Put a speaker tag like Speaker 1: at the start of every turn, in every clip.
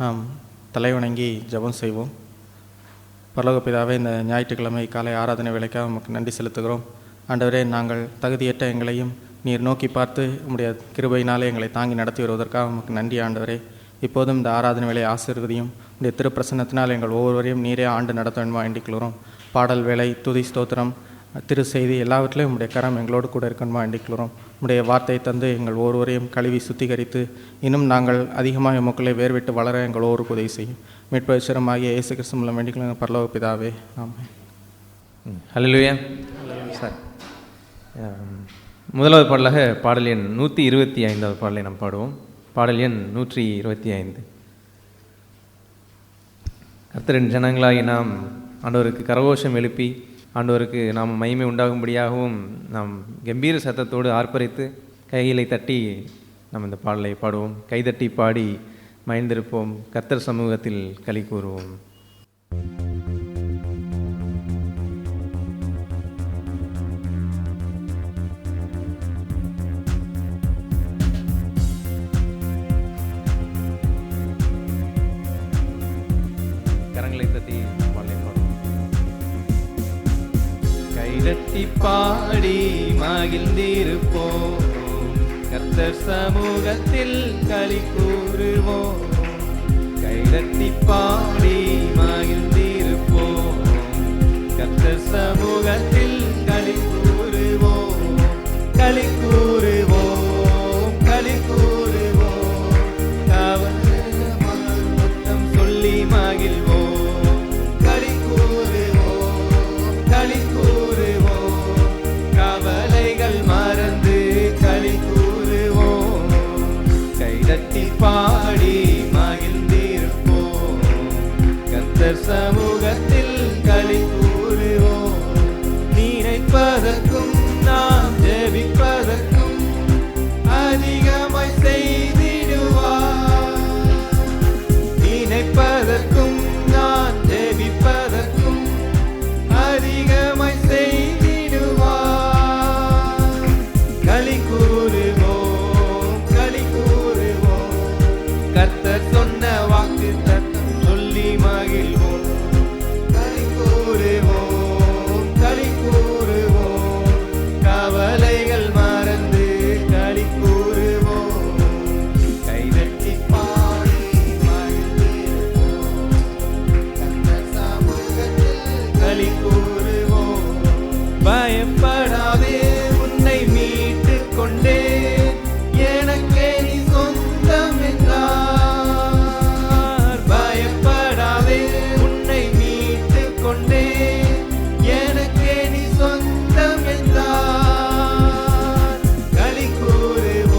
Speaker 1: நாம் தலைவணங்கி ஜெபம் செய்வோம். பரலோக பிதாவே, இந்த ஞாயிற்றுக்கிழமை காலை ஆராதனை வேலைக்காக நமக்கு நன்றி செலுத்துகிறோம். ஆண்டவரே, நாங்கள் தகுதியற்ற எங்களையும் நீர் நோக்கி பார்த்து உம்முடைய கிருபையினாலே எங்களை தாங்கி நடத்தி வருவதற்காக நமக்கு நன்றி ஆண்டவரே. இப்போதும் இந்த ஆராதனை வேலை ஆசீர்வதியும் உடைய திருப்பிரசன்னத்தினால் எங்கள் ஒவ்வொருவரையும் நீரே ஆண்டு நடத்த வேண்டுமா வேண்டிக்கொள்கிறோம். பாடல் வேலை, துதி, ஸ்தோத்திரம், திரு செய்தி எல்லாவற்றிலையும் உம்முடைய கரம் எங்களோடு கூட இருக்கணுமா வேண்டிக்கொள்கிறோம். உம்முடைய வார்த்தை தந்து எங்கள் ஒவ்வொருவரையும் கழுவி சுத்திகரித்து இன்னும் நாங்கள் அதிகமாக எமக்களை வேர்விட்டு வளர எங்கள் ஒவ்வொருக்கு உதவி செய்யும். மீட்பரிசரமாகிய இயேசு கிறிஸ்து மூலம் வேண்டிக்கொள்ளுங்க பரலோக பிதாவே, ஆமென்.
Speaker 2: ஹல்லேலூயா. சார், முதலாவது பாடலாக பாடல் எண் 125வது பாடலை நாம் பாடுவோம். பாடல் எண் 125. கர்த்தரின் ஜனங்களாகி நாம் ஆண்டவருக்கு கரகோஷம் எழுப்பி ஆண்டவருக்கு நாம் மகிமை உண்டாகும்படியாகவும் நாம் கம்பீர சத்தத்தோடு ஆர்ப்பரித்து கைகளை தட்டி நாம் இந்த பாடலை பாடுவோம். கைதட்டி பாடி மகிழ்ந்திருப்போம். கர்த்தர் சமூகத்தில் களி கூறுவோம். கரங்களை தட்டி பாடலை பாடுவோம். கைதட்டி பாடி மகிழ்ந்திருப்போம். கர்த்தர் சமூகத்தில் களி கூறுவோம். கைதட்டி பாடி மகிழ்ந்திருப்போம். கர்த்தர் சமூகத்தில் களி கூறுவோம். களி கூறுவோம். களி கூறுவோம். முத்தம் சொல்லி மகிழ்வோம். களி கூறுவோம். களி கூறுவோம். கவலைகள் மறந்து களி கூறுவோம். கைதட்டி பாடி மகிழ்ந்திருப்போம். கர்த்தர் சமூகத்தில் களி கூறுவோம். நினைப்பதற்கும் நாம் ஜெபிப்பதற்கும் அதிகமாய் செய்திடுவார். நினைப்பதற்கும் நான் ஜெபிப்பதற்கும் அதிகமாய் செய்திடுவார். களி கூறுவோம். களி கூறுவோம். கர்த்தர் சொன்ன வாக்கு தத்தம் சொல்லி மகிழ்வோம். களி கூறுவோம். களி கூறுவோம். கவலைகள் மறந்து களி கூறுவோம். கைதட்டி பாடி மகிழ்ந்திருப்போம். கர்த்தர் சமூகத்தில் களி கூறுவோம். பயப்படாதே, உன்னை மீட்டுக் கொண்டே எனக்கே நீ சொந்தம் என்றார். பயப்படாதே, உன்னை மீட்டுக் கொண்டே எனக்கே நீ சொந்தம் என்றார். களி கூறுவோம்.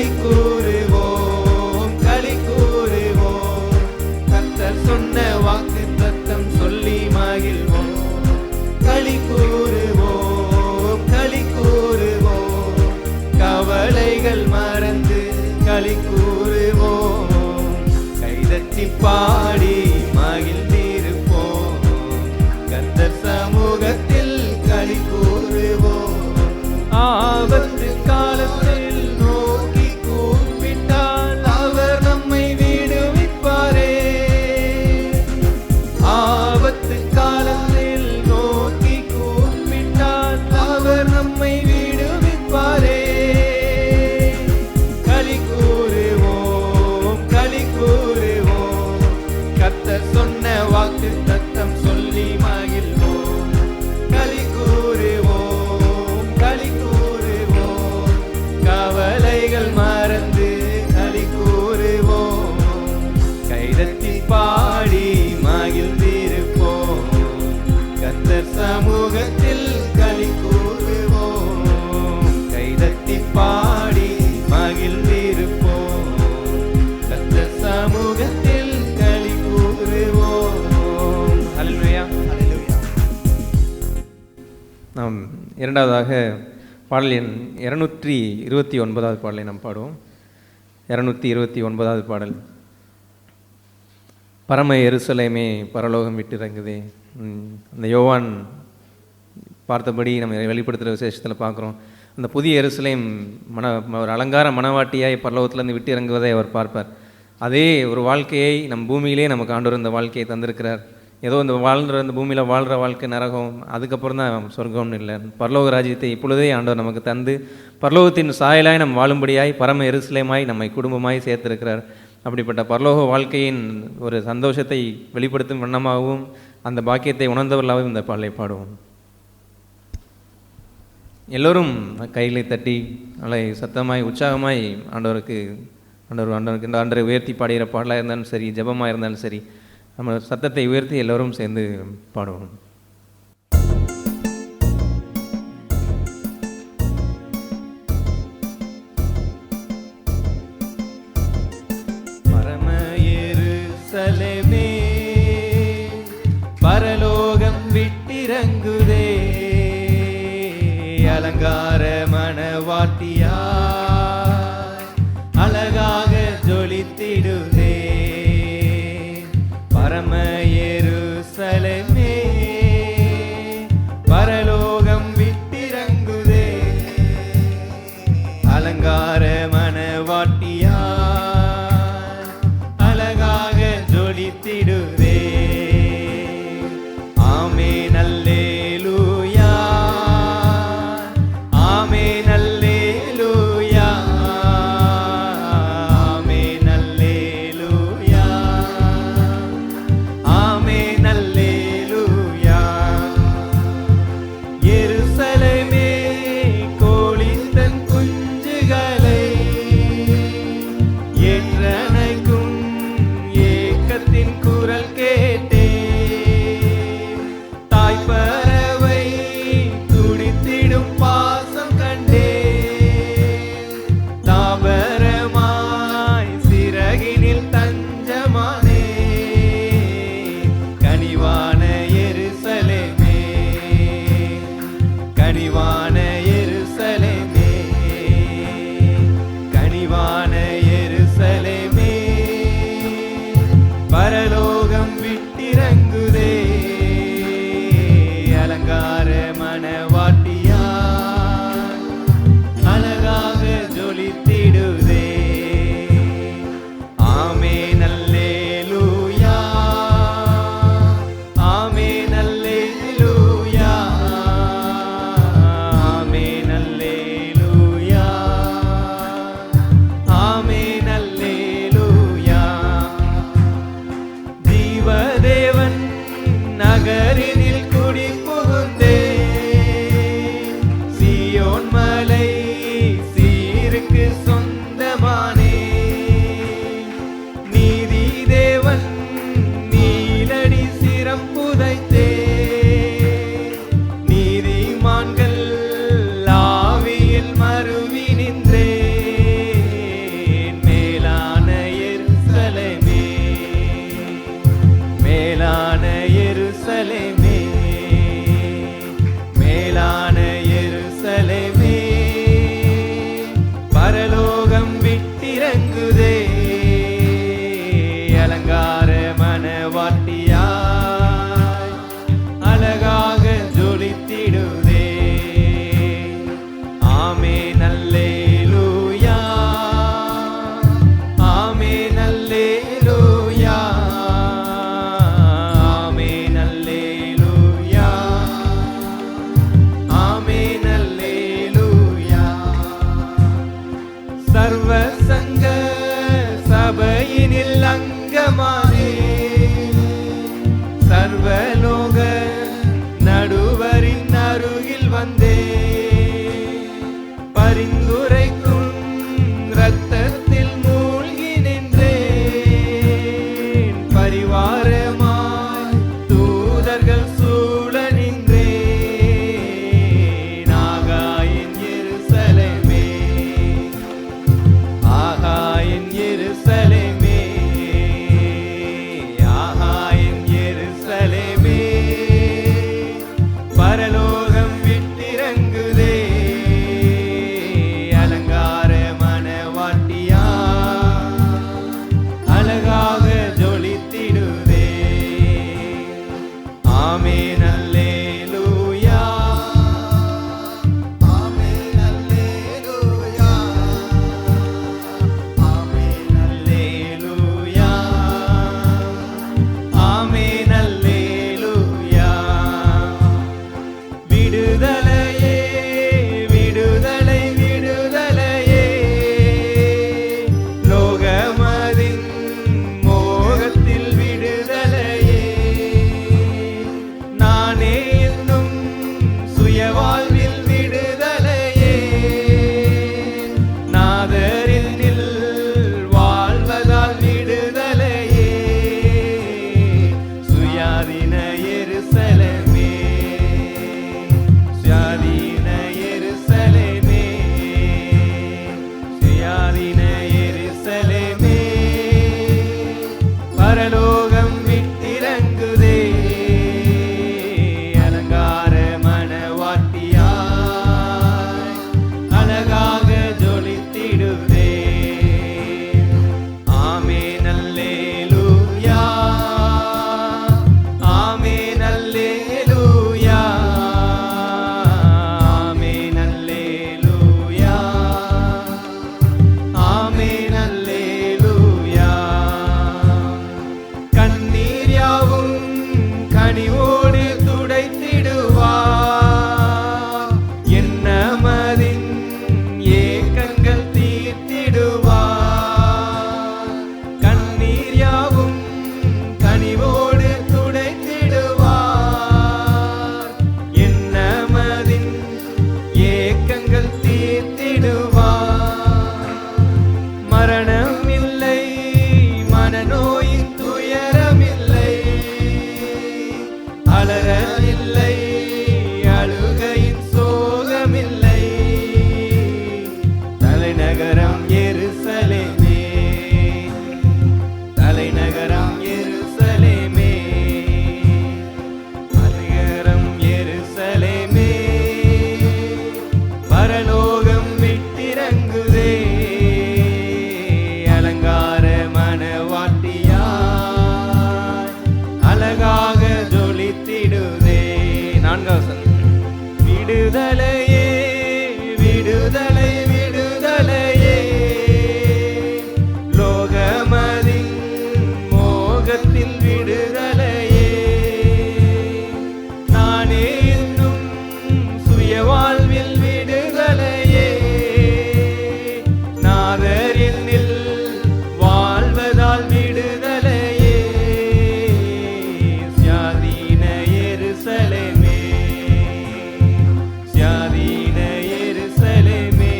Speaker 2: களி கூறுவோம், களி கூறுவோம். கர்த்தர் சொன்ன வாக்கு தத்தம் சொல்லி மகிழ்வோம். களி கூறுவோம், களி கூறுவோம். கவலைகள் மறந்து களி கூறுவோம். கைதட்டி பாடி மகிழ்ந்திருப்போம். கர்த்தர் சமூகத்தில் களி கூறுவோம். ஆபத்து காலத்தில் நோக்கி கூப்பிட்டால் அவர் நம்மை விடுவிப்பாரே. ஆபத்து காலத்தில் நோக்கி கூப்பிட்டால் அவர் நம்மை விடுவிப்பாரே. களி கூறுவோம், களி கூறுவோம். கர்த்தர் சொன்ன வாக்கு தத்தம் சொல்லி மகிழ்வோம். களி கூறுவோம், களி கூறுவோம். கவலைகள் மறந்து களி கூறுவோம். கைதட்டி பாடி மகிழ்ந்திருப்போம். கர்த்தர் சமூகத்தில் களி கூறுவோம். கைதட்டி பாடி மகிழ்ந்திருப்போம். கர்த்தர் சமூகத்தில் களி கூறுவோம். ஹல்லேலூயா. நாம் இரண்டாவதாக பாடல் எண் 229வது பாடலை நாம் பாடுவோம். 229வது பாடல். பரம எருசலேமே பரலோகம் விட்டு இறங்குதே. அந்த யோவான் பார்த்தபடி நம்ம வெளிப்படுத்துகிற விசேஷத்தில் பார்க்குறோம். அந்த புதிய எருசலேம் ஒரு அலங்கார மணவாட்டியாய் பரலோகத்திலேருந்து விட்டு இறங்குவதை அவர் பார்ப்பார். அதே ஒரு வாழ்க்கையை நம் பூமியிலே நமக்கு ஆண்டவர் இந்த வாழ்க்கையை தந்திருக்கிறார். ஏதோ இந்த இந்த பூமியில் வாழ்கிற வாழ்க்கை நரகம், அதுக்கப்புறம் தான் சொர்க்கம்னு இல்லை. பரலோக ராஜ்யத்தை இப்பொழுதே ஆண்டவர் நமக்கு தந்து பரலோகத்தின் சாயலாய் நம் வாழும்படியாய் பரம எருசலேமாய் நம்மை குடும்பமாய் சேர்த்திருக்கிறார். அப்படிப்பட்ட பரலோக வாழ்க்கையின் ஒரு சந்தோஷத்தை வெளிப்படுத்தும் வண்ணமாகவும் அந்த பாக்கியத்தை உணர்ந்தவர்களாகவும் இந்த பாடலை பாடுவோம். எல்லோரும் கைகளை தட்டி நல்ல சத்தமாய் உற்சாகமாய் ஆண்டவருக்கு இந்த ஆண்டரை உயர்த்தி பாடுகிற பாடலாக இருந்தாலும் சரி, ஜெபமாக இருந்தாலும் சரி, நம்ம சத்தத்தை உயர்த்தி எல்லோரும் சேர்ந்து பாடுவோம். பரம எருசலேமே பரலோகம் விட்டிறங்குதே. அலங்கார மணவாட்டியா அழகாக ஜொலித்திடுதே. பரம எருசலேமே பரலோகம் விட்டிறங்குதே. அலங்கார மணவாட்டியா அழகாக ஜொலித்திடுதே. ஆமென் அல்லேலூயா, ஆமென் அல்லேலூயா, ஆமென் அல்லேலூயா, ஆமென் அல்லேலூயா. எருசலேமே கோழித்தன் குஞ்சுகளை ஏற்றணைக்கும் ஏக்கத்தின் குரல் கேட்டே. தாய்ப்பறவை துடித்திடும் பாசம் கண்டே. தாபரமாய் சிறகினில் தஞ்சமானே. கனிவான எருசலேமே, கனிவான எருசலேமே, கனிவான எருசலேமே பரலோகம் விட்டிறங்குதே. அலங்கார மணவாட்டியா அழகாக ஜொலித்திடுதே. ஆமென் அல்லேலூயா, ஆமென் அல்லேலூயா, ஆமென் அல்லேலூயா, ஆமென் பிரசங்க சபையினில் அங்கமானே, சர்வலோக நடுவரின் அருகில் வந்தே, பரிந்துரைக்கும் இரத்தத்தில் மூழ்கி நின்றேன், பரிவாரமாய் தூதர்கள் சூழ நின்றேன். ஆகாயின் எருசலேமே, ஆகாயின் எருசலேமே, ஆகாயின் எருசலேமே, பரலோகம் விட்டிறங்குதே, அலங்கார மணவாட்டியா அழகாக ஜொலித்திடுதே. ஆமென் அல்லேலூயா, ஆமென் அல்லேலூயா, ஆமென் அல்லேலூயா, ஆமென் அல்லேலூயா. விடுதலையே விடுதலை விடுதலையே, லோகமதின் மோகத்தில் விடுதலையே, நானே என்னும் சுயவாழ்வில் விடுதலையே, நாதரில் வாழ்வதால் விடுதலையே, சுயாதீன எருசலேமே, சுயாதீன எருசலேமே, சுயாதீன எருசலேமே, பரலோகம் விட்டிறங்குதே, அலங்கார மணவாட்டியாய் அழகாக ஜொலித்திடுதே. ஆமென் அல்லேலூயா, ஆமென் அல்லேலூயா, ஆமென் அல்லேலூயா, ஆமென் அல்லேலூயா. கண்ணீர் யாவும் கனிவோடு துடைத்திடுவார், என்னமதின் ஏக்கங்கள் தீர்த்திடுவார். கண்ணீர் யாவும் கனிவோடு துடைத்திடுவார், என்னமதின் ஏக்கங்கள் தீர்த்திடுவார். மரணம் இல்லை, மனநோயின் துயரமில்லை, அலறல் இல்லை, அழுகையின் சோகமில்லை, தலைநகரம் எருசலேமே, தலைநகரம் எருசலேமே, தலைநகரம் எருசலேமே, பரலோகம் விட்டிறங்குதே, அலங்கார மணவாட்டியாய் அழகாக ஜொலித்திடுதே. நான்காவது விடுதலையே விடுதலை விடுதலையே, லோகமதின் மோகத்தில் விடுதலையே, நானே என்னும் சுயவாழ்வில் விடுதலையே, நாதர் என்னில் வாழ்வதால் விடுதலையே, சுயாதீன எருசலேமே, சுயாதீன எருசலேமே,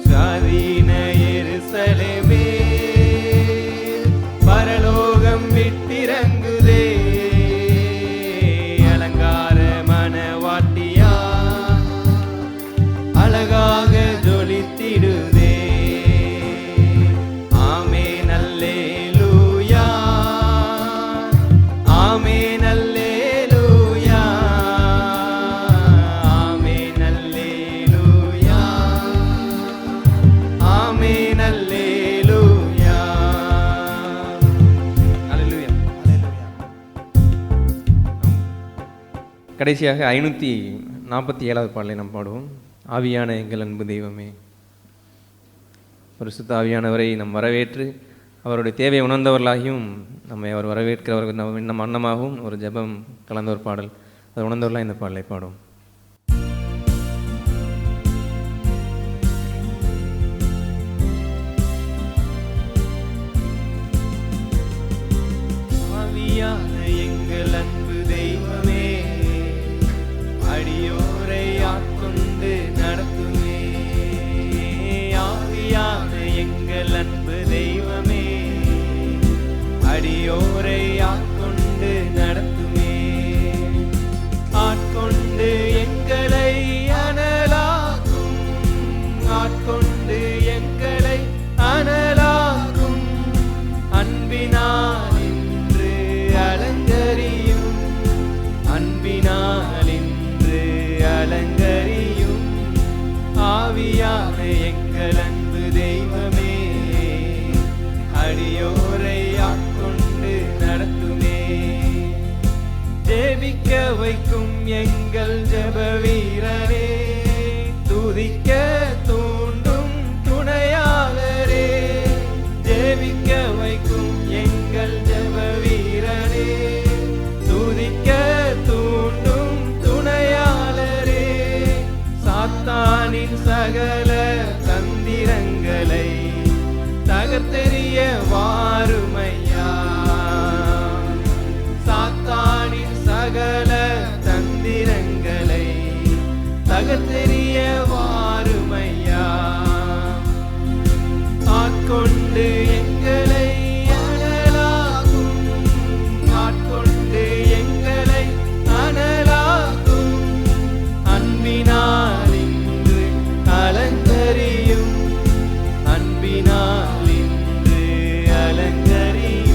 Speaker 2: சுயாதீன எருசலேமே, பரலோகம் விட்டிறங்குதே, அலங்கார மணவாட்டியா அழகாக ஜொலித்திடுதே. ஆமென் அல்லேலூயா, ஆமென் அல்லேலூயா, ஆமென் அல்லேலூயா, ஆமென் அல்லேலூயா. அல்லேலூயா. கடைசியாக 547வது பாடலை நாம் பாடுவோம். ஆவியான எங்கள் அன்பு தெய்வமே, பரிசுத்த ஆவியானவரை நம் வரவேற்று அவருடைய தேவையை உணர்ந்தவர்களாகியும் நம்மை அவர் வரவேற்கிறவர்கள் நம் அன்னமாகவும் ஒரு ஜெபம் கலந்த ஒரு பாடல், அதை உணர்ந்தவர்களாக இந்த பாடலை பாடுவோம்.
Speaker 3: தெய்வமே, அடியோரை ஆட்கொண்டு நடத்துமே. ஜெபிக்க வைக்கும் எங்கள் ஜெப வீரரே, துதிக்க தூண்டும் துணையாளரே. ஜெபிக்க வைக்கும் எங்கள் ஜெப வீரரே, துதிக்க தூண்டும் துணையாளரே. சாத்தானின் சகல தந்திரங்களை தகர்த்தெறிய வாருமையா. சாத்தானின் சகல தந்திரங்களை தகர்த்தெறிய வாருமையா. ஆட்கொண்டு எங்களை அனலாகும், ஆட்கொண்டு எங்களை அனலாகும். அன்பினால் இன்று அலங்கரியும், அன்பினால் இன்று அலங்கரியும்.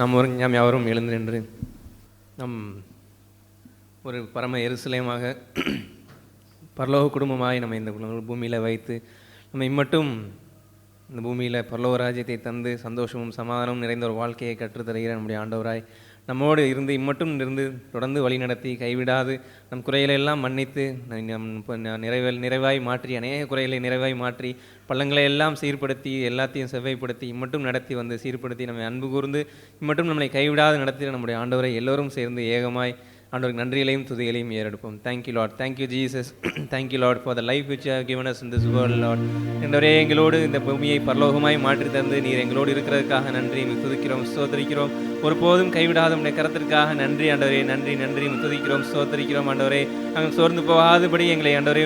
Speaker 2: நாம் யாவரும் எழுந்து நின்று நம் ஒரு பரம எருசலேமாக பரலோக குடும்பமாய் நம்ம இந்த பூமியில் வைத்து நம்ம இம்மட்டும் இந்த பூமியில் பரலோக ராஜ்யத்தை தந்து சந்தோஷமும் சமாதானமும் நிறைந்த ஒரு வாழ்க்கையை கற்றுத்தருகிற நம்முடைய ஆண்டவராய் நம்மோடு இருந்து இம்மட்டும் இருந்து தொடர்ந்து வழி நடத்தி கைவிடாது நம் குறைகளெல்லாம் மன்னித்து நிறைவாய் மாற்றி அநேக குறைகளை நிறைவாய் மாற்றி பள்ளங்களை எல்லாம் சீர்படுத்தி எல்லாத்தையும் செவ்வாய்ப்படுத்தி இம்மட்டும் நடத்தி வந்து சீர்படுத்தி நம்மை அன்பு கூர்ந்து இம்மட்டும் நம்மளை கைவிடாது நடத்தி நம்முடைய ஆண்டவரை எல்லோரும் சேர்ந்து ஏகமாய் ஆண்டவருக்கு நன்றிகளையும் துதிகளையும் ஏறெடுப்போம். Thank you lord, thank you Jesus, thank you lord for the life which have given us in this world lord. என்றவரே எங்களோடு இந்த பூமியை பரலோகமாய் மாற்றி தந்து நீர் எங்களோடு இருக்கிறதுக்காக நன்றி துதிக்கிறோம் ஸ்தோத்திரிக்கிறோம். ஒருபோதும் கைவிடாத உடைய கரத்திற்காக நன்றி ஆண்டவரே, நன்றி நன்றி துதிக்கிறோம் ஸ்தோத்திரிக்கிறோம் ஆண்டவரே. நாங்கள் சோர்ந்து போகாதபடி எங்களை ஆண்டவரே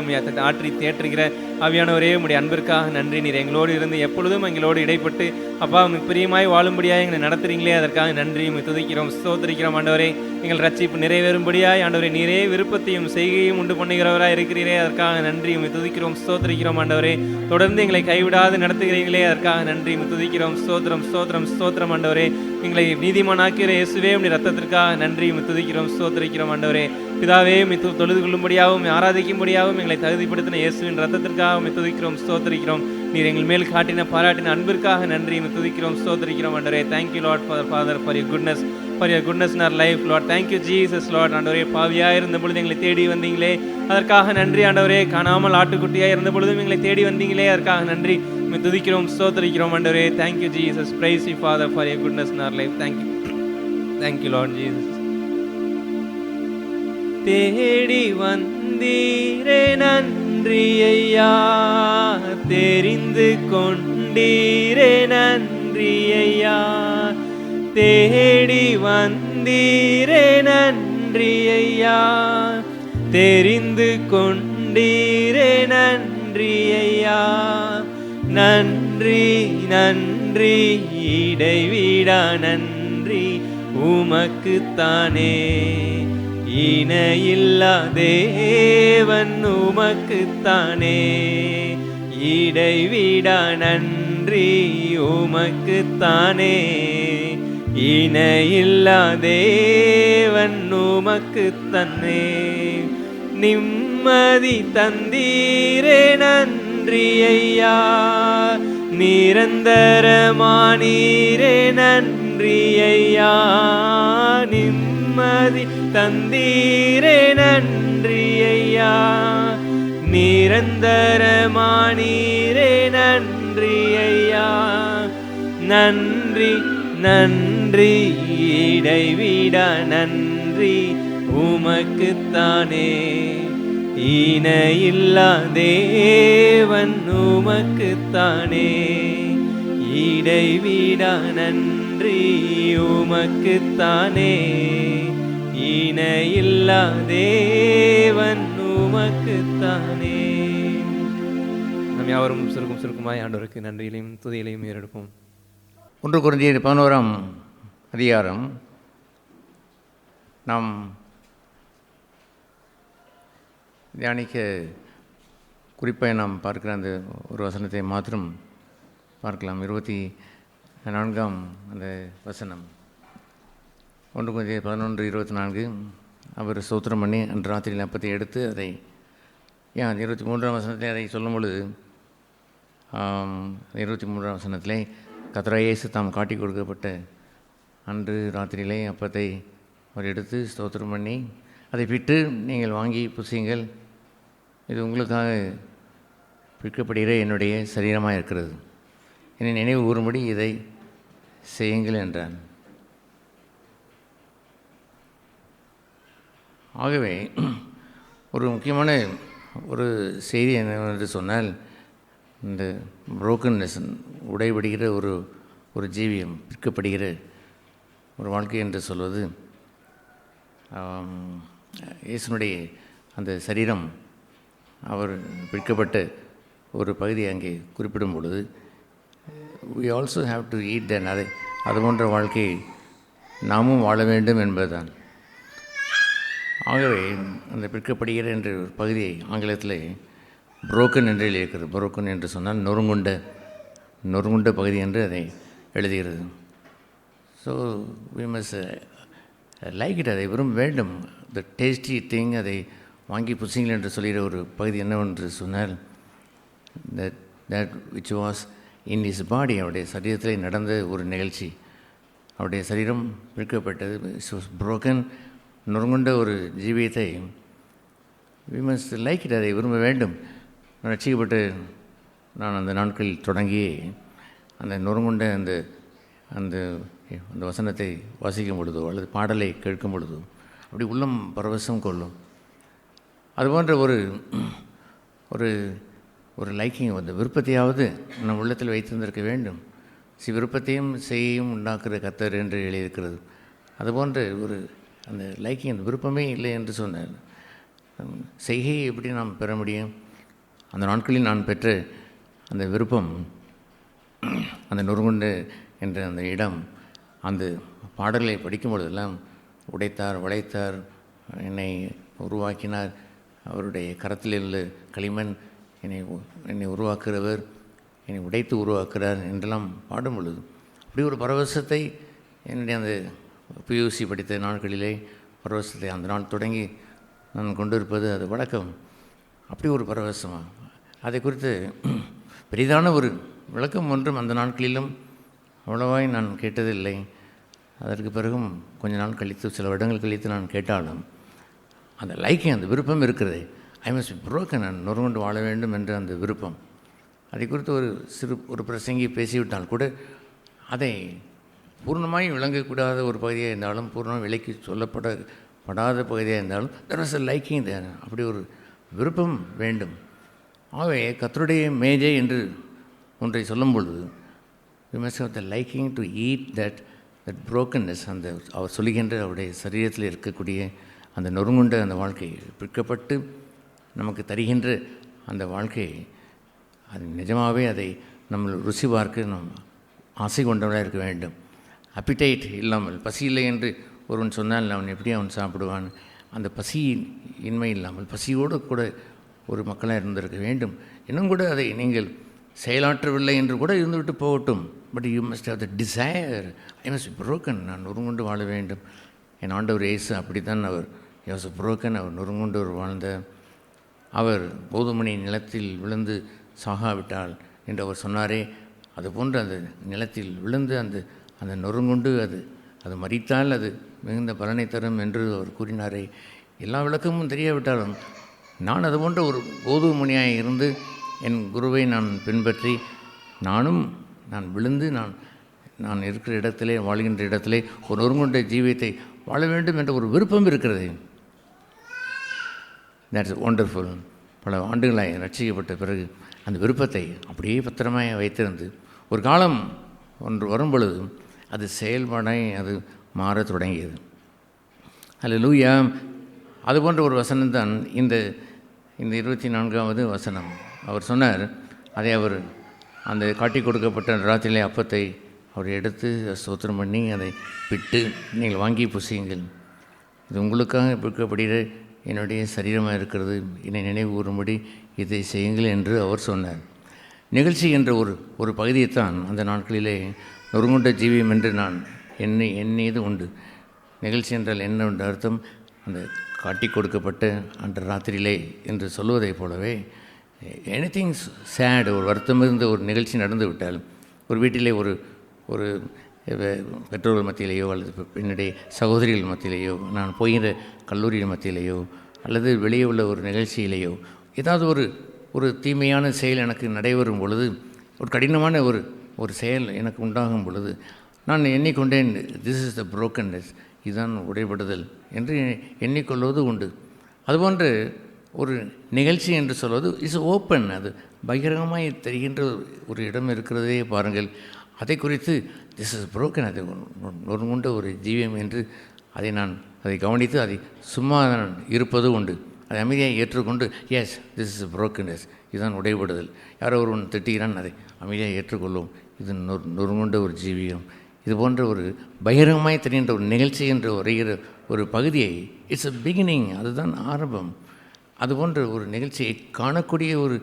Speaker 2: ஆற்றி தேற்றுகிற ஆவியானவரே உடைய அன்பிற்காக நன்றி. நீர் எங்களோடு இருந்து எப்பொழுதும் எங்களோடு இடைப்பட்டு அப்பா பிரியமாய் வாழும்படியாக எங்களை நடத்துறீங்களே அதற்காக நன்றி துதிக்கிறோம் ஸ்தோத்திரிக்கிறோம் ஆண்டவரே. எங்கள் ரட்சிப்பு நிறைவேறும்படியாய் ஆண்டவரே நீரே விருப்பத்தையும் செய்கையும் உண்டு பண்ணுகிறவராக இருக்கிறீரே அதற்காக நன்றி துதிக்கிறோம் ஸ்தோத்திரிக்கிறோம் ஆண்டவரே. தொடர்ந்து எங்களை கைவிடாது நடத்துகிறீங்களே அதற்காக நன்றி துதிக்கிறோம் ஸ்தோத்திரம் ஸ்தோத்திரம் ஸ்தோத்திரம் ஆண்டவரே. எங்களை நீதிமானாக்கிற இயேசுவே உடைய ரத்தத்திற்காக நன்றி துதிக்கிறோம் ஸ்தோத்திரிக்கிறோம் ஆண்டவரே. பிதாவே தொழுது கொள்ளும்படியாகவும் ஆராதிக்கும்படியாகவும் எங்களை தகுதிப்படுத்தின இயேசுவின் ரத்தத்திற்காக துதிக்கிறோம் ஸ்தோத்திரிக்கிறோம். நீர் எங்கள் மேல் காட்டின பாராட்டின அன்பிற்காக நன்றி துதிக்கிறோம் ஸ்தோத்திரிக்கிறோம் ஆண்டவரே. Thank you Lord father for your goodness in our life Lord. Thank you Jesus Lord. ஆண்டவரே பாவியாக இருந்த பொழுது எங்களை தேடி வந்தீங்களே அதற்காக நன்றி ஆண்டவரே. காணாமல் ஆட்டுக்குட்டியாக இருந்த பொழுதும் எங்களை தேடி வந்தீங்களே அதற்காக நன்றி துதிக்கிறோம் ஸ்தோத்திரிக்கிறோம் ஆண்டவரே. Thank you Jesus. Price you father for your goodness in our life. Thank you Lord Jesus. தேடி வந்தீரே நன்றி ஐயா, தெரிந்து கொண்டீரே நன்றி ஐயா, தேடி வந்தீரே நன்றி ஐயா, தெரிந்து கொண்டீரே நன்றி ஐயா. நன்றி நன்றி இடைவிடா நன்றி உமக்குத்தானே, இணையில்லா தேவன் உமக்குத்தானே. இடைவிடா நன்றி உமக்குத்தானே, இணையில்லா தேவன் உமக்குத்தானே. நிம்மதி தந்தீரே நன்றி ஐயா, நிரந்தரமானீரே நன்றி ஐயா. நிம்மதி தந்தீரே நன்றி ஐயா, நிரந்தரமானீரே நன்றி ஐயா. நன்றி நன்றி இடைவிடா நன்றி உமக்குத்தானே, இணையில்லா தேவன் உமக்குத்தானே. இடைவிடா நன்றி உமக்குத்தானே, இணையில்லா தேவன் உமக்குத்தானே. நாம் யாவரும் சுருக்கமாய் ஆண்டவருக்கு நன்றிகளையும் துதிகளையும் ஏறெடுப்போம்.
Speaker 4: 1 கொரிந்தியர் 11ஆம் அதிகாரம் நாம் தியானிக்க குறிப்பாக நாம் பார்க்கிற அந்த ஒரு வசனத்தை மாத்திரம் பார்க்கலாம். 24ஆம் அந்த வசனம் 1 கொரிந்தியர் 11:24. அவர் ஸ்தோத்திரம் பண்ணி அன்று ராத்திரியில் அப்பத்தை எடுத்து அதை 23ஆம் வசனத்தில் அதை சொல்லும் பொழுது 23ஆம் வசனத்திலே கர்த்தராகிய இயேசு தாம் காட்டி கொடுக்கப்பட்ட அன்று ராத்திரியிலே அப்பத்தை அவர் எடுத்து ஸ்தோத்திரம் பண்ணி அதை பிட்டு நீங்கள் வாங்கி புசியுங்கள், இது உங்களுக்காக பிற்கப்படுகிற என்னுடைய சரீரமாக இருக்கிறது, என்னை நினைவு கூறும்படி இதை செய்யுங்கள் என்றான். ஆகவே ஒரு முக்கியமான ஒரு செய்தி என்னவென்று சொன்னால், இந்த புரோக்கன்னஸ் உடைபடுகிற ஒரு ஜீவியம், பிற்கப்படுகிற ஒரு வாழ்க்கை என்று சொல்வது இயேசுனுடைய அந்த சரீரம் அவர் பிற்கப்பட்ட ஒரு பகுதி அங்கே குறிப்பிடும் பொழுது we also have to eat then. அது போன்ற வாழ்க்கையை நாமும் வாழ வேண்டும் என்பதுதான். ஆகவே அந்த பிற்கப்படுகிற என்ற ஒரு பகுதியை ஆங்கிலத்தில் புரோக்கன் என்று எழுதியிருக்கிறது. புரோக்கன் என்று சொன்னால் நொறுங்குண்ட பகுதி என்று அதை எழுதுகிறது. So we must like it, அதை விரும்ப வேண்டும். த டேஸ்டி திங், அதை வாங்கி புசிங்கள் என்று சொல்கிற ஒரு பகுதி என்னவென்று சொன்னால், that which was in his body, அவருடைய சரீரத்தில் நடந்த ஒரு நிகழ்ச்சி. அவருடைய சரீரம் விற்கப்பட்டது, இட் வாஸ் broken, நொறுங்குண்ட ஒரு ஜீவியத்தை we must like it, அதை விரும்ப வேண்டும். நான் ரட்சிக்கப்பட்டு நான் அந்த நாட்களில் தொடங்கி அந்த நொறுங்குண்ட அந்த அந்த அந்த வசனத்தை வாசிக்கும் பொழுதோ அல்லது பாடலை கேட்கும் பொழுதோ அப்படி உள்ளம் பரவசம் கொள்ளும். அதுபோன்ற ஒரு ஒரு ஒரு லைக்கிங், அந்த விருப்பத்தையாவது நம் உள்ளத்தில் வைத்திருந்திருக்க வேண்டும். விருப்பத்தையும் செய்யையும் உண்டாக்குற கர்த்தர் என்று எழுதியிருக்கிறது. அதுபோன்ற ஒரு அந்த லைக்கிங், அந்த விருப்பமே இல்லை என்று சொன்னார். செய்கையை எப்படி நாம் பெற முடியும்? அந்த நாட்களில் நான் பெற்ற அந்த விருப்பம், அந்த நொறுங்குண்டு என்ற அந்த இடம், அந்த பாடல்களை படிக்கும் பொழுதெல்லாம் உடைத்தார், வளைத்தார், என்னை உருவாக்கினார், அவருடைய கரத்தில் உள்ள களிமண் என்னை உருவாக்குறவர், என்னை உடைத்து உருவாக்குறார் என்றெல்லாம் பாடும் பொழுது அப்படி ஒரு பரவசத்தை என்னுடைய அந்த பியூசி படித்த நாட்களிலே பரவசத்தை அந்த நாள் தொடங்கி நான் கொண்டிருப்பது அது வழக்கம். அப்படி ஒரு பரவசமாக அதை குறித்து பெரிதான ஒரு விளக்கம் ஒன்றும் அந்த நாட்களிலும் அவ்வளவாய் நான் கேட்டதில்லை. அதற்கு பிறகும் கொஞ்ச நாள் கழித்து, சில வருடங்கள் கழித்து நான் கேட்டாலும் அந்த லைக்கிங், அந்த விருப்பம் இருக்கிறது. ஐ மஸ்ட் பி புரோக்கன், நான் நொறுங்கொண்டு வாழ வேண்டும் என்ற அந்த விருப்பம். அதை குறித்து ஒரு பிரசங்கி பேசிவிட்டால் கூட அதை பூர்ணமாய் விளங்கக்கூடாத ஒரு பகுதியாக இருந்தாலும், பூர்ணமாக விலைக்கு சொல்லப்படாத பகுதியாக இருந்தாலும், தட் வாஸ் அ லைக்கிங் தேர். அப்படி ஒரு விருப்பம் வேண்டும். ஆகவே கர்த்தருடைய மேஜை என்று ஒன்றை சொல்லும் பொழுது we must have the liking to eat that brokenness, அந்த அவர் சொல்லுகின்ற அவருடைய சரீரத்தில் இருக்கக்கூடிய அந்த நொறுங்குண்ட அந்த வாழ்க்கை, பிற்கப்பட்டு நமக்கு தருகின்ற அந்த வாழ்க்கை, அது நிஜமாகவே அதை நம்ம ருசி பார்க்க நம் ஆசை கொண்டவனாக இருக்க வேண்டும். அப்பிடைட் இல்லாமல், பசி இல்லை என்று ஒருவன் சொன்னால் அவன் எப்படி அவன் சாப்பிடுவான்? அந்த பசி இன்மை இல்லாமல் பசியோடு கூட ஒரு மக்களாக இருந்திருக்க வேண்டும். இன்னும் கூட அதை நீங்கள் செயலாற்றவில்லை என்று கூட இருந்துவிட்டு போகட்டும். But you must have the desire, I must broken, நான் நொறுங்குண்டு வாழ வேண்டும். என் ஆண்டவர் இயேசு அப்படித்தான், அவர் வாஸ் புரோக்கன், அவர் நொறுங்குண்டு வாழ்ந்த அவர் போதுமணி நிலத்தில் விழுந்து சாகாவிட்டால் என்று அவர் சொன்னாரே, அதுபோன்று அந்த நிலத்தில் விழுந்து அந்த நொறுங்குண்டு அது மரித்தால் அது மிகுந்த பலனை தரும் என்று அவர் கூறினாரே. எல்லா விளக்கமும் தெரியாவிட்டாலும் நான் அதுபோன்ற ஒரு போதுமணியாக இருந்து என் குருவை நான் பின்பற்றி நான் விழுந்து நான் இருக்கிற இடத்திலே, வாழ்கின்ற இடத்திலே ஒரு நொறுங்குண்ட ஜீவியத்தை வாழ வேண்டும் என்ற ஒரு விருப்பம் இருக்கிறது. That's wonderful. பல ஆண்டுகளாக ரட்சிக்கப்பட்ட பிறகு அந்த விருப்பத்தை அப்படியே பத்திரமாக வைத்திருந்து ஒரு காலம் ஒன்று வரும் பொழுது அது செயல்பாடாய் அது மாறத் தொடங்கியது. அல்லேலூயா. அதுபோன்ற ஒரு வசனம்தான் இந்த 24வது வசனம். அவர் சொன்னார், அதை அவர் அந்த காட்டி கொடுக்கப்பட்ட ராத்திரியிலே அப்பத்தை அவர் எடுத்து ஸ்தோத்திரம் பண்ணி அதை பிட்டு, நீங்கள் வாங்கி புசியுங்கள், இது உங்களுக்காக பிற்கப்படுகிற என்னுடைய சரீரமாக இருக்கிறது, என்னை நினைவு கூறும்படி இதை செய்யுங்கள் என்று அவர் சொன்னார். நிகழ்ச்சி என்ற ஒரு பகுதியைத்தான் அந்த நாட்களிலே நொறுங்குண்ட ஜீவியம் என்று நான் எண்ணியது உண்டு. நிகழ்ச்சி என்றால் என்ன உண்டு அர்த்தம்? அந்த காட்டி கொடுக்கப்பட்ட அந்த ராத்திரியிலே என்று சொல்வதைப் போலவே எனிதிங் சேட், ஒரு வருத்தம் இருந்த ஒரு நிகழ்ச்சி நடந்து விட்டால், ஒரு வீட்டிலே ஒரு பெற்றோர்கள் மத்தியிலேயோ அல்லது என்னுடைய சகோதரிகள் மத்தியிலேயோ, நான் போகிற கல்லூரிகள் மத்தியிலேயோ அல்லது வெளியே உள்ள ஒரு நிகழ்ச்சியிலேயோ ஏதாவது ஒரு தீமையான செயல் எனக்கு நடைபெறும் பொழுது, ஒரு கடினமான ஒரு செயல் எனக்கு உண்டாகும் பொழுது நான் எண்ணிக்கொண்டேன், திஸ் இஸ் த புரோக்கன்னஸ், இதுதான் உடைபடுதல் என்று எண்ணிக்கொள்வது உண்டு. அதுபோன்று ஒரு நிகழ்ச்சி என்று சொல்வது இஸ் ஓப்பன், அது பகிரங்கமாய் தெரிகின்ற ஒரு இடம் இருக்கிறதே பாருங்கள். அதை குறித்து திஸ் இஸ் புரோக்கன், அது நொறுங்குண்ட ஒரு ஜீவியம் என்று அதை கவனித்து அதை சும்மா இருப்பது உண்டு. அதை அமைதியாக ஏற்றுக்கொண்டு, எஸ் திஸ் இஸ் புரோக்கன்னஸ், இதுதான் உடைபடுதல். யாரோ ஒருவன் திட்டுகிறான், அதை அமைதியாக ஏற்றுக்கொள்ளும், இது நொறுங்குண்ட ஒரு ஜீவியம். இது போன்ற ஒரு பகிரங்கமாய் தெரிகின்ற ஒரு நிகழ்ச்சி என்று வருகிற ஒரு பகுதியை, இட்ஸ் அ பிகினிங், அதுதான் ஆரம்பம். அதுபோன்ற ஒரு நிகழ்ச்சியை காணக்கூடிய ஒரு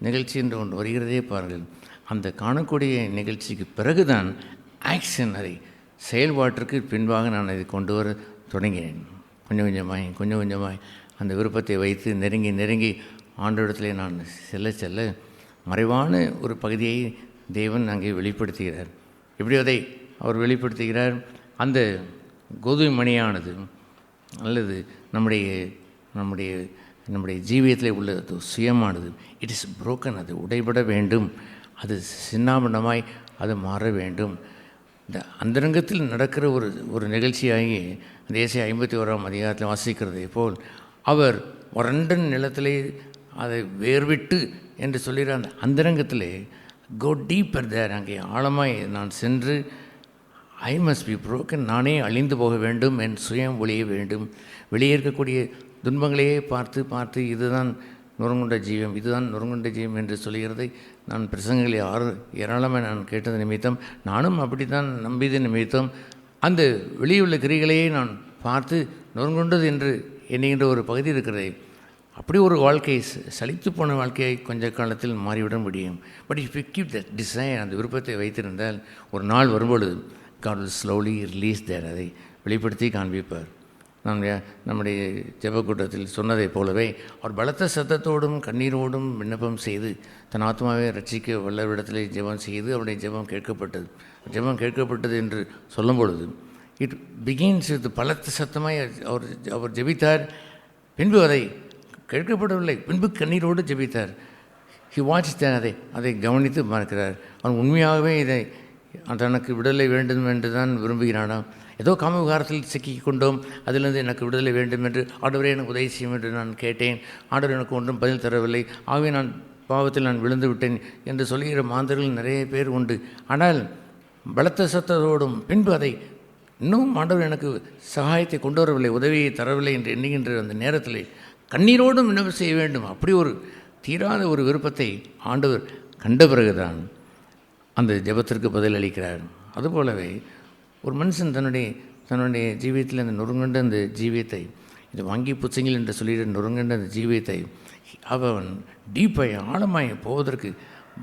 Speaker 4: நிகழ்ச்சி என்று ஒன்று வருகிறதே பாருங்கள். அந்த காணக்கூடிய நிகழ்ச்சிக்கு பிறகுதான் ஆக்ஷன், அதை செயல்பாட்டிற்கு பின்பாக நான் இதை கொண்டு வர தொடங்கினேன். கொஞ்சம் கொஞ்சமாய் அந்த விருப்பத்தை வைத்து நெருங்கி ஆண்டவரிடத்திலே நான் செல்ல மறைவான ஒரு பகுதியை தேவன் அங்கே வெளிப்படுத்துகிறார். எப்படி அதை அவர் வெளிப்படுத்துகிறார்? அந்த கோதுமை மணியானது அல்லது நம்முடைய ஜீவியத்தில் உள்ள சுயமானது இட் இஸ் புரோக்கன், அது உடைபட வேண்டும், அது சின்னாபண்டமாய் அது மாற வேண்டும். இந்த அந்தரங்கத்தில் நடக்கிற ஒரு நிகழ்ச்சியாகி அந்த ஏசாயா 51ஆம் அதிகாரத்தில் வாசிக்கிறதை போல் அவர் வறண்ட நிலத்திலே அதை வேர்விட்டு என்று சொல்கிற அந்த அந்தரங்கத்திலே கோ டீப்பர் தேர், அங்கே ஆழமாய் நான் சென்று ஐ மஸ்ட் பி புரோக்கன், நானே அழிந்து போக வேண்டும், என் சுயம் ஒழிய வேண்டும். வெளியே இருக்கக்கூடிய துன்பங்களையே பார்த்து இதுதான் நொறுங்குண்ட ஜீவம் என்று சொல்கிறதை நான் பிரசங்களை ஏராளமாக நான் கேட்டது நிமித்தம், நானும் அப்படி தான் நம்பியது நிமித்தம் அந்த வெளியுள்ள கிரிகளையே நான் பார்த்து நொறுங்குண்டது என்று எண்ணுகின்ற ஒரு பகுதி இருக்கிறது. அப்படி ஒரு வாழ்க்கை, சலித்து போன வாழ்க்கையை கொஞ்ச காலத்தில் மாறிவிட முடியும். But if you keep that desire, அந்த விருப்பத்தை வைத்திருந்தால் ஒரு நாள் வரும்பொழுது God will slowly release that, அதை வெளிப்படுத்தி காண்பிப்பார். நம்முடைய ஜெபக்கூட்டத்தில் சொன்னதைப் போலவே அவர் பலத்த சத்தத்தோடும் கண்ணீரோடும் விண்ணப்பம் செய்து தன் ஆத்மாவை ரட்சிக்க வல்லவரிடத்திலே ஜெபம் செய்து அவருடைய ஜெபம் கேட்கப்பட்டது என்று சொல்லும் பொழுது இட் பிகின்ஸ் வித் பலத்த சத்தமாய் அவர் ஜெபித்தார். பின்பு அதை கேட்கப்படவில்லை, பின்பு கண்ணீரோடு ஜெபித்தார். ஹி வாட்ச் அதை கவனித்து பார்க்கிறார். அவன் உண்மையாகவே இதை தனக்கு விடுதலை வேண்டும் என்று தான் விரும்புகிறானா? ஏதோ காம விகாரத்தில் சிக்கிக் கொண்டோம், அதிலிருந்து எனக்கு விடுதலை வேண்டும் என்று ஆண்டவரே எனக்கு உதவி செய்யும் என்று நான் கேட்டேன். ஆண்டவர் எனக்கு ஒன்றும் பதில் தரவில்லை, ஆகவே நான் பாவத்தில் நான் விழுந்து விட்டேன் என்று சொல்கிற மாந்தர்கள் நிறைய பேர் உண்டு. ஆனால் பலத்த சத்தத்தோடும் பின்பு அதை இன்னும் ஆண்டவர் எனக்கு சகாயத்தை கொண்டு வரவில்லை, உதவியை தரவில்லை என்று எண்ணுகின்ற அந்த நேரத்தில் கண்ணீரோடும் விண்ணப்பம் செய்ய வேண்டும். அப்படி ஒரு தீராத ஒரு விருப்பத்தை ஆண்டவர் கண்ட பிறகுதான் அந்த ஜெபத்திற்கு பதில் அளிக்கிறார். அதுபோலவே ஒரு மனுஷன் தன்னுடைய ஜீவியத்தில் அந்த நொறுங்கண்ட அந்த ஜீவியத்தை, இது வாங்கி புச்சங்கள் என்று சொல்லிட்டு நொறுங்கண்ட அந்த ஜீவியத்தை அவன் டீப்பாய் ஆழமாய் போவதற்கு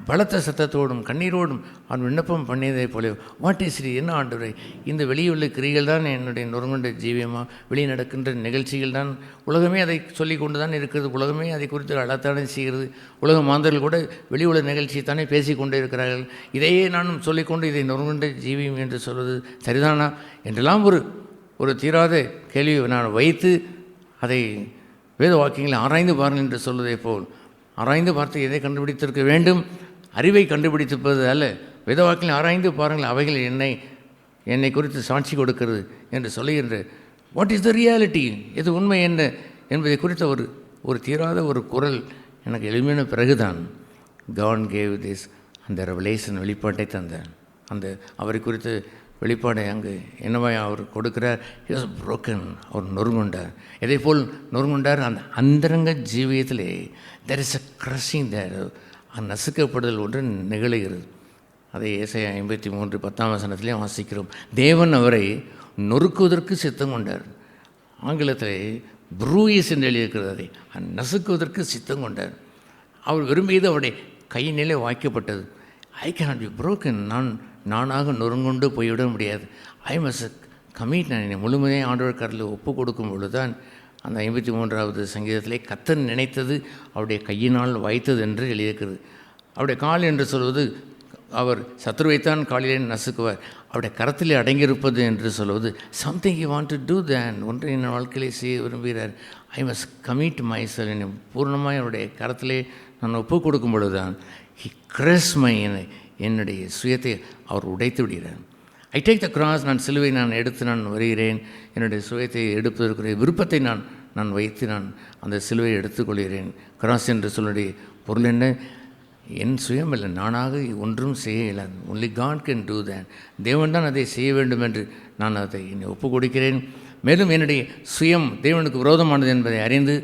Speaker 4: பலத்த சத்தத்தோடும் கண்ணீரோடும் அவன் விண்ணப்பம் பண்ணியதை போல வாட் இஸ் இட், என்ன ஆண்டவரே, இந்த வெளியுள்ள கிரிகள் தான் என்னுடைய நொறுங்குண்ட ஜீவியமாக, வெளியே நடக்கின்ற நிகழ்ச்சிகள் தான், உலகமே அதை சொல்லி கொண்டு தான் இருக்கிறது, உலகமே அதை குறித்து அழத்தானே செய்கிறது, உலக மாந்தர்கள் கூட வெளியுள்ள நிகழ்ச்சியை தானே பேசி கொண்டே இருக்கிறார்கள், இதையே நானும் சொல்லிக்கொண்டு இதை நொறுங்குண்ட ஜீவியம் என்று சொல்வது சரிதானா என்றெல்லாம் ஒரு தீராத கேள்வியை நான் வைத்து அதை வேத வாக்கியங்களை ஆராய்ந்து பாருங்கள் என்று சொல்வதை போல் ஆராய்ந்து பார்த்து எதை கண்டுபிடித்திருக்க வேண்டும், அறிவை கண்டுபிடித்திருப்பது அல்ல, வேதவாக்கில் ஆராய்ந்து பாருங்கள், அவைகள் என்னை குறித்து சாட்சி கொடுக்கிறது என்று சொல்லுகின்ற வாட் இஸ் த ரியாலிட்டி, எது உண்மை என்ன என்பதை குறித்த ஒரு தீராத ஒரு குரல் எனக்கு எளிமையான பிறகுதான் காட் கேவ் திஸ், அந்த ரெவலேஷன் வெளிப்பாட்டை தந்தார். அந்த அவரை குறித்து வெளிப்பாடை அங்கு என்னவாய் அவர் கொடுக்கிறார், ஹி வாஸ் புரோக்கன், அவர் நொறுங்குண்டார். இதே போல் நொறுங்குண்டார். அந்த அந்தரங்க ஜீவியத்திலே தெர் இஸ் அ க்ரஷிங் தேர், நசுக்கப்படுதல் ஒன்று நிகழுகிறது. அதை ஏசாயா 53:10 வாசிக்கிறோம். தேவன் அவரை நொறுக்குவதற்கு சித்தம் கொண்டார். ஆங்கிலத்திலே ப்ரூயிஸ் என்று எழுதியிருக்கிறது, அதை நசுக்குவதற்கு சித்தம் கொண்டார். அவர் விரும்பியது அவருடைய கையினிலே வாய்க்கப்பட்டது. ஐ கேனாட் பி புரோக்கன், நானாக நொறுங்குண்டு போய்விட முடியாது. ஐ மஸ்ட் கமிட், நான் என்னை முழுமையாக ஆண்டவர் கருத்தில் ஒப்பு கொடுக்கும் பொழுது தான் அந்த 53வது சங்கீதத்திலே கர்த்தர் நினைத்தது அவருடைய கையினால் வாய்த்தது என்று எழுதியிருக்கிறது. அவருடைய கால் என்று சொல்வது, அவர் சத்ருவைத்தான் காலிலே நசுக்குவார், அவருடைய கரத்திலே அடங்கியிருப்பது என்று சொல்வது something you want to do then, ஒன்றை என் வாழ்க்கையிலே செய்ய விரும்புகிறார். I must commit myself, என்னை பூர்ணமாக அவருடைய கரத்திலே நான் ஒப்பு கொடுக்கும் பொழுது தான் ஹி கிரஷ் மை, என்னுடைய சுயத்தை அவர் உடைத்து விடுகிறார். ஐ டேக் த கிராஸ், நான் சிலுவை நான் எடுத்து நான் வருகிறேன், என்னுடைய சுயத்தை எடுப்பதற்குரிய விருப்பத்தை நான் வைத்து நான் அந்த சிலுவையை எடுத்துக்கொள்கிறேன். கிராஸ் என்று சொல்லுடைய பொருள் என்ன, என் சுயம் இல்லை, நானாக ஒன்றும் செய்ய இயலாது, only God can do that, தேவன் தான் அதை செய்ய வேண்டும் என்று நான் அதை என்னை ஒப்பு கொடுக்கிறேன். மேலும் என்னுடைய சுயம் தேவனுக்கு விரோதமானது என்பதை அறிந்து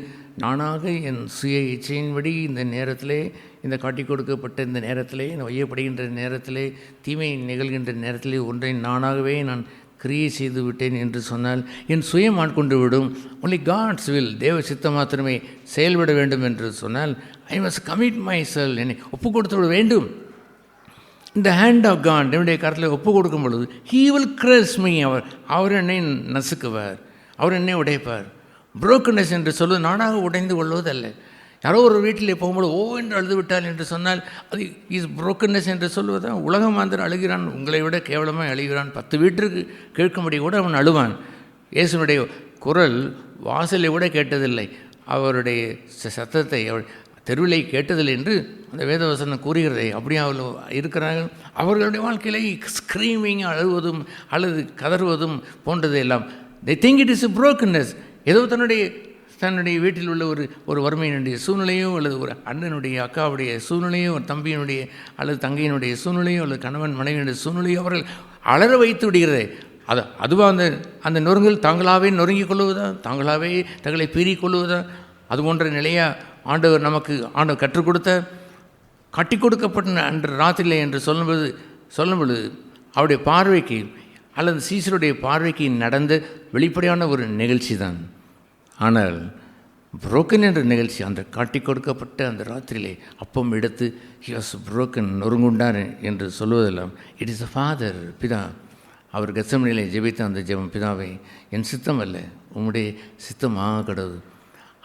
Speaker 4: நானாக என் சுய இச்சையின்படி இந்த நேரத்திலே, இந்த காட்டி கொடுக்கப்பட்ட இந்த நேரத்திலே, வையப்படுகின்ற நேரத்திலே, தீமை நிகழ்கின்ற நேரத்திலே ஒன்றை நானாகவே நான் கிரியை செய்து விட்டேன் என்று சொன்னால் என் சுயம் ஆட்கொண்டு விடும். ஒன்லி காட்ஸ் வில், தேவ சித்தம் மாத்திரமே செயல்பட வேண்டும் என்று சொன்னால் ஐ மஸ்ட் கமிட் மை செல்ஃப், என்னை ஒப்பு கொடுத்து விட வேண்டும். இந்த ஹேண்ட் ஆஃப் காட் என்னுடைய கருத்தில் ஒப்பு கொடுக்கும் பொழுது ஹீ வில் கிரஸ் மீ. அவர் என்னை நசுக்குவார், அவர் என்னை உடைப்பார். புரோக்கனஸ் என்று சொல்வது நானாக உடைந்து கொள்வதல்ல. யாரோ ஒரு வீட்டிலே போகும்போது என்று அழுது விட்டால் என்று சொன்னால் அது இஸ் புரோக்கனஸ் என்று சொல்வதுதான். உலகம் மாந்தர் அழுகிறான், உங்களை விட கேவலமாக அழுகிறான். 10 வீட்டிற்கு கேட்கும்படி கூட அவன் அழுவான். இயேசுனுடைய குரல் வாசலை விட கேட்டதில்லை, அவருடைய சத்தத்தை அவள் தெருவிலை கேட்டதில்லை என்று அந்த வேதவசனம் கூறுகிறதை. அப்படியே அவள் இருக்கிறார்கள். அவர்களுடைய வாழ்க்கையிலே ஸ்க்ரீமிங், அழுவதும் அல்லது கதறுவதும் போன்றது எல்லாம். they think it is a brokenness. ஏதோ தன்னுடைய வீட்டில் உள்ள ஒரு வறுமையினுடைய சூழ்நிலையோ அல்லது ஒரு அண்ணனுடைய அக்காவுடைய சூழ்நிலையோ ஒரு தம்பியினுடைய அல்லது தங்கையினுடைய சூழ்நிலையோ அல்லது கணவன் மனைவியினுடைய சூழ்நிலையோ அவர்கள் அலற வைத்து விடுகிறதே. அதுவாக அந்த நொறுங்கள் தாங்களாகவே நொறுங்கிக் கொள்வதா, தாங்களாகவே தங்களை பீறிக் கொள்வதா? அது போன்ற நிலையாக ஆண்டவர் கற்றுக் கொடுத்த கட்டி கொடுக்கப்பட்ட அன்று ராத்திரிலே என்று சொல்லும் பொழுது அவருடைய பார்வைக்கு அல்லது சீசருடைய பார்வைக்கு நடந்த வெளிப்படையான ஒரு நிகழ்ச்சி தான். ஆனால் புரோக்கன் என்ற நிகழ்ச்சி அந்த காட்டி கொடுக்கப்பட்ட அந்த ராத்திரியிலே அப்பம் எடுத்து ஹி வாஸ் புரோக்கன், நொறுங்குண்டார் என்று சொல்வதெல்லாம் இட் இஸ் அ ஃபாதர், பிதா. அவர் கெத்செமனிலே ஜெபித்த அந்த ஜெபம், பிதாவை என் சித்தம் அல்ல உம்முடைய சித்தமாக கடவுள்.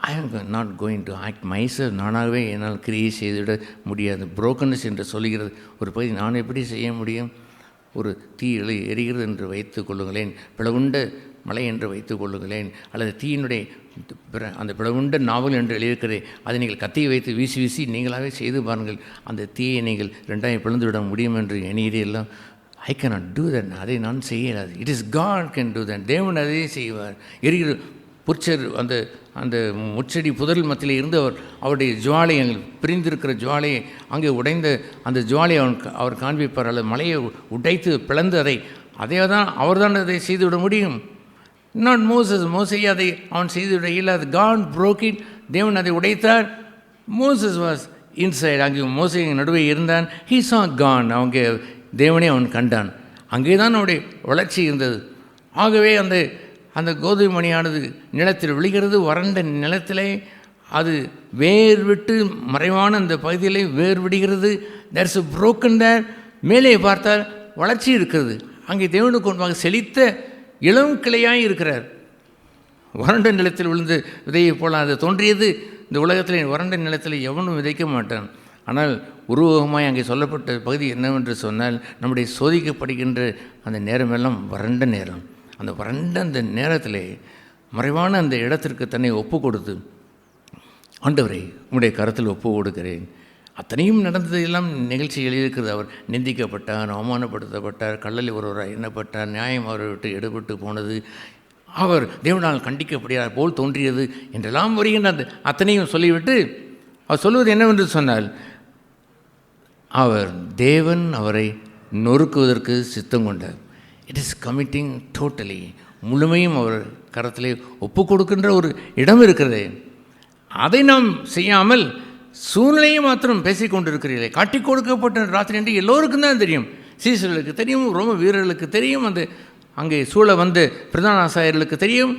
Speaker 4: I am not going to act myself. நானாகவே என்னால் கிரியை செய்துவிட முடியாது. புரோக்கனஸ் என்று சொல்லுகிறது ஒரு பகுதி. நான் எப்படி செய்ய முடியும்? ஒரு தீ எரிகிறது என்று வைத்துக் கொள்ளுங்களேன், பிளவுண்ட மலை என்று வைத்துக் கொள்ளுங்களேன், அல்லது தீயினுடைய அந்த பிளவுண்ட நாவல் என்று எழுதியிருக்கிறதே, அதை நீங்கள் கத்தியை வைத்து வீசி வீசி நீங்களாகவே செய்து பாருங்கள், அந்த தீயை நீங்கள் 2ஆக பிளந்து விட முடியும் என்று எண்ணியதெல்லாம் ஐ கேனாட் டூ தட். அதை நான் செய்யலாது. It is God can do that. தேவன் அதையே செய்வார். எரிகிற புற்சர் அந்த முச்செடி புதல் மத்தியில் இருந்து அவருடைய ஜுவாலை, பிரிந்திருக்கிற ஜுவாலையை அங்கே உடைந்த அந்த ஜுவாலையை அவர் காண்பிப்பார். அல்லது மலையை உடைத்து பிளந்து அதே தான் அவர் தான் அதை செய்துவிட முடியும். நாட் மோசையை அதை அவன் செய்துவிட இல்லாது. God broke it. தேவன் அதை உடைத்தார். Moses was inside. அங்கே மோசை நடுவே இருந்தான். he saw God. அவங்க தேவனே அவன் கண்டான். அங்கே தான் அவனுடைய வளர்ச்சி இருந்தது. ஆகவே அந்த கோதுமை மணியானது நிலத்தில் விழுகிறது. வறண்ட நிலத்திலே அது வேர் விட்டு மறைவான அந்த பகுதியிலே வேர் விடுகிறது. there's a broken there. மேலே பார்த்தால் வளர்ச்சி இருக்கிறது. அங்கே தேவனுக்கு முன்பாக செழித்த இளம் கிளையாய் இருக்கிறார். வறண்ட நிலத்தில் விழுந்து விதையை போல அது தோன்றியது. இந்த உலகத்தில் வறண்ட நிலத்தில் எவனும் விதைக்க மாட்டான். ஆனால் உருவகமாய் அங்கே சொல்லப்பட்ட பகுதி என்னவென்று சொன்னால், நம்முடைய சோதிக்கப்படுகின்ற அந்த நேரமெல்லாம் வறண்ட நேரம். அந்த வறண்ட அந்த நேரத்தில் மறைவான அந்த இடத்திற்கு தன்னை ஒப்பு கொடுத்து, ஆண்டவரை உம்முடைய கரத்தில் ஒப்பு கொடுக்கிறேன். அத்தனையும் நடந்ததெல்லாம் நிகழ்ச்சி எழுதியிருக்கிறது. அவர் நிந்திக்கப்பட்டார், அவமானப்படுத்தப்பட்டார், கள்ளலில் ஒருவராக எண்ணப்பட்டார், நியாயம் அவரை விட்டு எடுபட்டு போனது, அவர் தேவனால் கண்டிக்கப்படுகிறார் போல் தோன்றியது என்றெல்லாம் வருகின்ற அந்த அத்தனையும் சொல்லிவிட்டு அவர் சொல்வது என்னவென்று சொன்னால், தேவன் அவரை நொறுக்குவதற்கு சித்தம் கொண்டார். It is committing totally. முழுமையும் அவர் கரத்திலே ஒப்பு கொடுக்கின்ற ஒரு இடம் இருக்கிறது. அதை நாம் செய்யாமல் சூழ்நிலையை மாத்திரம் பேசிக்கொண்டிருக்கிறீர்களே. காட்டி கொடுக்கப்பட்ட ராத்திரி என்று எல்லோருக்கும் தான் தெரியும். சீசர்களுக்கு தெரியும், ரோம வீரர்களுக்கு தெரியும், அந்த அங்கே சூழ வந்து பிரதான ஆசாரியர்களுக்கு தெரியும்.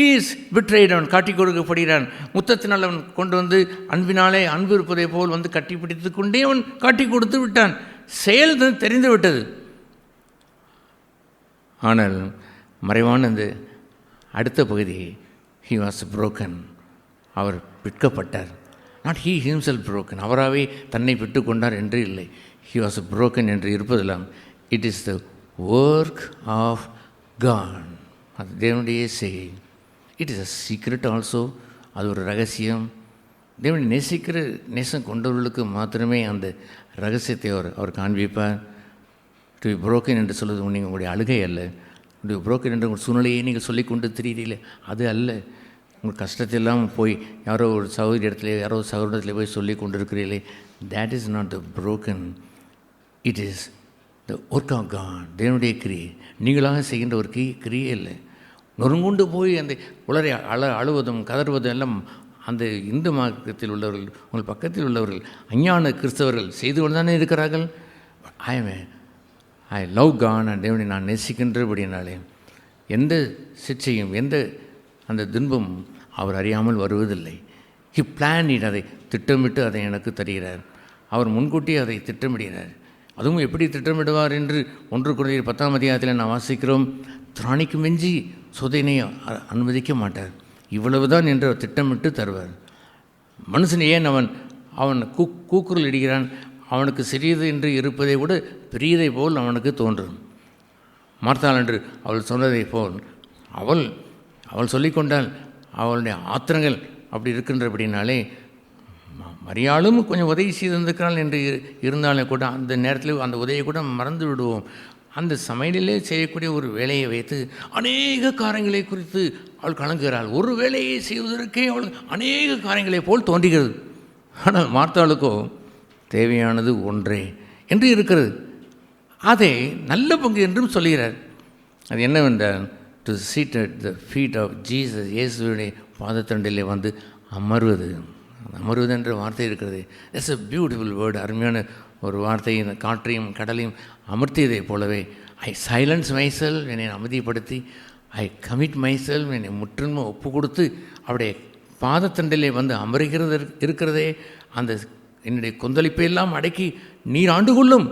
Speaker 4: ஈஸ் பிட்ரைட். அவன் காட்டி கொடுக்கப்படுகிறான். முத்தத்தினால் அவன் கொண்டு வந்து அன்பினாலே அன்பு இருப்பதை போல் வந்து கட்டி பிடித்து கொண்டே அவன் காட்டி கொடுத்து விட்டான். செயல் தெரிந்து விட்டது. ஆனால் மறைவான அந்த அடுத்த பகுதி, ஹி வாஸ் புரோக்கன். அவர் விற்கப்பட்டார். Not he himself broken. அவராகவே தன்னை விட்டு கொண்டார் என்று இல்லை. ஹி வாஸ் புரோக்கன் என்று இருப்பதெல்லாம் it is the work of God. அது தேவனுடைய செய்கை. It is a secret also. அது ஒரு ரகசியம். தேவனை நேசிக்கிற நேசம் கொண்டவர்களுக்கு மாத்திரமே அந்த ரகசியத்தை அவர் காண்பிப்பார். டு பி புரோக்கன் என்று சொல்வது நீங்கள் உங்களுடைய அழுகை அல்ல. டு பி புரோக்கன் என்ற உங்கள் சூழ்நிலையை நீங்கள் சொல்லிக்கொண்டு தெரியுறீங்களே, அது அல்ல. உங்கள் கஷ்டத்தெல்லாம் போய் யாரோ ஒரு சகோதரி இடத்துல யாரோ சகோதரத்தில் போய் சொல்லி கொண்டு இருக்கிறீர்களே, that is not the broken. It is the work of God. தேவனுடைய கிரியை. நீங்களாக செய்கின்ற ஒரு கிரியே இல்லை. நொறுங்குண்டு போய் அந்த உலரை அழுவதும் கதறுவதும் எல்லாம் அந்த இந்து மார்க்கத்தில் உள்ளவர்கள், உங்கள் பக்கத்தில் உள்ளவர்கள், அஞ்ஞான கிறிஸ்தவர்கள் செய்து கொண்டு தானே இருக்கிறார்கள். I love God. தேவனை நான் நேசிக்கின்றபடினாலே எந்த சிக்ஷையும் எந்த அந்த துன்பம் அவர் அறியாமல் வருவதில்லை. He plan it. அதை திட்டமிட்டு அதை எனக்கு தருகிறார். அவர் முன்கூட்டி அதை திட்டமிடுகிறார். அதுவும் எப்படி திட்டமிடுவார் என்று 1 கொரிந்தியர் 10ஆம் அதிகாரத்தில் நான் வாசிக்கிறோம். திராணிக்கு மிஞ்சி சோதனை அனுமதிக்க மாட்டார். இவ்வளவுதான் என்று அவர் திட்டமிட்டு தருவார். மனுஷன் ஏன் அவன் கூக்குரல் இடுகிறான்? அவனுக்கு சிறியது என்று இருப்பதை விட பெரியதை போல் அவனுக்கு தோன்றும். மார்த்தாள் என்று அவள் சொன்னதை போல் அவள் சொல்லிக்கொண்டால் அவளுடைய ஆத்திரங்கள் அப்படி இருக்கின்றபடினாலே மரியாளும் கொஞ்சம் உதவி செய்திருக்கிறாள் என்று இருந்தாலும் கூட அந்த நேரத்தில் அந்த உதவியை கூட மறந்து விடுவோம். அந்த சமையலிலே செய்யக்கூடிய ஒரு வேலையை வைத்து அநேக காரியங்களை குறித்து அவள் கலங்குகிறாள். ஒரு வேலையை செய்வதற்கே அவள் அநேக காரியங்களை போல் தோன்றுகிறது. ஆனால் மார்த்தாளுக்கோ தேவையானது ஒன்றே என்று இருக்கிறது. அதை நல்ல பங்கு என்றும் சொல்கிறார். அது என்னவென்றால், to sit at the feet of Jesus, இயேசுடைய பாதத்தண்டிலே வந்து அமர்வது. அமர்வது என்ற வார்த்தை இருக்கிறது. It's a beautiful word. அருமையான ஒரு வார்த்தை. இந்த காற்றையும் கடலையும் அமர்த்தியதை போலவே, ஐ சைலன்ஸ் மைசெல், என்னை அமைதிப்படுத்தி, ஐ கமிட் மைசெல், என்னை முற்றிலுமே ஒப்பு கொடுத்து அவருடைய பாதத்தண்டிலே வந்து அமர்கிறது இருக்கிறதே, அந்த என்னுடைய கொந்தளிப்பையெல்லாம் அடக்கி நீர் ஆண்டு கொள்ளும்,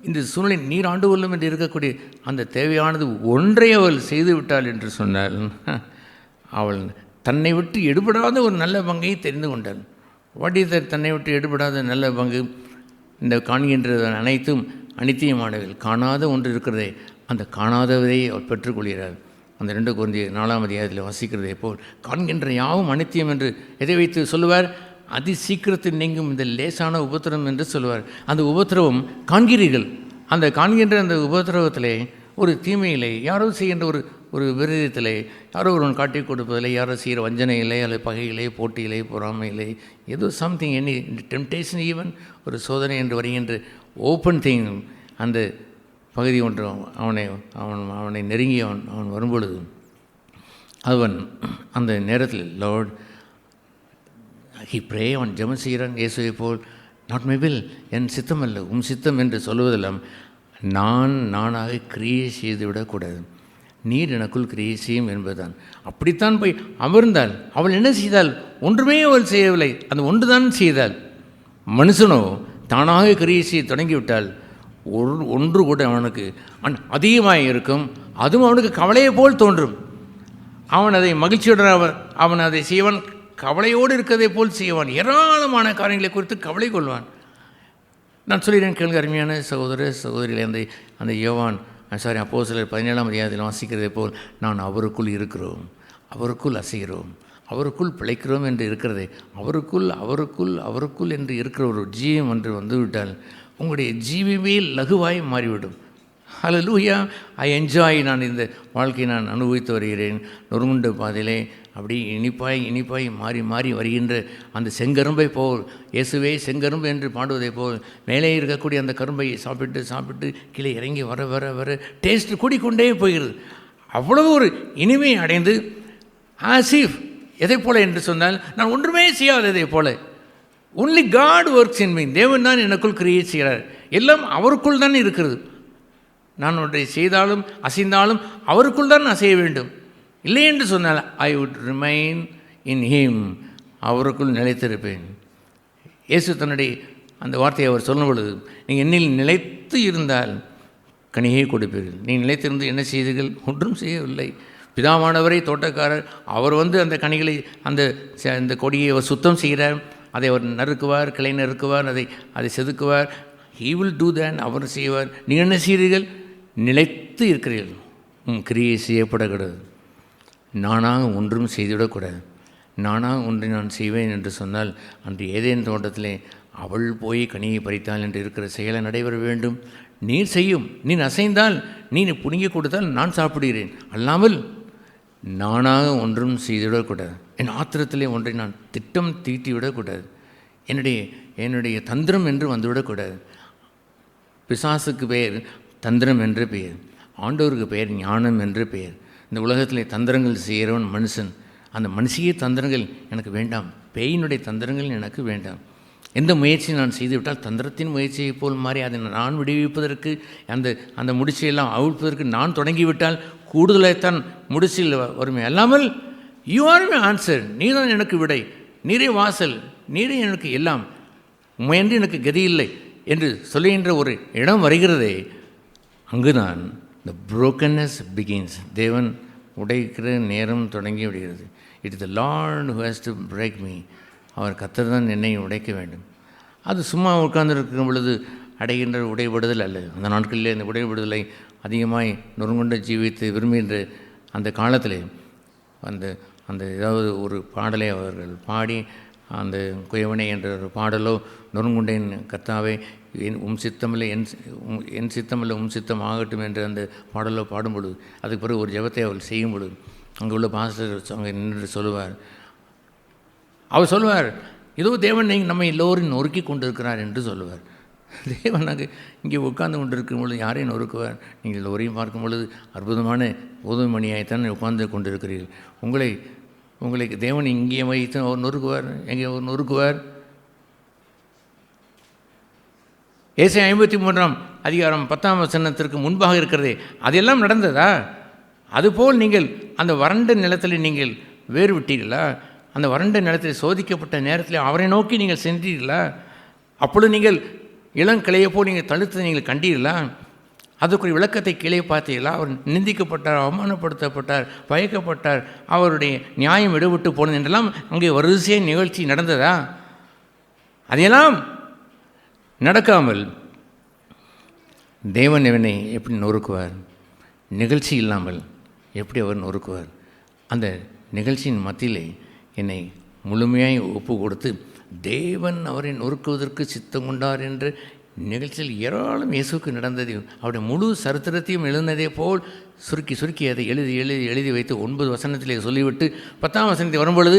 Speaker 4: இந்த சூழ்நிலை நீர் ஆண்டு கொள்ளும் என்று இருக்கக்கூடிய அந்த தேவையானது ஒன்றை அவள் செய்து விட்டாள் என்று சொன்னாள். அவள் தன்னை விட்டு எடுபடாத ஒரு நல்ல பங்கை தெரிந்து கொண்டாள். What is that? தன்னை விட்டு எடுபடாத நல்ல பங்கு. இந்த காண்கின்றது அனைத்தும் அனித்தியமானவர்கள். காணாத ஒன்று இருக்கிறதே, அந்த காணாதவரை அவள் பெற்றுக்கொள்கிறாள். அந்த 2 கொரிந்தியர் 4ஆம் அதிகாரத்தில் வாசிக்கிறதை போல் காண்கின்ற யாவும் அனித்தியம் என்று எதை வைத்து சொல்லுவார்? அதி சீக்கிரத்தில் நீங்கும் இந்த லேசான உபத்திரவம் என்று சொல்லுவார். அந்த உபத்திரவம் காண்கிறீர்கள். அந்த காண்கின்ற அந்த உபத்திரவத்திலே, ஒரு தீமையிலே, யாரோ செய்கின்ற ஒரு விரதத்திலே, யாரோ ஒருவன் காட்டி கொடுப்பதில்லை, யாரோ செய்கிற வஞ்சனையிலே அல்லது பகையிலே, போட்டியிலே, பொறாமையிலே, ஏதோ சம்திங், எனி டெம்டேஷன், ஈவன் ஒரு சோதனை என்று வருகின்ற ஓப்பன் திங், அந்த பகுதி ஒன்று அவனை நெருங்கி அவன் வரும்பொழுது அவன் அந்த நேரத்தில் லார்ட் ஹி ப்ரே, அவன் ஜெபம் செய்கிறான் இயேசுவை போல். நாட் மை வில், என் சித்தம் அல்ல உம் சித்தம் என்று சொல்வதெல்லாம் நானாக கிரியை செய்து விடக்கூடாது, நீர் எனக்குள் கிரியை செய்யும் என்பதுதான். அப்படித்தான் போய் அமர்ந்தாள். அவள் என்ன செய்தாள்? ஒன்றுமே அவள் செய்யவில்லை, அந்த ஒன்று தான் செய்தாள். மனுஷனோ தானாக கிரியை செய்ய தொடங்கிவிட்டால் ஒன்று கூட அவனுக்கு அதிகமாக இருக்கும். அதுவும் அவனுக்கு கவலையை போல் தோன்றும். அவன் அதை மகிழ்ச்சியுடன் அவன் அதை செய்வான், கவலையோடு இருக்கிறதை போல் செய்வான். ஏராளமான காரியங்களை குறித்து கவலை கொள்வான். நான் சொல்லிடுறேன், கேள்வி அருமையான சகோதர சகோதரிகளை, அந்த யோவான் அப்போஸ்தலர் 17ஆம் அதிகாரத்தில் வாசிக்கிறதை போல், நான் அவருக்குள் இருக்கிறோம், அவருக்குள் அசைகிறோம், அவருக்குள் பிழைக்கிறோம் என்று இருக்கிறதே, அவருக்குள் என்று இருக்கிற ஒரு ஜீவம் என்று வந்துவிட்டால் உங்களுடைய ஜீவமே லகுவாய் மாறிவிடும். ஹல்லேலூயா. I enjoy. நான் இந்த வாழ்க்கையை நான் அனுபவித்து வருகிறேன். நொறுங்குண்ட பாதையிலே அப்படி இனிப்பாய் மாறி வருகின்ற அந்த செங்கரும்பை போல், இயேசுவே செங்கரும்பு என்று பாடுவதை போல், மேலே இருக்கக்கூடிய அந்த கரும்பை சாப்பிட்டு கீழே இறங்கி வர டேஸ்ட் கூடிக்கொண்டே போகிறது. அவ்வளவு ஒரு இனிமை அடைந்து ஆசிஃப் எதை போல என்று சொன்னால், நான் ஒன்றுமே செய்யாததை போல, only God works in me, தேவன் தான் எனக்குள் கிரியேட் செய்கிறார், எல்லாம் அவருக்குள் தான் இருக்கிறது. நான் ஒன்றை செய்தாலும் அசைந்தாலும் அவருக்குள் தான் அசைய வேண்டும். இல்லை என்று சொன்னால் I would remain in him, அவருக்குள் நிலைத்திருப்பேன். இயேசு தன்னுடைய அந்த வார்த்தையை அவர் சொல்லும் பொழுது, நீங்கள் என்னில் நிலைத்து இருந்தால் கனியை கொடுப்பீர்கள். நீ நிலைத்திருந்து என்ன செய்தீர்கள்? ஒன்றும் செய்யவில்லை. பிதாவானவரை தோட்டக்காரர், அவர் அந்த கனிகளை அந்த கொடியை அவர் சுத்தம் செய்கிறார், அதை அவர் நறுக்குவார், கிளை நறுக்குவார், அதை செதுக்குவார். ஹீ வில் டூ தேன், அவர் செய்வார். நீங்கள் என்ன செய்கிறீர்கள்? நிலைத்து இருக்கிறீர்கள். கிரியை செய்யப்படக்கூடாது. நானாக ஒன்றும் செய்துவிடக்கூடாது. நானாக ஒன்றை நான் செய்வேன் என்று சொன்னால், அன்று ஏதேன் தோட்டத்திலே அவள் போய் கனியை பறித்தாள் என்று இருக்கிற செயலை நடைபெற வேண்டும். நீர் செய்யும், நீ அசைந்தால், நீ புடுங்கி கொடுத்தால் நான் சாப்பிடுகிறேன். அல்லாமல் நானாக ஒன்றும் செய்துவிடக்கூடாது. என் ஆத்திரத்திலே ஒன்றை நான் திட்டம் தீட்டிவிடக்கூடாது. என்னுடைய தந்திரம் என்று வந்துவிடக்கூடாது. பிசாசுக்கு பெயர் தந்திரம் என்று பெயர், ஆண்டவருக்கு பெயர் ஞானம் என்று பெயர். இந்த உலகத்தில் தந்திரங்கள் செய்கிறவன் மனுஷன். அந்த மனுஷிய தந்திரங்கள் எனக்கு வேண்டாம், பேயினுடைய தந்திரங்கள் எனக்கு வேண்டாம். எந்த முயற்சியை நான் செய்துவிட்டால் தந்திரத்தின் முயற்சியை போல் மாறி அதை நான் விடுவிப்பதற்கு, அந்த முடிச்சையெல்லாம் அவிழ்ப்பதற்கு நான் தொடங்கிவிட்டால் கூடுதலாகத்தான் முடிச்சில் வருமே. அல்லாமல் யூ ஆர் மை ஆன்சர், நீ தான் எனக்கு விடை, நீரே வாசல், நீரே எனக்கு எல்லாம், முயன்று எனக்கு கதி இல்லை என்று சொல்லுகின்ற ஒரு இடம் வருகிறதே, அங்குதான் the brokenness begins. தேவன் உடைக்கிற நேரம் தொடங்கி விடுகிறது. It is the Lord who has to break me. அவர் கர்த்தர் தான் என்னை உடைக்க வேண்டும். அது சும்மா உட்கார்ந்துருக்கும் பொழுது அடைகின்ற உடைபடுதல் அல்ல. அந்த நாட்களிலே அந்த உடைபடுதலை அதிகமாய் நொறுங்குண்ட ஜீவித்து விரும்புகின்ற அந்த காலத்தில் அந்த அந்த ஏதாவது ஒரு பாடலை அவர்கள் பாடி, அந்த குயவனை என்ற ஒரு பாடலோ, நொறுங்குண்டேன் கர்த்தாவே உம் சித்தமில்லை என் சித்தமில்லை உம் சித்தம் ஆகட்டும் என்று அந்த பாடலோ பாடும்பொழுது, அதுக்கு பிறகு ஒரு ஜெபத்தை அவர்கள் செய்யும் பொழுது அங்கே உள்ள பாஸ்டர் அங்கே நின்று சொல்லுவார், அவர் சொல்லுவார், ஏதோ தேவன் நம்மை எல்லோரும் நொறுக்கி கொண்டிருக்கிறார் என்று சொல்லுவார். தேவன் அங்கே இங்கே உட்கார்ந்து கொண்டிருக்கும் பொழுது யாரையும் நொறுக்குவார்? நீங்கள் எல்லோரையும் பார்க்கும் பொழுது அற்புதமான கோதுமை மணியாய்த்தான் உட்கார்ந்து கொண்டிருக்கிறீர்கள். உங்களுக்கு தேவன் இங்கே வைத்து அவர் நொறுக்குவார், எங்கே அவர் நொறுக்குவார்? ஏசாயா 53 அதிகாரம் 10ஆம் வசனத்திற்கு முன்பாக இருக்கிறதே, அதெல்லாம் நடந்ததா? அதுபோல் நீங்கள் அந்த வறண்ட நிலத்தில் நீங்கள் வேறு விட்டீர்களா? அந்த வறண்ட நிலத்தில் சோதிக்கப்பட்ட நேரத்தில் அவரை நோக்கி நீங்கள் சென்றீர்களா? அப்பொழுது நீங்கள் இளங்கிளையை போல் நீங்கள் தழுத்து நீங்கள் கண்டீர்களா? அதுக்கு ஒரு விளக்கத்தை கீழே பார்த்தீர்களா? அவர் நிந்திக்கப்பட்டார், அவமானப்படுத்தப்பட்டார், பயக்கப்பட்டார், அவருடைய நியாயம் விடுபட்டு போனது என்றெல்லாம் அங்கே வரிசைய நிகழ்ச்சி நடந்ததா? அதையெல்லாம் நடக்காமல் தேவன் இவனை எப்படி நொறுக்குவார்? நிகழ்ச்சி இல்லாமல் எப்படி அவர் நொறுக்குவார்? அந்த நிகழ்ச்சியின் மத்தியிலே என்னை முழுமையாய் ஒப்பு கொடுத்து தேவன் அவரை நொறுக்குவதற்கு சித்தம் கொண்டார் என்று நிகழ்ச்சியில் ஏராளம் இயேசுக்கு நடந்ததையும் அவருடைய முழு சரித்திரத்தையும் எழுந்ததே போல் சுருக்கி அதை எழுதி வைத்து 9 வசனத்திலே சொல்லிவிட்டு 10ஆம் வசனத்தை வரும்பொழுது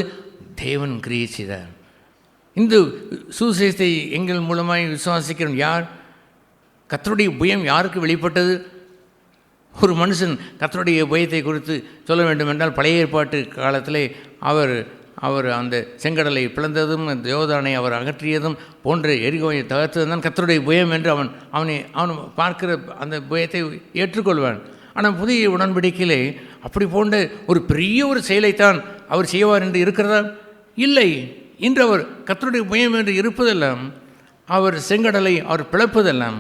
Speaker 4: தேவன் கிரியை செய்தார். இந்த சுவிசேஷத்தை எங்கள் மூலமாய் விசுவாசிக்கிறோம். யார்? கர்த்தருடைய புயம் யாருக்கு வெளிப்பட்டது? ஒரு மனுஷன் கர்த்தருடைய பயத்தை குறித்து சொல்ல வேண்டும் என்றால் பழைய ஏற்பாட்டு காலத்திலே அவர் அந்த செங்கடலை பிளந்ததும் யோர்தானை அவர் அகற்றியதும் போன்ற எரிகோயை தகர்த்ததும் தான் கர்த்தருடைய புயம் என்று அவன் பார்க்கிற அந்த புயத்தை ஏற்றுக்கொள்வான். ஆனால் புதிய உடன்படிக்கையிலே அப்படி போன்ற ஒரு பெரிய ஒரு செயலைத்தான் அவர் செய்வார் என்று இருக்கிறதா? இல்லை. இன்று அவர் கர்த்தருடைய புயம் என்று இருப்பதெல்லாம், அவர் செங்கடலை அவர் பிளப்பதெல்லாம்,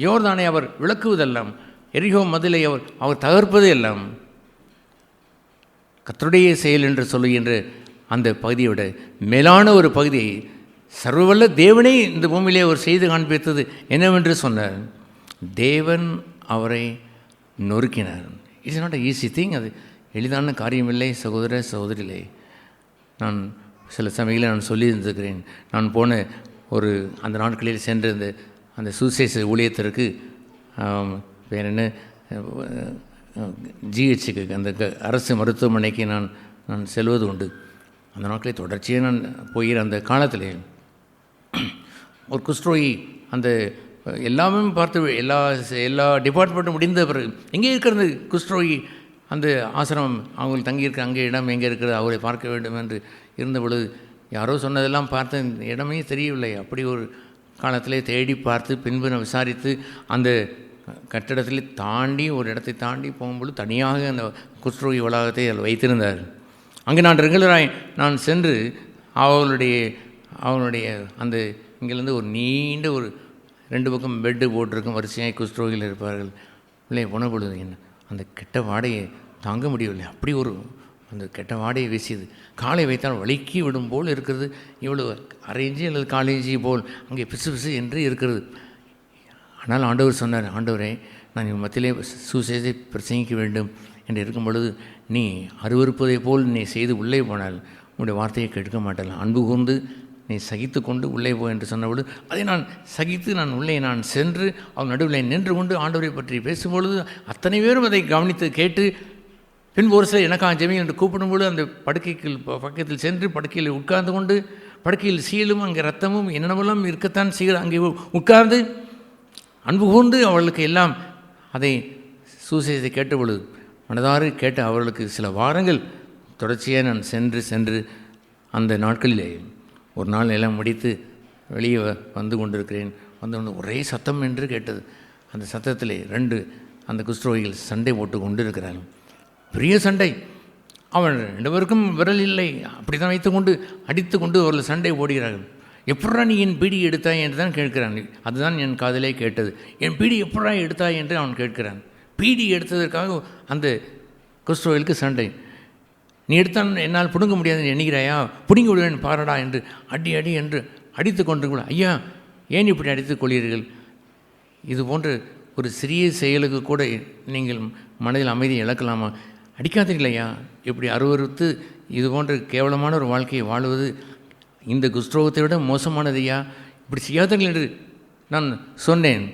Speaker 4: யோர்தானை அவர் விளக்குவதெல்லாம், எரிகோ மதிலை அவர் தகர்ப்பது எல்லாம் கர்த்தருடைய செயல் என்று சொல்லுகின்ற அந்த பகுதியோட மேலான ஒரு பகுதியை சர்வவல்ல தேவனே இந்த பூமியிலே அவர் செய்து காண்பித்தது என்னவென்று சொன்னார். தேவன் அவரை நொறுக்கினார். It's not a easy thing. அது எளிதான காரியமில்லை சகோதர சகோதரிகளே. நான் சில சமயங்களில் நான் சொல்லியிருந்திருக்கிறேன். நான் போன அந்த நாட்களில் சென்ற அந்த சுசேஷ ஊழியத்திற்கு வேறு என்ன ஜிஹெச்சுக்கு அந்த அரசு மருத்துவமனைக்கு நான் செல்வது உண்டு. அந்த நாட்களில் தொடர்ச்சியாக நான் போகிற அந்த காலத்தில் ஒரு குஷ்டரோகி அந்த எல்லாமே பார்த்து எல்லா டிபார்ட்மெண்ட்டும் முடிந்த பிறகு எங்கே இருக்கிறது குஷ்டரோகி அந்த ஆசிரமம் அவங்க தங்கியிருக்க அங்கே இடம் எங்கே இருக்கிறது அவரை பார்க்க வேண்டும் என்று இருந்த பொழுது யாரோ சொன்னதெல்லாம் பார்த்து இடமே தெரியவில்லை. அப்படி ஒரு காலத்திலே தேடி பார்த்து பின்பு நான் விசாரித்து அந்த கட்டிடத்தில் தாண்டி ஒரு இடத்தை தாண்டி போகும்பொழுது தனியாக அந்த குஷ்டரோகி வளாகத்தை அதில் வைத்திருந்தார். அங்கே நான் ரெகுலராக நான் சென்று அவங்களுடைய அந்த இங்கேருந்து ஒரு நீண்ட ஒரு 2 பக்கம் பெட்டு போட்டிருக்கும் வரிசையாக குஷ்டரோகிகள் இருப்பார்கள். இல்லை போன பொழுது என்ன அந்த கெட்ட வாடையை தாங்க முடியவில்லை. அப்படி அந்த கெட்ட வாடையை வீசியது. காலை வைத்தால் வலிக்கி விடும் போல் இருக்கிறது. இவ்வளோ அரைஞ்சி அல்லது காலேஜி போல் அங்கே பிசு என்று இருக்கிறது. ஆனால் ஆண்டவர் சொன்னார், ஆண்டவரே நான் இவன் மத்தியிலே சுசேஷத்தை பிரசங்கிக்க வேண்டும் என்று இருக்கும் பொழுது நீ அருவருப்பதை போல் நீ செய்து உள்ளே போனால் உன்னுடைய வார்த்தையை கேட்க மாட்டாள். அன்பு கூர்ந்து நீ சகித்து கொண்டு உள்ளே போ என்று சொன்னபொழுது அதை நான் சகித்து உள்ளே சென்று அவன் நடுவில் நின்று கொண்டு ஆண்டவரை பற்றி பேசும்பொழுது அத்தனை பேரும் அதை கவனித்து கேட்டு பின்பு ஒரு சில எனக்காக ஜெபி என்று கூப்பிடும்பொழுது அந்த படுக்கைக்கு பக்கத்தில் சென்று படுக்கையில் உட்கார்ந்து கொண்டு படுக்கையில் சீலும் அங்கே ரத்தமும் என்னென்னவெல்லாம் இருக்கத்தான் செய்கிற அங்கே உட்கார்ந்து அன்பு கூர்ந்து அவர்களுக்கு எல்லாம் அதை சுசேஷத்தை கேட்ட பொழுது மனதாறு கேட்ட அவர்களுக்கு சில வாரங்கள் தொடர்ச்சியாக நான் சென்று அந்த நாட்களிலே ஒரு நாள் எல்லாம் முடித்து வெளியே வந்து கொண்டிருக்கிறேன். வந்து ஒரே சத்தம் என்று கேட்டது. அந்த சத்தத்திலே 2 அந்த குஷ்டரோகிகள் சண்டை போட்டு கொண்டு இருக்கிறார்கள். பெரிய சண்டை. அவன் 2 பேருக்கும் விரல் இல்லை. அப்படி தான் வைத்து கொண்டு அடித்து கொண்டு அவர்கள் சண்டை போடுகிறார்கள். எப்படா நீ என் பீடி எடுத்தாய் என்று தான் கேட்கிறான். அதுதான் என் காதிலே கேட்டது. என் பீடி எப்படா எடுத்தாய் என்று அவன் கேட்கிறான். பீடி எடுத்ததற்காக அந்த குஷ்டரோகிக்கு சண்டை. நீ எடுத்தான் என்னால் பிடுங்க முடியாதுன்னு எண்ணுகிறாயா, பிடுங்கி விடுவேன் பாரடா என்று அடி அடி என்று அடித்து கொண்டு கூட, ஐயா ஏன் இப்படி அடித்துக் கொள்கிறீர்கள்? இது போன்ற ஒரு சிறிய செயலுக்கு கூட நீங்கள் மனதில் அமைதி இழக்கலாமா? அடிக்காதீர்களையா, இப்படி அருவறுத்து இது போன்ற கேவலமான ஒரு வாழ்க்கையை வாழ்வது இந்த குஷ்டரோகத்தை விட மோசமானதையா, இப்படி செய்யாதீர்கள் என்று நான் சொன்னேன்.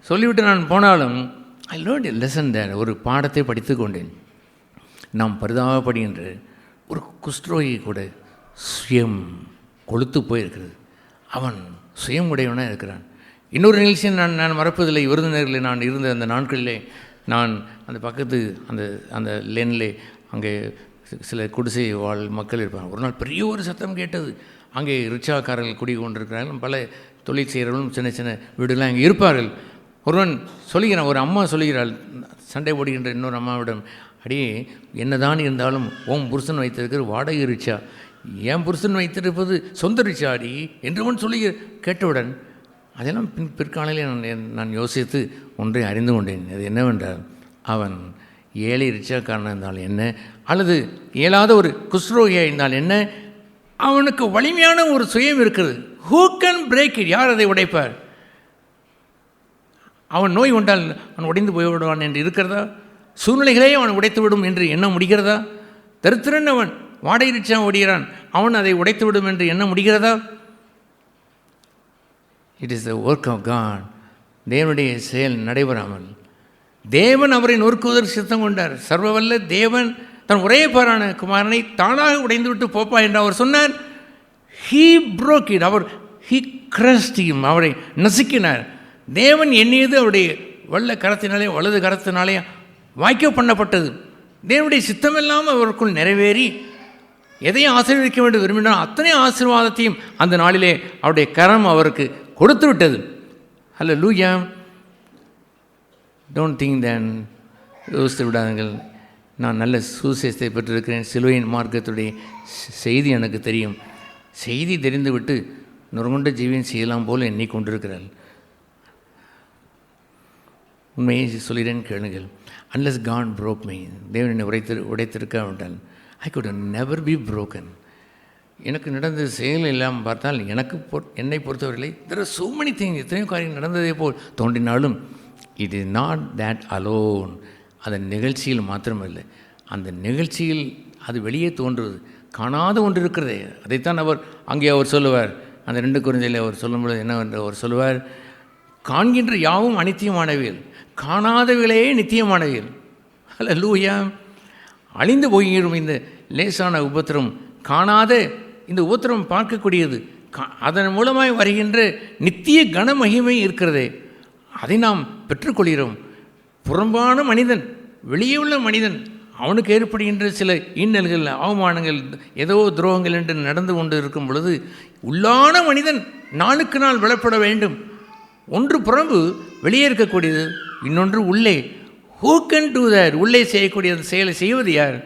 Speaker 4: சொல்லிவிட்டு நான் போனாலும் ஐ லேர்ன்ட் எ லெசன் தேர், ஒரு பாடத்தை படித்து கொண்டேன். நாம் பரிதாபப்படுகின்ற ஒரு குஷ்டரோகி கூட சுயம் கொளுத்து போயிருக்கிறது. அவன் சுயம் உடையவனாக இருக்கிறான். இன்னொரு நிகழ்ச்சியை நான் மறப்பதில்லை. விருதுநகரில் நான் இருந்த அந்த நாட்களிலே நான் அந்த பக்கத்து அந்த லேனிலே அங்கே சில குடிசை வாழ் மக்கள் இருப்பாங்க. ஒரு நாள் பெரிய ஒரு சத்தம் கேட்டது. அங்கே ரிக்ஷாக்காரர்கள் குடி கொண்டிருக்கிறார்கள். பல தொழில் செய்கிறவர்களும் சின்ன சின்ன வீடுலாம் அங்கே இருப்பார்கள். ஒருவன் சொல்லுகிறான், ஒரு அம்மா சொல்லுகிறாள் சண்டை போடுகின்ற இன்னொரு அம்மாவிடம், அடியே என்னதான் இருந்தாலும் உன் புருஷன் வைத்திருக்கிற வாடகை ரிக்ஷா, என் புருஷன் வைத்திருப்பது சொந்த ரிக்ஷா அடி என்றுவன் சொல்லி கேட்டவுடன் அதெல்லாம் பிற்காலையிலே நான் யோசித்து ஒன்றை அறிந்து கொண்டேன். அது என்னவென்றால், அவன் ஏழை ரிக்ஷாக்காரனாக இருந்தால் என்ன, அல்லது இயலாத ஒரு குஷ்டரோகியாக இருந்தால் என்ன, அவனுக்கு வலிமையான ஒரு சுயம் இருக்கிறது. Who can break it? யார் அதை உடைப்பார்? அவன் நோய் கொண்டால் அவன் உடைந்து போய்விடுவான் என்று இருக்கிறதா? சூழ்நிலைகளே அவன் உடைத்து விடும் என்று எண்ண முடிகிறதா? தரித்திரன் அவன் வாடகை ரிக்ஷா ஓடுகிறான், அவன் அதை உடைத்து விடும் என்று எண்ண முடிகிறதா? It is the work of God. தேவனுடைய செயல் நடைபெறாமல் தேவன் அவரை நொறுக்குவதற்கு சித்தம் கொண்டார். சர்வவல்ல தேவன் தன் ஒரே பேரான குமாரனை தானாக உடைந்து விட்டு போப்பா என்று அவர் சொன்னார். He broke it. he crushed him. அவரை நசுக்கினார். தேவன் எண்ணியது அவருடைய வல்ல கரத்தினாலே வலது கரத்தினாலே வாய்க்க பண்ணப்பட்டது. தேவனுடைய சித்தமெல்லாம் அவருக்குள் நிறைவேறி எதையும் ஆசீர்வதிக்க வேண்டும் விரும்பினால் அத்தனை ஆசீர்வாதத்தையும் அந்த நாளிலே அவருடைய கரம் அவருக்கு கொடுத்து விட்டது. ஹல்லேலூயா. டோன்ட் திங்க் தென், யோசித்து விடாதீர்கள், நான் நல்ல சுவிசேஷத்தை பெற்றிருக்கிறேன், சிலுவையின் மார்க்கத்துடைய செய்தி எனக்கு தெரியும், செய்தி தெரிந்துவிட்டு நொறுங்குண்ட ஜீவியம் செய்யலாம் போல் எண்ணிக்கொண்டிருக்கிறாள். உண்மையை சொல்கிறேன் கேளுங்கள். அன்லெஸ் காட் broke me, தேவன் என்னை உடைத்திருக்காவிட்டால் ஐ could never be broken. எனக்கு நடந்த செயல் எல்லாம் பார்த்தால் என்னை பொறுத்தவரையிலே there are so many things, எத்தனையோ காரியங்கள் நடந்ததே போல் தோன்றினாலும் it is not that alone. அந்த நிகழ்ச்சியில் மாத்திரமில்லை, அந்த நிகழ்ச்சியில் அது வெளியே தோன்றுவது காணாத ஒன்று இருக்கிறதே, அதைத்தான் அங்கே அவர் சொல்லுவார். அந்த 2 கொரிந்தியரில் அவர் சொல்லும்போது என்னவென்று அவர் சொல்லுவார், காண்கின்ற யாவும் அனித்தியமானவியல், காணாதவிகளே நித்தியமானவியல். ஹல்லேலூயா. அழிந்து போகிற இந்த லேசான உபத்திரம், காணாத இந்த உபத்திரம் பார்க்கக்கூடியது, அதன் மூலமாய் வருகின்ற நித்திய கன மகிமை இருக்கிறதே, அதை நாம் பெற்றுக்கொள்கிறோம். புறம்பான மனிதன், வெளியே உள்ள மனிதன், அவனுக்கு ஏற்படுகின்ற சில இன்னல்கள், அவமானங்கள், ஏதோ துரோகங்கள் என்று நடந்து கொண்டு இருக்கும் பொழுது உள்ளான மனிதன் நாளுக்கு நாள் விளப்பட வேண்டும். ஒன்று புறம்பு வெளியே இருக்கக்கூடியது, இன்னொன்று உள்ளே. Who can do that? உள்ளே செய்யக்கூடிய அந்த செயலை செய்வது யார்?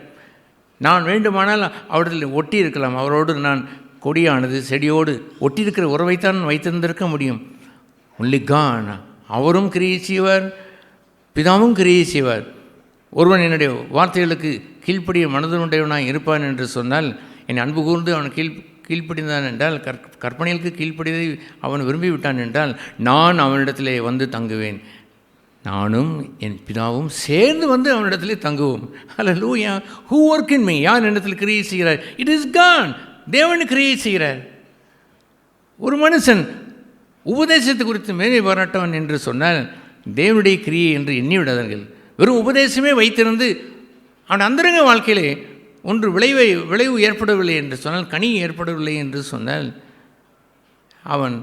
Speaker 4: நான் வேண்டுமானால் அவரிடத்தில் ஒட்டி இருக்கலாம், அவரோடு நான் கொடியானது செடியோடு ஒட்டியிருக்கிற உறவைத்தான் வைத்திருந்திருக்க முடியும். Only God. அவரும் கிரியை செய்வார், பிதாவும் கிரியை செய்வார். ஒருவன் என்னுடைய வார்த்தைகளுக்கு கீழ்ப்படிய மனதுடையவனாக இருப்பான் என்று சொன்னால், என் அன்பு கூர்ந்து அவன் கீழ்ப்படிந்தான் என்றால், கற்பனைகளுக்கு கீழ்ப்படியதை அவன் விரும்பிவிட்டான் என்றால், நான் அவனிடத்திலே வந்து தங்குவேன், நானும் என் பிதாவும் சேர்ந்து வந்து அவனிடத்திலே தங்குவோம். Hallelujah. Who work in me? யார் என்னிடத்தில் கிரியை செய்கிறார்? It is God. தேவன் கிரியை செய்கிறார். ஒரு மனுஷன் உபதேசத்தை குறித்து மேலே பாராட்டவன் என்று சொன்னால் தேவனுடைய கிரியை என்று எண்ணி விடாதீர்கள். வெறும் உபதேசமே வைத்திருந்து அவன் அந்தரங்க வாழ்க்கையிலே ஒன்று விளைவு ஏற்படவில்லை என்று சொன்னால், கனி ஏற்படவில்லை என்று சொன்னால், அவன்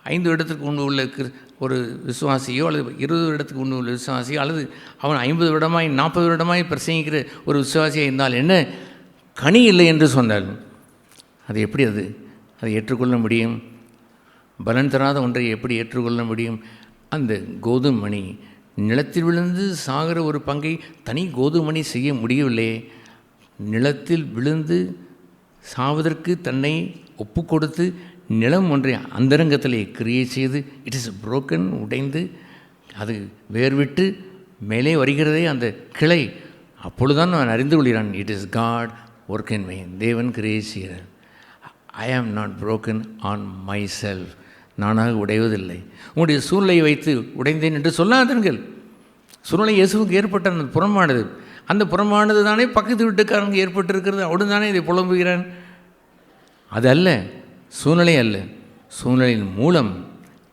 Speaker 4: 5 இடத்துக்கு முன்பு உள்ள ஒரு விசுவாசியோ அல்லது 20 இடத்துக்கு முன்பு உள்ள விசுவாசியோ, அல்லது அவன் 50 வருடமாய் 40 வருடமாய் பிரசங்கிக்கிற ஒரு விசுவாசியாக இருந்தால் என்ன, கனி இல்லை என்று சொன்னால் அது எப்படி அதை ஏற்றுக்கொள்ள முடியும்? பலன் தராத ஒன்றை எப்படி ஏற்றுக்கொள்ள முடியும்? அந்த கோதுமணி நிலத்தில் விழுந்து சாகிற ஒரு பங்கை தனி கோதுமணி செய்ய முடியவில்லை. நிலத்தில் விழுந்து சாவதற்கு தன்னை ஒப்பு கொடுத்து நிலம் ஒன்றை அந்தரங்கத்திலே கிரியை செய்து இட் இஸ் புரோக்கன், உடைந்து அது வேர்விட்டு மேலே வருகிறதே அந்த கிளை. அப்பொழுதுதான் நான் அறிந்து கொள்கிறான், it is God work in my. தேவன் கிரியை செய்கிறார். I am not broken on myself. நானாக உடைவதில்லை. உங்களுடைய சூழ்நிலையை வைத்து உடைந்தேன் என்று சொல்லாதீர்கள். சூழ்நிலை இயேசுவுக்கு ஏற்பட்ட அந்த புறமானது, அந்த புறமானது தானே பக்கத்து வீட்டுக்காரனுக்கு ஏற்பட்டிருக்கிறது. அவனு தானே இதை புலம்புகிறான். அது அல்ல, சூழ்நிலை அல்ல. சூழ்நிலையின் மூலம்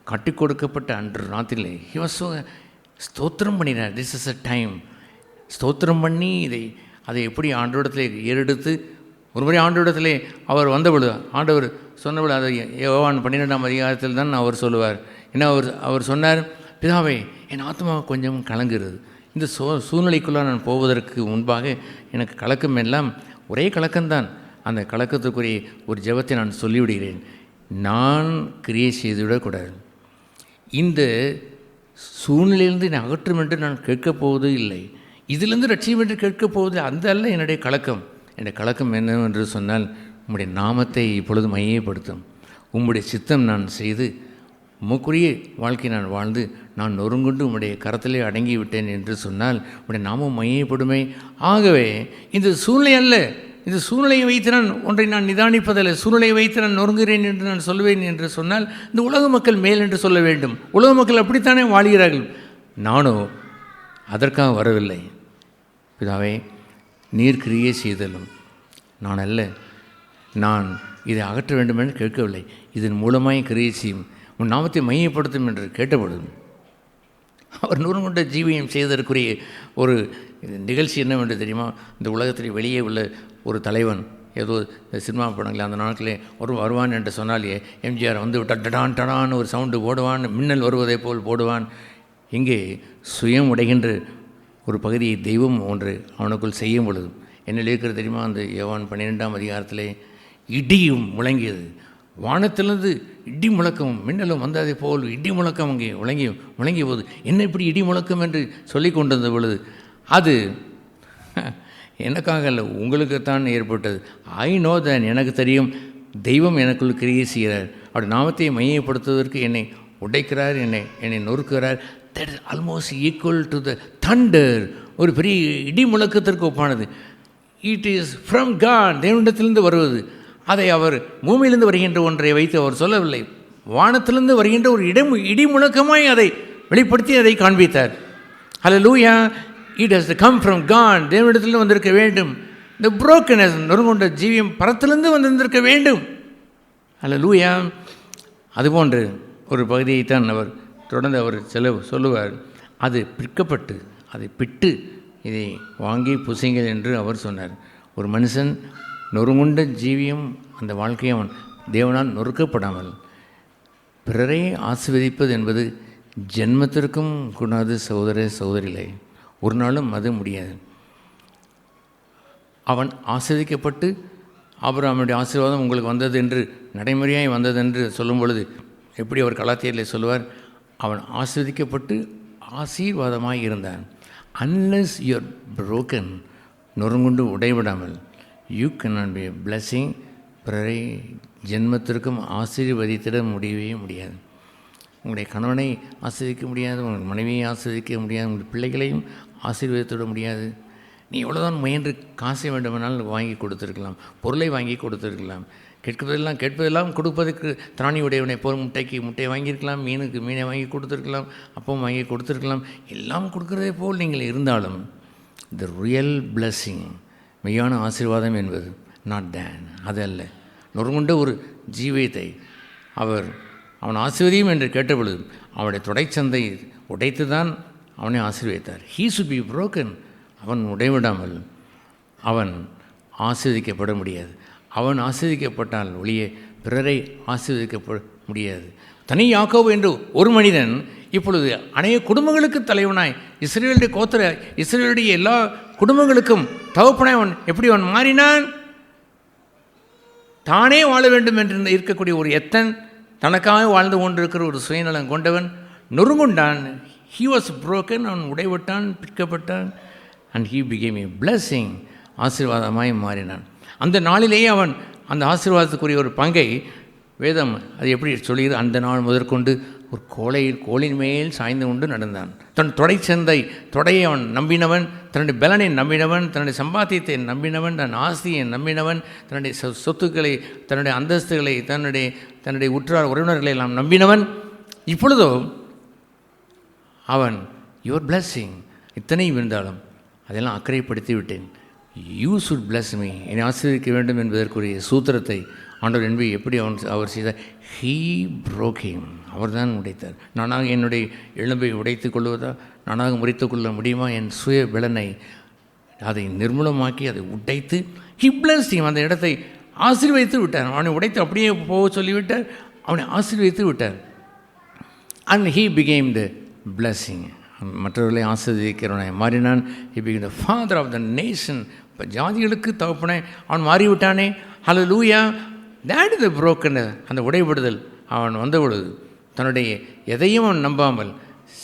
Speaker 4: கட்டி கொடுக்கப்பட்ட அன்று ராத்திரிலே ஸ்தோத்திரம் பண்ணினார். This is a time. ஸ்தோத்திரம் பண்ணி அதை எப்படி ஆண்டவரிடத்திலே ஏறெடுத்து ஒரு முறை ஆண்டவரிடத்திலே அவர் வந்தபொழுது ஆண்டவர் சொன்னபொழுது அதை யோவான் 12ஆம் அதிகாரத்தில் தான் அவர் சொல்லுவார். ஏன்னா அவர் சொன்னார், பிதாவே என் ஆத்மா கொஞ்சம் கலங்குகிறது. இந்த சூழ்நிலைக்குள்ளே நான் போவதற்கு முன்பாக எனக்கு கலக்கம் எல்லாம் ஒரே கலக்கம்தான். அந்த கலக்கத்துக்குரிய ஒரு ஜெபத்தை நான் சொல்லிவிடுகிறேன். நான் கிரியை செய்துவிடக்கூடாது. இந்த சூழ்நிலையிலிருந்து என்னை அகற்றும் என்று நான் கேட்கப் போவது இல்லை. இதிலிருந்து ரட்சியம் என்று கேட்கப் போவது அந்த அல்ல என்னுடைய கலக்கம். என்னுடைய கலக்கம் என்னவென்று சொன்னால், உம்முடைய நாமத்தை இப்பொழுது மையப்படுத்தும். உம்முடைய சித்தம் நான் செய்து உமக்குரிய வாழ்க்கை நான் வாழ்ந்து நான் நொறுங்குண்டு உம்முடைய கரத்திலே அடங்கி விட்டேன் என்று சொன்னால் உம்முடைய நாமம் மையப்படுமே. ஆகவே இந்த சூழ்நிலை அல்ல, இந்த சூழ்நிலையை வைத்து ஒன்றை நான் நிதானிப்பதில்லை. சூழ்நிலையை வைத்து நான் நொறுங்குகிறேன் என்று நான் சொல்வேன் என்று சொன்னால் இந்த உலக மக்கள் மேல் என்று சொல்ல வேண்டும். உலக மக்கள் அப்படித்தானே வாழ்கிறார்கள். நானோ அதற்காக வரவில்லை. பிதாவே, நீர் கிரியை செய்தலும் நான் அல்ல, நான் இதை அகற்ற வேண்டும் என்று கேட்கவில்லை. இதன் மூலமாய் கிரியை செய்யும், உன் நாமத்தை மையப்படுத்தும் என்று கேட்டபொழுது அவர் நூறுகொண்ட ஜீவியம் செய்வதற்குரிய ஒரு நிகழ்ச்சி என்னவென்று தெரியுமா? இந்த உலகத்தில் வெளியே உள்ள ஒரு தலைவன், ஏதோ சினிமா படங்களில் அந்த நாட்களே வருவான் என்று சொன்னாலே எம்ஜிஆர் வந்து டடான் டடான்னு ஒரு சவுண்டு போடுவான், மின்னல் வருவதை போல் போடுவான். இங்கே சுயம் உடைகின்ற ஒரு பகுதியை தெய்வம் ஒன்று அவனுக்குள் செய்யும் பொழுது என்ன இருக்கிறது தெரியுமா? அந்த யோவான் 12ஆம் அதிகாரத்திலே இடியும் முழங்கியது. வானத்திலிருந்து இடி முழக்கமும் மின்னலும் வந்ததை போல் இடி முழக்கம் அங்கே முழங்கிய போது என்ன இப்படி இடி முழக்கம் என்று சொல்லி கொண்டிருந்த பொழுது அது எனக்காக அல்ல, உங்களுக்குத்தான் ஏற்பட்டது. ஐ நோ தன், எனக்கு தெரியும் தெய்வம் எனக்குள் கிரியை செய்கிறார். அப்படி நாமத்தை மையப்படுத்துவதற்கு என்னை உடைக்கிறார், என்னை நொறுக்கிறார். That is almost equal to the thunder. ஒரு பெரிய இடி முழக்கத்திற்கு ஒப்பானது. இட் இஸ் ஃப்ரம் காட், தேவனிடத்திலிருந்து வருவது. அதை அவர் பூமியிலிருந்து வருகின்ற ஒன்றை வைத்து அவர் சொல்லவில்லை. வானத்திலிருந்து வருகின்ற ஒரு இடி முழக்கமாய் அதை வெளிப்படுத்தி அதை காண்பித்தார். Hallelujah. It has come from God, தேவனிடத்திலிருந்து வந்திருக்க வேண்டும். இந்த புரோக்கனஸ், நொறுங்குண்ட ஜீவியம் பரத்திலிருந்து வந்திருந்திருக்க வேண்டும். ஹல்லேலூயா. அதுபோன்று ஒரு பகுதியைத்தான் அவர் தொடர்ந்து அவர் சொல்லுவார். அது பிற்கப்பட்டு அதை பிட்டு இதை வாங்கி புசிங்கள் என்று அவர் சொன்னார். ஒரு மனுஷன் நொறுங்குண்ட ஜீவியம், அந்த வாழ்க்கையை அவன் தேவனால் நொறுக்கப்படாமல் பிறரை ஆசீர்வதிப்பது என்பது ஜென்மத்திற்கும் கூடாது. சகோதர சகோதரிகளே, ஒரு நாளும் அது முடியாது. அவன் ஆசீர்வதிக்கப்பட்டு ஆபிரகாமுடைய ஆசீர்வாதம் உங்களுக்கு வந்தது என்று நடைமுறையாய் வந்தது என்று சொல்லும் பொழுது எப்படி அவர் கலாத்தியரில் சொல்லுவார், அவன் ஆசீர்வதிக்கப்பட்டு ஆசீர்வாதமாய் இருந்தான். அன்லெஸ் யூ ஆர் புரோக்கன், நொறுங்குண்டு உடைவிடாமல் you cannot be a blessing. பிறரை ஜென்மத்திற்கும் ஆசீர்வதித்திட முடியவே முடியாது. உங்களுடைய கணவனை ஆசீர்வதிக்க முடியாது, உங்கள் மனைவியை ஆசீர்வதிக்க முடியாது, உங்கள் பிள்ளைகளையும் ஆசீர்வதித்துவிட முடியாது. நீ எவ்வளோதான் முயன்று காசை வேண்டுமானால் வாங்கி கொடுத்துருக்கலாம், பொருளை வாங்கி கொடுத்துருக்கலாம், கேட்பதெல்லாம் கொடுப்பதற்கு திராணி உடையவனை போல் முட்டைக்கு முட்டையை வாங்கியிருக்கலாம், மீனுக்கு மீனை வாங்கி கொடுத்துருக்கலாம், அப்பம் வாங்கி கொடுத்துருக்கலாம். எல்லாம் கொடுக்குறதே போல் நீங்கள் இருந்தாலும் த ரியல் பிளஸ்ஸிங், மெய்யான ஆசீர்வாதம் என்பது நாட் தேன், அது அல்ல. நொறுங்குண்ட ஒரு ஜீவியத்தை அவன் ஆசீர்வதியும் என்று கேட்டபொழுது அவனுடைய தொடைச்சந்தை உடைத்து தான் அவனை ஆசீர்வதித்தார். He should be broken. அவன் உடைவிடாமல் அவன் ஆசீர்வதிக்கப்பட முடியாது. அவன் ஆசீர்வதிக்கப்பட்டால் ஒழிய பிறரை ஆசீர்வதிக்கப்பட முடியாது. தனி யாக்கோபு என்று ஒரு மனிதன் இப்பொழுது அநேக குடும்பங்களுக்கு தலைவனாய், இஸ்ரவேலுடைய எல்லா குடும்பங்களுக்கும் தகப்பனாய் எப்படி அவன் மாறினான்? தானே வாழ வேண்டும் என்று இருக்கக்கூடிய ஒரு எத்தன், தனக்காக வாழ்ந்து கொண்டிருக்கிற ஒரு சுயநலம் கொண்டவன் நொறுங்குண்டான். He was broken. அவன் உடைவிட்டான், பிற்கப்பட்டான். And he became a blessing, ஆசீர்வாதமாய் மாறினான். அந்த நாளிலேயே அவன் அந்த ஆசீர்வாதத்துக்குரிய ஒரு பங்கை வேதம் அது எப்படி சொல்கிறது, அந்த நாள் முதற்கொண்டு ஒரு கோலின் மேல் சாய்ந்து கொண்டு நடந்தான். தன் தொடையை அவன் நம்பினவன், தன்னுடைய பலனை நம்பினவன், தன்னுடைய சம்பாத்தியத்தை நம்பினவன், தன் ஆஸ்தியை நம்பினவன், தன்னுடைய சொத்துக்களை, தன்னுடைய அந்தஸ்துகளை, தன்னுடைய உற்றார் உறவினர்களை எல்லாம் நம்பினவன். இப்பொழுதோ அவன் யுவர் பிளஸ்ஸிங் இத்தனையும் இருந்தாலும் அதெல்லாம் அக்கறைப்படுத்தி விட்டேன். யூ சுட் பிளஸ் மீ, என்னை ஆசீர்வதிக்க வேண்டும் என்பதற்குரிய சூத்திரத்தை ஆண்டவர் என்பதை எப்படி அவர் செய்தார்? ஹீ broke him, அவர் தான் உடைத்தார். நானாக என்னுடைய எலும்பை உடைத்து கொள்வதா, நானாக முறித்து கொள்ள முடியுமா? என் சுய பலனை அதை நிர்மூலமாக்கி அதை உடைத்து ஹி blessed him, அந்த இடத்தை ஆசீர்வதித்து விட்டார். அவனை உடைத்து அப்படியே போக சொல்லிவிட்டார், அவனை ஆசீர்வதித்து விட்டார். And he became the blessing, மற்றவர்களை ஆசீர்வதிக்கிறவனை மாறினான். He became the father of the nation, இப்போ ஜாதிகளுக்கு தகப்பனே அவன் மாறிவிட்டானே. ஹல்லேலூயா. that is the broken, அந்த உடைபடுதல். அவன் வந்த பொழுது தன்னுடைய எதையும் அவன் நம்பாமல்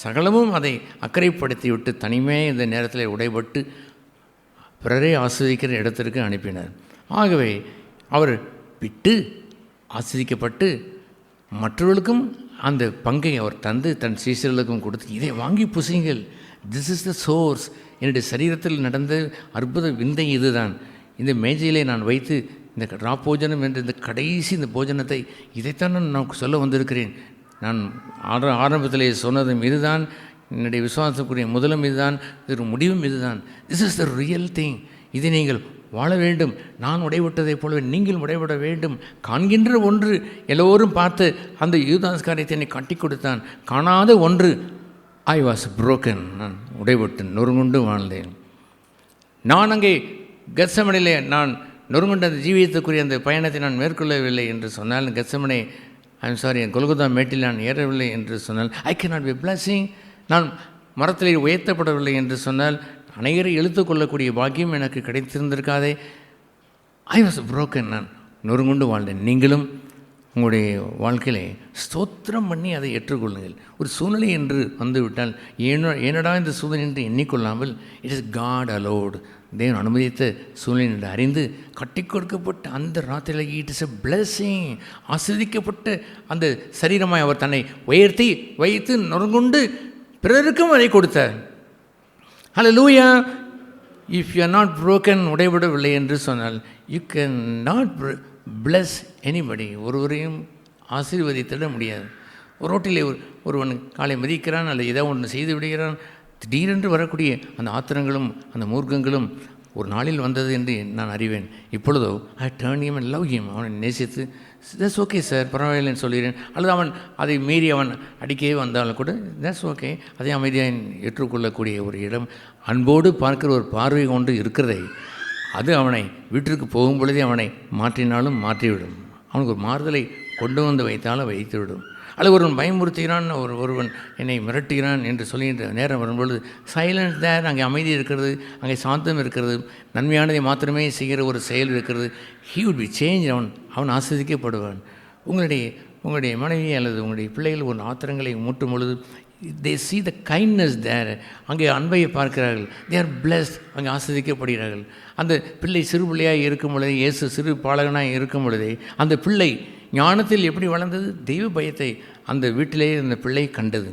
Speaker 4: சகலமும் அதை அக்கறைப்படுத்தி விட்டு தனிமையாக இந்த நேரத்தில் உடைபட்டு பிறரை ஆஸ்வதிக்கிற இடத்திற்கு அனுப்பினார். ஆகவே அவர் விட்டு ஆஸ்வதிக்கப்பட்டு மற்றவர்களுக்கும் அந்த பங்கை அவர் தந்து தன் சீசர்களுக்கும் கொடுத்து, இதை வாங்கி புசியுங்கள், திஸ் இஸ் த சோர்ஸ், என்னுடைய சரீரத்தில் நடந்த அற்புத விந்தை இதுதான். இந்த மேஜையிலே நான் வைத்து இந்த ராப்போஜனம் என்ற இந்த கடைசி இந்த போஜனத்தை இதைத்தான் நான் சொல்ல வந்திருக்கிறேன். நான் ஆரம்பத்திலே சொன்னதும் இதுதான், என்னுடைய விசுவாசத்துக்குரிய முதலும் இதுதான், இது முடிவும் இதுதான். This is the real thing. இதை நீங்கள் வாழ வேண்டும். நான் உடைபட்டதைப் போலவே நீங்கள் உடைபட வேண்டும். காண்கின்ற ஒன்று எல்லோரும் பார்த்து அந்த யூதாஸ் காரியத்தை என்னை கட்டி கொடுத்தான். காணாத ஒன்று, ஐ வாஸ் புரோக்கன், நான் உடைபட்டு நொறுங்குண்டு வாழ்ந்தேன். நான் அங்கே கெத்செமனிலே நான் நொறுங்குண்ட அந்த ஜீவியத்துக்குரிய அந்த பயணத்தை நான் மேற்கொள்ளவில்லை என்று சொன்னால், கெத்செமனே என் கொல்கத்தா மேட்டில் நான் ஏறவில்லை என்று சொன்னால், I can not be blessing, நான் மரத்தில் உயர்த்தப்படவில்லை என்று சொன்னால் அனைவரை இழுத்து கொள்ளக்கூடிய பாக்கியம் எனக்கு கிடைத்திருந்திருக்காதே. ஐ வாஸ் புரோக்கன், நான் நொறுங்குண்டு வாழ்ந்தேன். நீங்களும் உங்களுடைய வாழ்க்கையிலே ஸ்தோத்திரம் பண்ணி அதை ஏற்றுக்கொள்ளுங்கள். ஒரு சூழ்நிலை என்று வந்துவிட்டால் ஏனடா இந்த சூழ்நிலை என்று எண்ணிக்கொள்ளாமல், இட் இஸ் காட் அலோடு, தேவன் அனுமதித்த சூழ்நிலை என்று அறிந்து கட்டி கொடுக்கப்பட்ட அந்த ராத்திரியில் இட் இஸ் எ பிளஸிங், ஆஸ்வதிக்கப்பட்ட அந்த சரீரமாய் அவர் தன்னை உயர்த்தி வைத்து நொறுங்குண்டு பிறருக்கும் அதை கொடுத்தார். Hallelujah. If you are not broken, உடைபடவில்லை என்று சொன்னால், you can not bless anybody, ஒருவரையும் ஆசீர்வதித்திட முடியாது. ஒரு ரோட்டிலே ஒருவன் காலை மதிக்கிறான் அல்லது ஏதோ ஒன்று செய்து விடுகிறான், திடீரென்று வரக்கூடிய அந்த ஆத்திரங்களும் அந்த மூர்க்கங்களும் ஒரு நாளில் வந்தது என்று நான் அறிவேன். இப்பொழுதோ I turn him and love him, அவனை நேசித்து தட்ஸ் ஓகே சார், பரவாயில்லைன்னு சொல்லிடுறேன். அல்லது அவன் அதை மீறி அவன் அடிக்கவே வந்தாலும் கூட தட்ஸ் ஓகே, அதை அமைதியாக ஏற்றுக்கொள்ளக்கூடிய ஒரு இடம், அன்போடு பார்க்கிற ஒரு பார்வை கொண்டு இருக்கிறதை, அது அவனை வீட்டிற்கு போகும் பொழுதே அவனை மாற்றினாலும் மாற்றிவிடும். அவனுக்கு ஒரு மாறுதலை கொண்டு வந்து வைத்தாலும் வைத்துவிடும். அல்லது ஒருவன் பயமுறுத்துகிறான், ஒருவன் என்னை மிரட்டுகிறான் என்று சொல்லுகின்ற நேரம் வரும்பொழுது சைலன்ஸ் தேர், அங்கே அமைதி இருக்கிறது, அங்கே சாந்தம் இருக்கிறது, நன்மையானதை மாத்திரமே செய்கிற ஒரு செயல் இருக்கிறது. ஹீ வுட் பி சேஞ்ச், அவன் ஆஸ்வதிக்கப்படுவான். உங்களுடைய மனைவி அல்லது உங்களுடைய பிள்ளைகள் ஒரு ஆத்திரங்களை மூட்டும் பொழுது they see the kindness there, அங்கே அன்பையை பார்க்கிறார்கள், they are blessed, அங்கே ஆஸ்வதிக்கப்படுகிறார்கள். அந்த பிள்ளை சிறு பிள்ளையாக இருக்கும் பொழுதே, இயேசு சிறு பாலகனாக இருக்கும் பொழுதே அந்த பிள்ளை ஞானத்தில் எப்படி வளர்ந்தது? தெய்வ பயத்தை அந்த வீட்டிலேயே அந்த பிள்ளை கண்டது.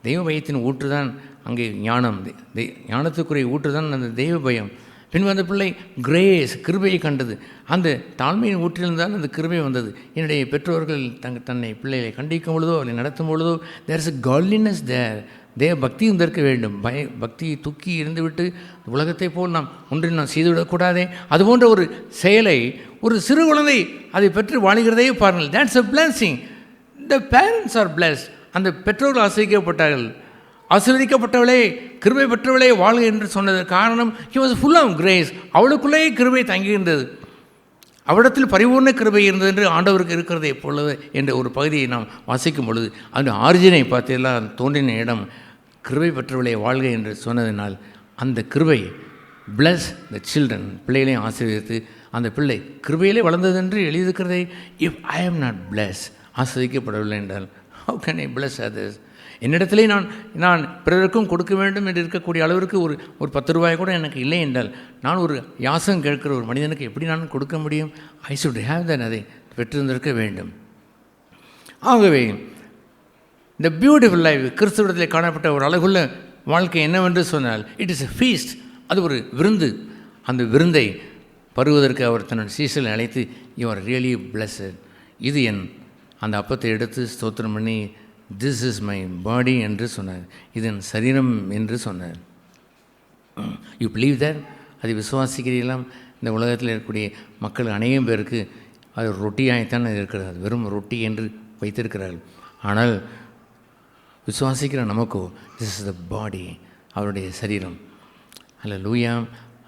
Speaker 4: தெய்வ பயத்தின் ஊற்றுதான் அங்கே ஞானம், ஞானத்துக்குரிய ஊற்றுதான் அந்த தெய்வ பயம். பின்பு அந்த பிள்ளை கிரேஸ், கிருபையை கண்டது. அந்த தாழ்மையின் ஊற்றிலிருந்தால் அந்த கிருபை வந்தது. என்னுடைய பெற்றோர்கள் தன்னை பிள்ளைகளை கண்டிக்கும் பொழுதோ அவளை நடத்தும் பொழுதோ தேர் இஸ் அ காட்லினஸ் தேர், தேவ பக்தியும் இருக்க வேண்டும். பக்தியை தூக்கி இருந்துவிட்டு உலகத்தை போல் நாம் ஒன்றில் நாம் செய்துவிடக்கூடாதே. அதுபோன்ற ஒரு செயலை ஒரு சிறு குழந்தை அதை பெற்று வாழுகிறதையே பாருங்கள். That's a blessing. The parents are blessed. அந்த பெற்றோர்கள் ஆசிரியக்கப்பட்டார்கள். ஆசீர்வதிக்கப்பட்டவளே, கிருபை பெற்றவளே வாழ்க என்று சொன்னது காரணம், he was full of grace. அவளுக்குள்ளேயே கிருபை தங்கியிருந்தது, அவரிடத்தில் பரிபூர்ண கிருபை இருந்தது என்று ஆண்டவருக்கு இருக்கிறது எப்பொழுது என்ற ஒரு பகுதியை நாம் வாசிக்கும் பொழுது அந்த ஆரிஜினை பார்த்தெல்லாம் தோன்றின இடம் கிருபை பெற்றவளே வாழ்க என்று சொன்னதினால் அந்த கிருபை பிளஸ் த சில்ட்ரன், பிள்ளைகளையும் ஆசீர்வதித்து அந்த பிள்ளை கிருபையிலே வளர்ந்தது என்று எழுதியிருக்கிறதே. If I am not plus, ஆசீர்வதிக்கப்படவில்லை என்றால் how can I plus others? என்னிடத்திலே நான் பிறருக்கும் கொடுக்க வேண்டும் என்று இருக்கக்கூடிய அளவிற்கு ஒரு 10 ரூபாய் கூட எனக்கு இல்லை என்றால், நான் ஒரு யாசம் கேட்கிற ஒரு மனிதனுக்கு எப்படி நான் கொடுக்க முடியும்? ஐ ஷுட் ஹேவ் தன், அதை பெற்றிருந்திருக்க வேண்டும். ஆகவே இந்த பியூட்டிஃபுல் லைஃப் கிறிஸ்துவத்தில் காணப்பட்ட ஒரு அழகுள்ள வாழ்க்கை என்னவென்று சொன்னால் இட் இஸ் எ ஃபீஸ்ட். அது ஒரு விருந்து. அந்த விருந்தை பருவதற்கு அவர் தன் சீசலை அழைத்து யூ ஆர் ரியலி பிளஸட். இது அந்த அப்பத்தை எடுத்து ஸ்தோத்திரம் பண்ணி திஸ் இஸ் மை பாடி என்று சொன்னார். இது என் சரீரம் என்று சொன்னார். You believe that? அதை விசுவாசிக்கிறீர்களாம்? இந்த உலகத்தில் இருக்கக்கூடிய மக்கள் அநேகம் பேருக்கு அது ரொட்டியாகத்தான் இருக்கிறது. அது வெறும் ரொட்டி என்று வைத்திருக்கிறார்கள். ஆனால் விசுவாசிக்கிற நமக்கோ திஸ் இஸ் த பாடி, அவருடைய சரீரம். அல்லேலூயா.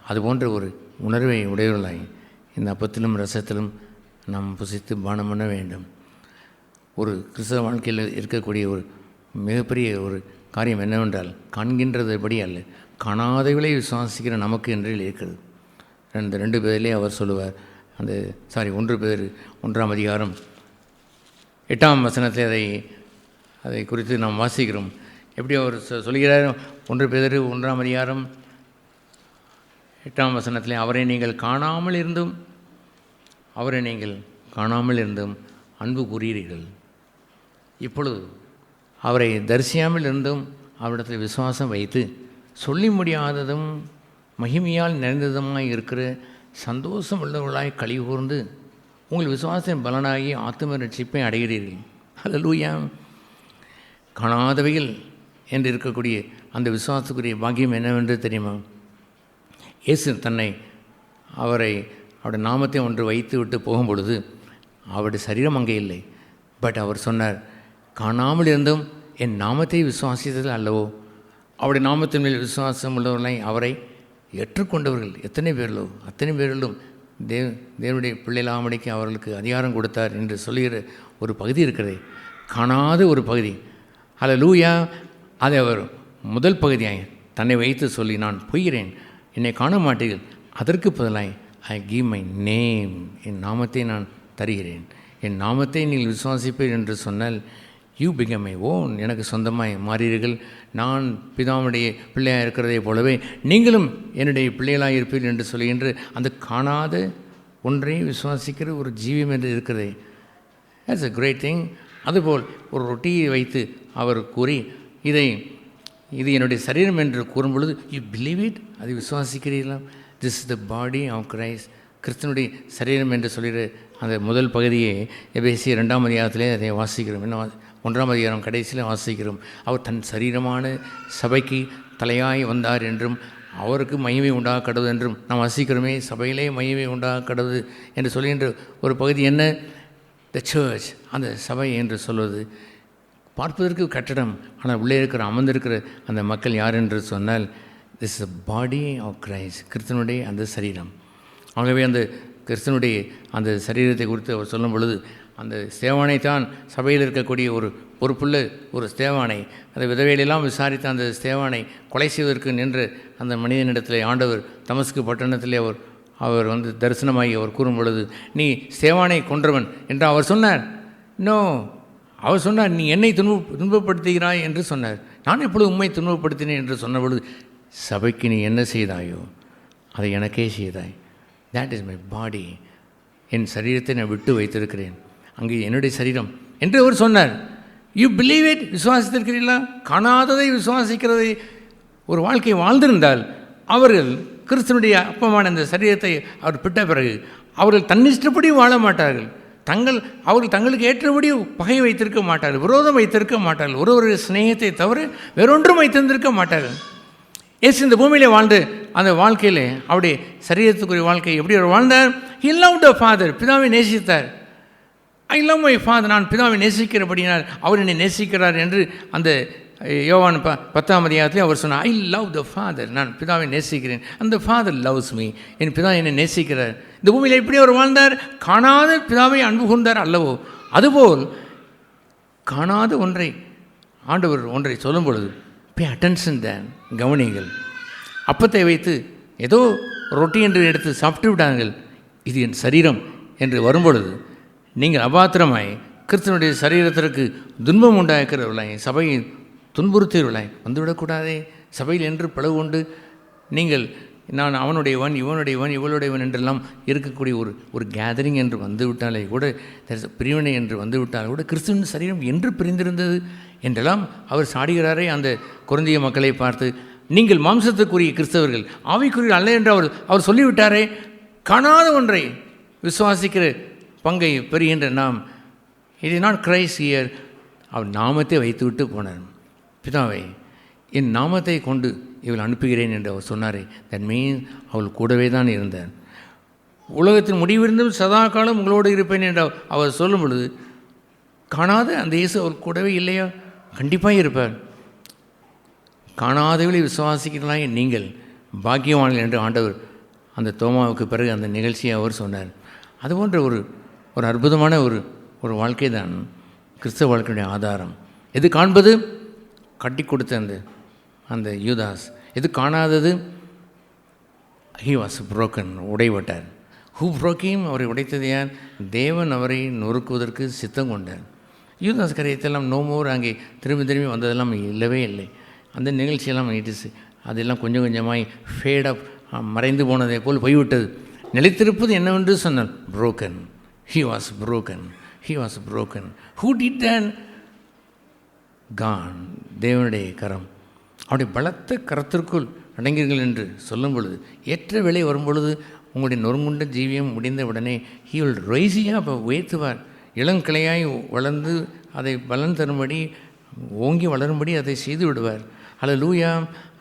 Speaker 4: அதுபோன்ற ஒரு உணர்வை உடையவர்களாய் இந்த அப்பத்திலும் ரசத்திலும் நாம் புசித்து பானம் பண்ண வேண்டும். ஒரு கிறிஸ்தவ வாழ்க்கையில் இருக்கக்கூடிய ஒரு மிகப்பெரிய ஒரு காரியம் என்னவென்றால் காண்கின்றதுபடி அல்ல, காணாதவர்களை விசுவாசிக்கிற நமக்கு என்று இருக்கிறது. 2 பேரிலே அவர் சொல்லுவார். 1 பேர் 1ஆம் அதிகாரம் 8ஆம் வசனத்தில் அதை குறித்து நாம் வாசிக்கிறோம். எப்படி அவர் சொல்கிறார்? 1 பேர் 1ஆம் அதிகாரம் 8ஆம் வசனத்தில் அவரை நீங்கள் காணாமல் இருந்தும் அன்பு கூறுகிறீர்கள். இப்பொழுது அவரை தரிசியாமல் இருந்தும் அவரிடத்தில் விசுவாசம் வைத்து சொல்லி முடியாததும் மகிமையால் நிறைந்ததுமாய் இருக்கிற சந்தோஷம் உள்ளவர்களாய் களி கூர்ந்து உங்கள் விசுவாசத்தின் பலனாகி ஆத்தும ரட்சிப்பை அடைகிறீர்கள். அல்லேலூயா. காணாதவைகள் என்று இருக்கக்கூடிய அந்த விசுவாசத்துக்குரிய பாக்கியம் என்னவென்று தெரியுமா? இயேசு அவருடைய நாமத்தை ஒன்று வைத்து விட்டு போகும் பொழுது அவருடைய சரீரம் அங்கே இல்லை. பட் அவர் சொன்னார், காணாமல் இருந்தும் என் நாமத்தை விசுவாசித்தது அல்லவோ. அவருடைய நாமத்தின் மேல் விசுவாசம் உள்ளவர்களை அவரை ஏற்றுக்கொண்டவர்கள் அத்தனை பேரிலும் தேவனுடைய பிள்ளைகளாமடிக்கு அவர்களுக்கு அதிகாரம் கொடுத்தார் என்று சொல்லுகிற ஒரு பகுதி இருக்கிறது. காணாத ஒரு பகுதி. அல்லேலூயா. அதை அவர் முதல் பகுதியாய் தன்னை வைத்து சொல்லி, நான் போகிறேன், என்னை காண மாட்டீர்கள், அதற்கு பதிலாய் ஐ கிவ் மை நேம், என் நாமத்தை நான் தருகிறேன். என் நாமத்தை நீங்கள் விசுவாசிப்பீர் என்று சொன்னால் யூ பிகம் மை ஓன், எனக்கு சொந்தமாய் மாறீர்கள். நான் பிதாவுடைய பிள்ளையாக இருக்கிறதை போலவே நீங்களும் என்னுடைய பிள்ளைகளாக இருப்பீர்கள் என்று சொல்கின்ற அந்த காணாத ஒன்றை விசுவாசிக்கிற ஒரு ஜீவியம் என்று இருக்கிறதே, தட்ஸ் a great thing. அதுபோல் ஒரு ரொட்டியை வைத்து அவர் கூறி இது என்னுடைய சரீரம் என்று கூறும் பொழுது யூ பிலீவ் இட், அதை விசுவாசிக்கிறீர்களா? This is the body of Christ, கிறிஸ்தனுடைய சரீரம் என்று சொல்கிற அந்த முதல் பகுதியை எபேசியர் 2ஆம் அதிகாரத்திலே அதை வாசிக்கிறோம். இன்னும் 1ஆம் அதிகாரம் கடைசியில் வாசிக்கிறோம். அவர் தன் சரீரமான சபைக்கு தலையாய் வந்தார் என்றும் அவருக்கு மகிமை உண்டாக கடவுது என்றும் நாம் வாசிக்கிறோமே. சபையிலே மகிமை உண்டாக கடவுது என்று சொல்கின்ற ஒரு பகுதி என்ன? த சர்ச், அந்த சபை என்று சொல்வது பார்ப்பதற்கு கட்டடம், ஆனால் உள்ளே அமர்ந்திருக்கிற அந்த மக்கள் யார் என்று சொன்னால் this is the body of Christ, கிறிஸ்தனுடைய அந்த சரீரம். ஆகவே அந்த கிறிஸ்தனுடைய அந்த சரீரத்தை குறித்து அவர் சொல்லும் பொழுது அந்த ஸ்தேவானை தான் சபையில் இருக்கக்கூடிய ஒரு பொறுப்புள்ள ஒரு ஸ்தேவானை, அந்த விதவையிலெல்லாம் விசாரித்த அந்த ஸ்தேவானை கொலை செய்வதற்கு நின்று அந்த மனிதனிடத்தில் ஆண்டவர் தமஸ்கு பட்டணத்திலே அவர் தரிசனமாகி அவர் கூறும் பொழுது, நீ ஸ்தேவானை கொன்றவன் என்று அவர் சொன்னார். அவர் சொன்னார், நீ என்னை துன்பப்படுத்துகிறாய் என்று சொன்னார். நான் எப்பொழுது உண்மை துன்பப்படுத்தினேன் என்று சொன்ன பொழுது, சபைக்கு நீ என்ன செய்தாயோ அதை எனக்கே செய்தாய். தேட் இஸ் மை பாடி, என் சரீரத்தை நான் விட்டு வைத்திருக்கிறேன், அங்கே என்னுடைய சரீரம் என்று அவர் சொன்னார். யூ பிலீவ் இட், விசுவாசித்திருக்கிறீர்களா? காணாததை விசுவாசிக்கிறதை ஒரு வாழ்க்கை வாழ்ந்திருந்தால் அவர்கள் கிறிஸ்தனுடைய அப்பமான இந்த சரீரத்தை அவர் பிட்ட பிறகு அவர்கள் தன்னிஷ்டப்படி வாழ மாட்டார்கள். அவர்கள் தங்களுக்கு ஏற்றபடி பகை வைத்திருக்க மாட்டார்கள், விரோதம் வைத்திருக்க மாட்டார்கள், ஒரு ஸ்நேகத்தை தவிர வேறொன்றும் வைத்திருந்திருக்க மாட்டார்கள். இயேசு இந்த பூமியிலே வாழ்ந்து அந்த வாழ்க்கையில் அவருடைய சரீரத்துக்குரிய வாழ்க்கை எப்படி அவர் வாழ்ந்தார்? He loved the Father, பிதாவை நேசித்தார். I love my Father, நான் பிதாவை நேசிக்கிறபடினால் அவர் என்னை நேசிக்கிறார் என்று அந்த யோவான் 10ஆம் அதிகாரத்தில் அவர் சொன்னார். I love the Father, நான் பிதாவை நேசிக்கிறேன். அந்த Father loves me, என் பிதா என்னை நேசிக்கிறார். இந்த பூமியில் எப்படி அவர் வாழ்ந்தார்? காணாத பிதாவை அன்பு கொண்டார் அல்லவோ, அதுபோல் காணாத ஆண்டவர் ஒன்றை சொல்லும் பொழுது பே அட்டென்ஷன் தான், கவனிங்கள். அப்பத்தை வைத்து ஏதோ ரொட்டி என்று எடுத்து சாப்பிட்டு விட்டார்கள், இது என் சரீரம் என்று வரும்பொழுது நீங்கள் அபாத்திரமாய் கிறிஸ்தனுடைய சரீரத்திற்கு துன்பம் உண்டாக்குறவர்களாய், சபையை துன்புறுத்தியவர்களாய் வந்துவிடக்கூடாதே. சபையில் என்று பிளவு கொண்டு நீங்கள் நான் அவனுடையவன், இவனுடையவன், இவளுடையவன் என்றெல்லாம் இருக்கக்கூடிய ஒரு கேதரிங் என்று வந்துவிட்டாலே கூட, பிரிவினை என்று வந்துவிட்டாலே கூட கிறிஸ்துவின் சரீரம் என்று பிரிந்திருந்தது என்றெல்லாம் அவர் சாடுகிறாரே அந்த கொரிந்திய மக்களை பார்த்து. நீங்கள் மாம்சத்துக்குரிய கிறிஸ்தவர்கள், ஆவிக்குரிய அல்ல என்று அவர் சொல்லிவிட்டாரே. காணாத ஒன்றை விசுவாசிக்கிற பங்கை பெறுகின்ற நாம், இது நாட் கிரைஸ்ட் ஹியர். அவர் நாமத்தை வைத்துவிட்டு போனார். பிதாவை, என் நாமத்தை கொண்டு இவள் அனுப்புகிறேன் என்று அவர் சொன்னாரே, தட் மீன்ஸ் அவள் கூடவே தான் இருந்தார். உலகத்தின் முடிவிருந்தும் சதா காலம் உங்களோடு இருப்பேன் என்று அவர் சொல்லும் பொழுது, காணாத அந்த இயேசு அவர் கூடவே இல்லையா? கண்டிப்பாக இருப்பார். காணாதவளை விசுவாசிக்கிறீர்களாக நீங்கள் பாக்கியவான்கள் என்று ஆண்டவர் அந்த தோமாவுக்கு பிறகு அந்த நிகழ்ச்சியை அவர் சொன்னார். அதுபோன்ற ஒரு அற்புதமான ஒரு வாழ்க்கை தான் கிறிஸ்தவ வாழ்க்கையுடைய ஆதாரம். எது காண்பது? கட்டி கொடுத்த அந்த யூதாஸ். எது காணாதது? ஹி வாஸ் புரோக்கன், உடைபட்டார். ஹூ புரோக்கியும் அவரை உடைத்தது யார்? தேவன் அவரை நொறுக்குவதற்கு சித்தம் கொண்டார். யூதாஸ் கரியத்தெல்லாம் நோ மோர் அங்கே திரும்பி வந்ததெல்லாம் இல்லவே இல்லை. அந்த நிகழ்ச்சியெல்லாம் அதெல்லாம் கொஞ்சம் கொஞ்சமாய் ஃபேடப் மறைந்து போனதை போல் போய்விட்டது. நிலைத்திருப்பது என்னவென்று சொன்னால் broken. He was broken, he was broken. Who did that? God, தேவனுடைய கரம். அவருடைய பலத்த கரத்திற்குள் அடங்கீர்கள் என்று சொல்லும் பொழுது, ஏற்ற வேலை வரும்பொழுது உங்களுடைய நொறுங்குண்ட ஜீவியம் முடிந்த உடனே ஹீ வில் ரைஸியாக அப்போ உயர்த்துவார். இளங்கிளையாய் வளர்ந்து அதை பலன் தரும்படி, ஓங்கி வளரும்படி அதை செய்து விடுவார். ஹல்லேலூயா.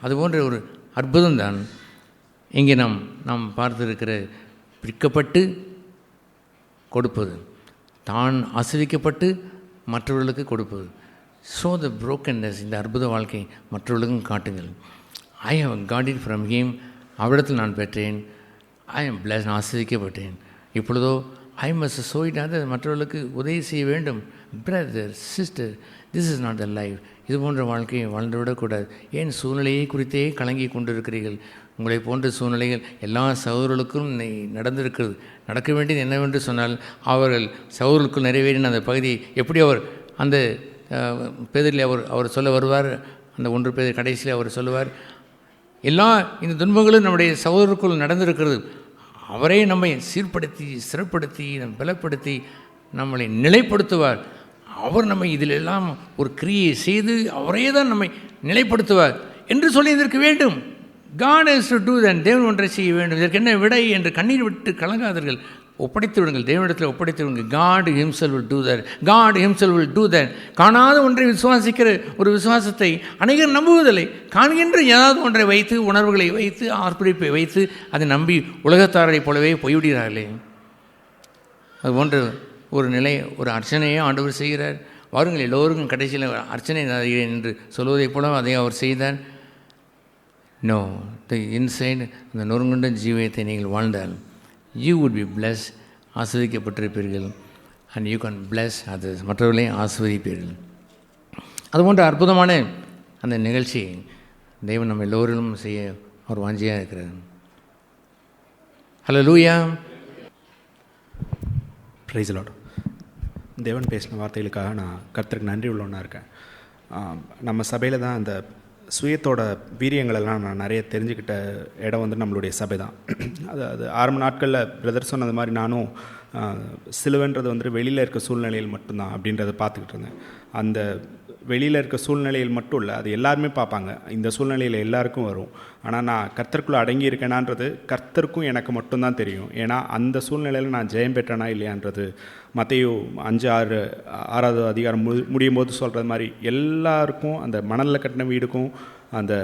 Speaker 4: அதுபோன்ற ஒரு அற்புதம்தான் இங்கே நாம் பார்த்திருக்கிற பிரிக்கப்பட்டு கொடுப்பது, தான் ஆசிரிக்கப்பட்டு மற்றவர்களுக்கு கொடுப்பது. Show the brokenness. இந்த அற்புத வாழ்க்கை மற்றவர்களுக்கும் காட்டுங்கள். I have got it from him. அவ்விடத்தில் நான் பெற்றேன். ஐ எம் பிளஸ், நான் ஆசிரிக்கப்பட்டேன். இப்பொழுதோ I must show it other. மற்றவர்களுக்கு உதவி செய்ய வேண்டும். Brother, sister, this is not the life. இது போன்ற வாழ்க்கையை வாழ்ந்துவிடக்கூடாது. ஏன் சூழ்நிலையை குறித்தே கலங்கி கொண்டிருக்கிறீர்கள்? உங்களை போன்ற சூழ்நிலைகள் எல்லா சகோதரர்களுக்கும் நடந்திருக்கிறது. நடக்க வேண்டியது என்னவென்று சொன்னால், அவர்கள் சகோதரர்களுக்குள் நிறைவேறின அந்த பகுதியை எப்படி அவர் அந்த பேதரில் அவர் சொல்ல வருவார். அந்த 1 பேர் கடைசியில் அவர் சொல்லுவார், எல்லா இந்த துன்பங்களும் நம்முடைய சகோதரருக்குள் நடந்திருக்கிறது. அவரே நம்மை சீர்படுத்தி சிறப்படுத்தி பலப்படுத்தி நம்மளை நிலைப்படுத்துவார். அவர் நம்மை இதிலெல்லாம் ஒரு கிரியை செய்து அவரே தான் நம்மை நிலைப்படுத்துவார் என்று சொல்லி இதற்கு வேண்டும். God has to do that. தேவன் ஒன்றை செய்ய வேண்டும். இதற்கு என்ன விடை என்று கண்ணீர் விட்டு கலங்காதீர்கள். ஒப்படைத்து விடுங்கள், தேவனிடத்தில் ஒப்படைத்து விடுங்கள். God himself will do that. God himself will do that. காணாத ஒன்றை விசுவாசிக்கிற ஒரு விசுவாசத்தை அநேகர் நம்புவதில்லை. காண்கின்ற ஏதாவது ஒன்றை வைத்து, உணர்வுகளை வைத்து, ஆர்ப்பரிப்பை வைத்து அதை நம்பி உலகத்தாரை போலவே போய்விடுகிறார்களே. அதுபோன்ற ஒரு நிலை, ஒரு அர்ச்சனையை ஆண்டவர் செய்கிறார். வாருங்கள் எல்லோருக்கும் கடைசியில் அர்ச்சனை செய்கிறேன் என்று சொல்வதைப் போல அதை அவர் செய்தார். நோ, த இன்சைட் அந்த நொறுங்குண்ட ஜீவியத்தை நீங்கள் வாழ்ந்தால் யூ வுட் பி பிளஸ், ஆஸ்வதிக்கப்பட்டிருப்பீர்கள். And you can bless others, மற்றவர்களை ஆஸ்வதிப்பீர்கள். அதுபோன்ற அற்புதமான அந்த நிகழ்ச்சி தேவன் நம்ம எல்லோரிலும் செய்ய ஒரு வாஞ்சியாக இருக்கிறார். ஹல்லேலூயா.
Speaker 5: Praise lord. தேவன் பேசின வார்த்தைகளுக்காக நான் கர்த்தருக்கு நன்றி உள்ளவனாக இருக்கேன். நம்ம சபையில் தான் அந்த சுயத்தோட வீரியங்களெல்லாம் நான் நிறைய தெரிஞ்சுக்கிட்ட இடம் வந்து நம்மளுடைய சபை தான். அது ஆரம்ப நாட்களில் பிரதர் சொன்னது மாதிரி நானும் சிலுவைன்றது வந்து வெளியில் இருக்க சூழ்நிலையில் மட்டும்தான் அப்படின்றத பார்த்துக்கிட்டு இருந்தேன். அந்த வெளியில் இருக்க சூழ்நிலையில் மட்டும் இல்லை, அது எல்லாருமே பார்ப்பாங்க. இந்த சூழ்நிலையில் எல்லாருக்கும் வரும். ஆனால் நான் கர்த்தருக்குள்ளே அடங்கி இருக்கேனான்றது கர்த்தருக்கும் எனக்கு மட்டும்தான் தெரியும். ஏன்னா அந்த சூழ்நிலையில் நான் ஜெயம் பெற்றேனா இல்லையான்றது மத்தேயு 5:6 அதிகாரம் முடியும் போது சொல்கிறது மாதிரி எல்லாருக்கும், அந்த மணலில் கட்டின வீடுக்கும் அந்த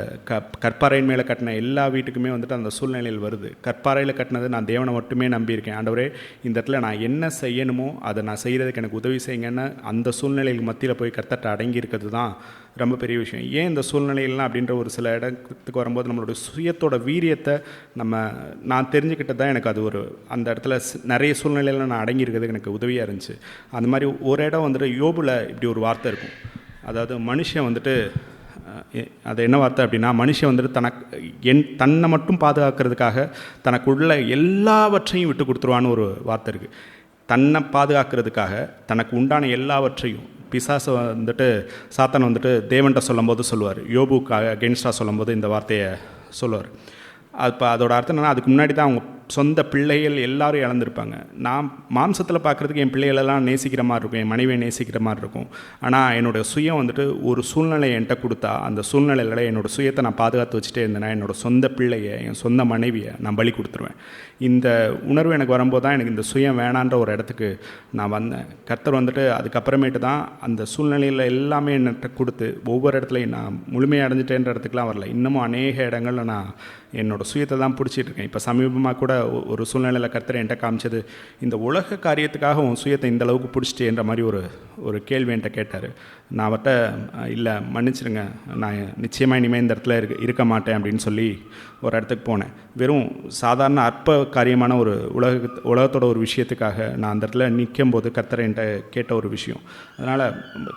Speaker 5: கற்பாறையின் மேலே கட்டின எல்லா வீட்டுக்குமே வந்துட்டு அந்த சூழ்நிலையில் வருது. கற்பாறையில் கட்டினது நான் தேவனை மட்டுமே நம்பியிருக்கேன். ஆண்டவரே, இந்த இடத்துல நான் என்ன செய்யணுமோ அதை நான் செய்கிறதுக்கு எனக்கு உதவி செய்யுங்கன்னு அந்த சூழ்நிலையில் மத்தியில் போய் கர்த்தர்ட்ட அடங்கி இருக்கிறது தான் ரொம்ப பெரிய விஷயம். ஏன் இந்த சூழ்நிலையிலாம் அப்படின்ற ஒரு சில இடத்துக்கு வரும்போது நம்மளோட சுயத்தோட வீரியத்தை நான் தெரிஞ்சுக்கிட்டது தான் எனக்கு அது ஒரு அந்த இடத்துல நிறைய சூழ்நிலையில் நான் அடங்கி இருக்கிறதுக்கு எனக்கு உதவியாக இருந்துச்சு. அந்த மாதிரி ஒரு இடம் வந்துட்டு யோபுல இப்படி ஒரு வார்த்தை இருக்கும். அதாவது மனுஷன் வந்துட்டு, அது என்ன வார்த்தை அப்படின்னா, மனுஷன் வந்துட்டு தன்னை மட்டும் பாதுகாக்கிறதுக்காக தனக்குள்ள எல்லாவற்றையும் விட்டு கொடுத்துருவான்னு ஒரு வார்த்தை இருக்குது. தன்னை பாதுகாக்கிறதுக்காக தனக்கு உண்டான எல்லாவற்றையும் பிசாசை வந்துட்டு சாத்தான் வந்துட்டு தேவன்கிட்ட சொல்லும்போது சொல்லுவார். யோபுக்காக அகென்ஸ்டாக சொல்லும்போது இந்த வார்த்தையை சொல்லுவார். இப்போ அதோட அர்த்தம் என்னன்னா, அதுக்கு முன்னாடி தான் அவங்க சொந்த பிள்ளைகள் எல்லாரும் இழந்திருப்பாங்க. நான் மாம்சத்தில் பார்க்குறதுக்கு என் பிள்ளைகளெல்லாம் நேசிக்கிற மாதிரி இருக்கும், என் மனைவியை நேசிக்கிற மாதிரி இருக்கும். ஆனால் என்னோடய சுயம் வந்துட்டு ஒரு சூழ்நிலை என்கிட்ட கொடுத்தா அந்த சூழ்நிலையில் என்னோடய சுயத்தை நான் பாதுகாத்து வச்சுட்டே இருந்தேன்னா என்னோடய சொந்த பிள்ளையை, என் சொந்த மனைவியை நான் பலி கொடுத்துருவேன். இந்த உணர்வு எனக்கு வரும்போது தான் எனக்கு இந்த சுயம் வேணான்ற ஒரு இடத்துக்கு நான் வந்தேன். கர்த்தர் வந்துட்டு அதுக்கப்புறமேட்டு தான் அந்த சூழ்நிலையில் எல்லாமே என்கிட்ட கொடுத்து ஒவ்வொரு இடத்துலையும் நான் முழுமையாக அடைஞ்சிட்டேன்ற இடத்துக்குலாம் வரல. இன்னமும் அநேக இடங்களில் நான் என்னோடய சுயத்தை தான் பிடிச்சிட்டு இருக்கேன். இப்போ சமீபமாக கூட ஒரு சூழ்நிலையில் கர்த்தர் என்கிட்ட காமிச்சது, இந்த உலக காரியத்துக்காக உன் சுயத்தை இந்த அளவுக்கு பிடிச்சிட்டேன்ற மாதிரி ஒரு கேள்வி என்கிட்ட கேட்டார். நான் அவர்கிட்ட இல்லை மன்னிச்சிருங்க, நான் நிச்சயமாக இனிமேல் இந்த இடத்துல இருக்க மாட்டேன் அப்படின்னு சொல்லி ஒரு இடத்துக்கு போனேன். வெறும் சாதாரண அற்ப காரியமான ஒரு உலகத்தோட ஒரு விஷயத்துக்காக நான் அந்த இடத்துல நிற்கும்போது கர்த்தர் என்கிட்ட கேட்ட ஒரு விஷயம். அதனால்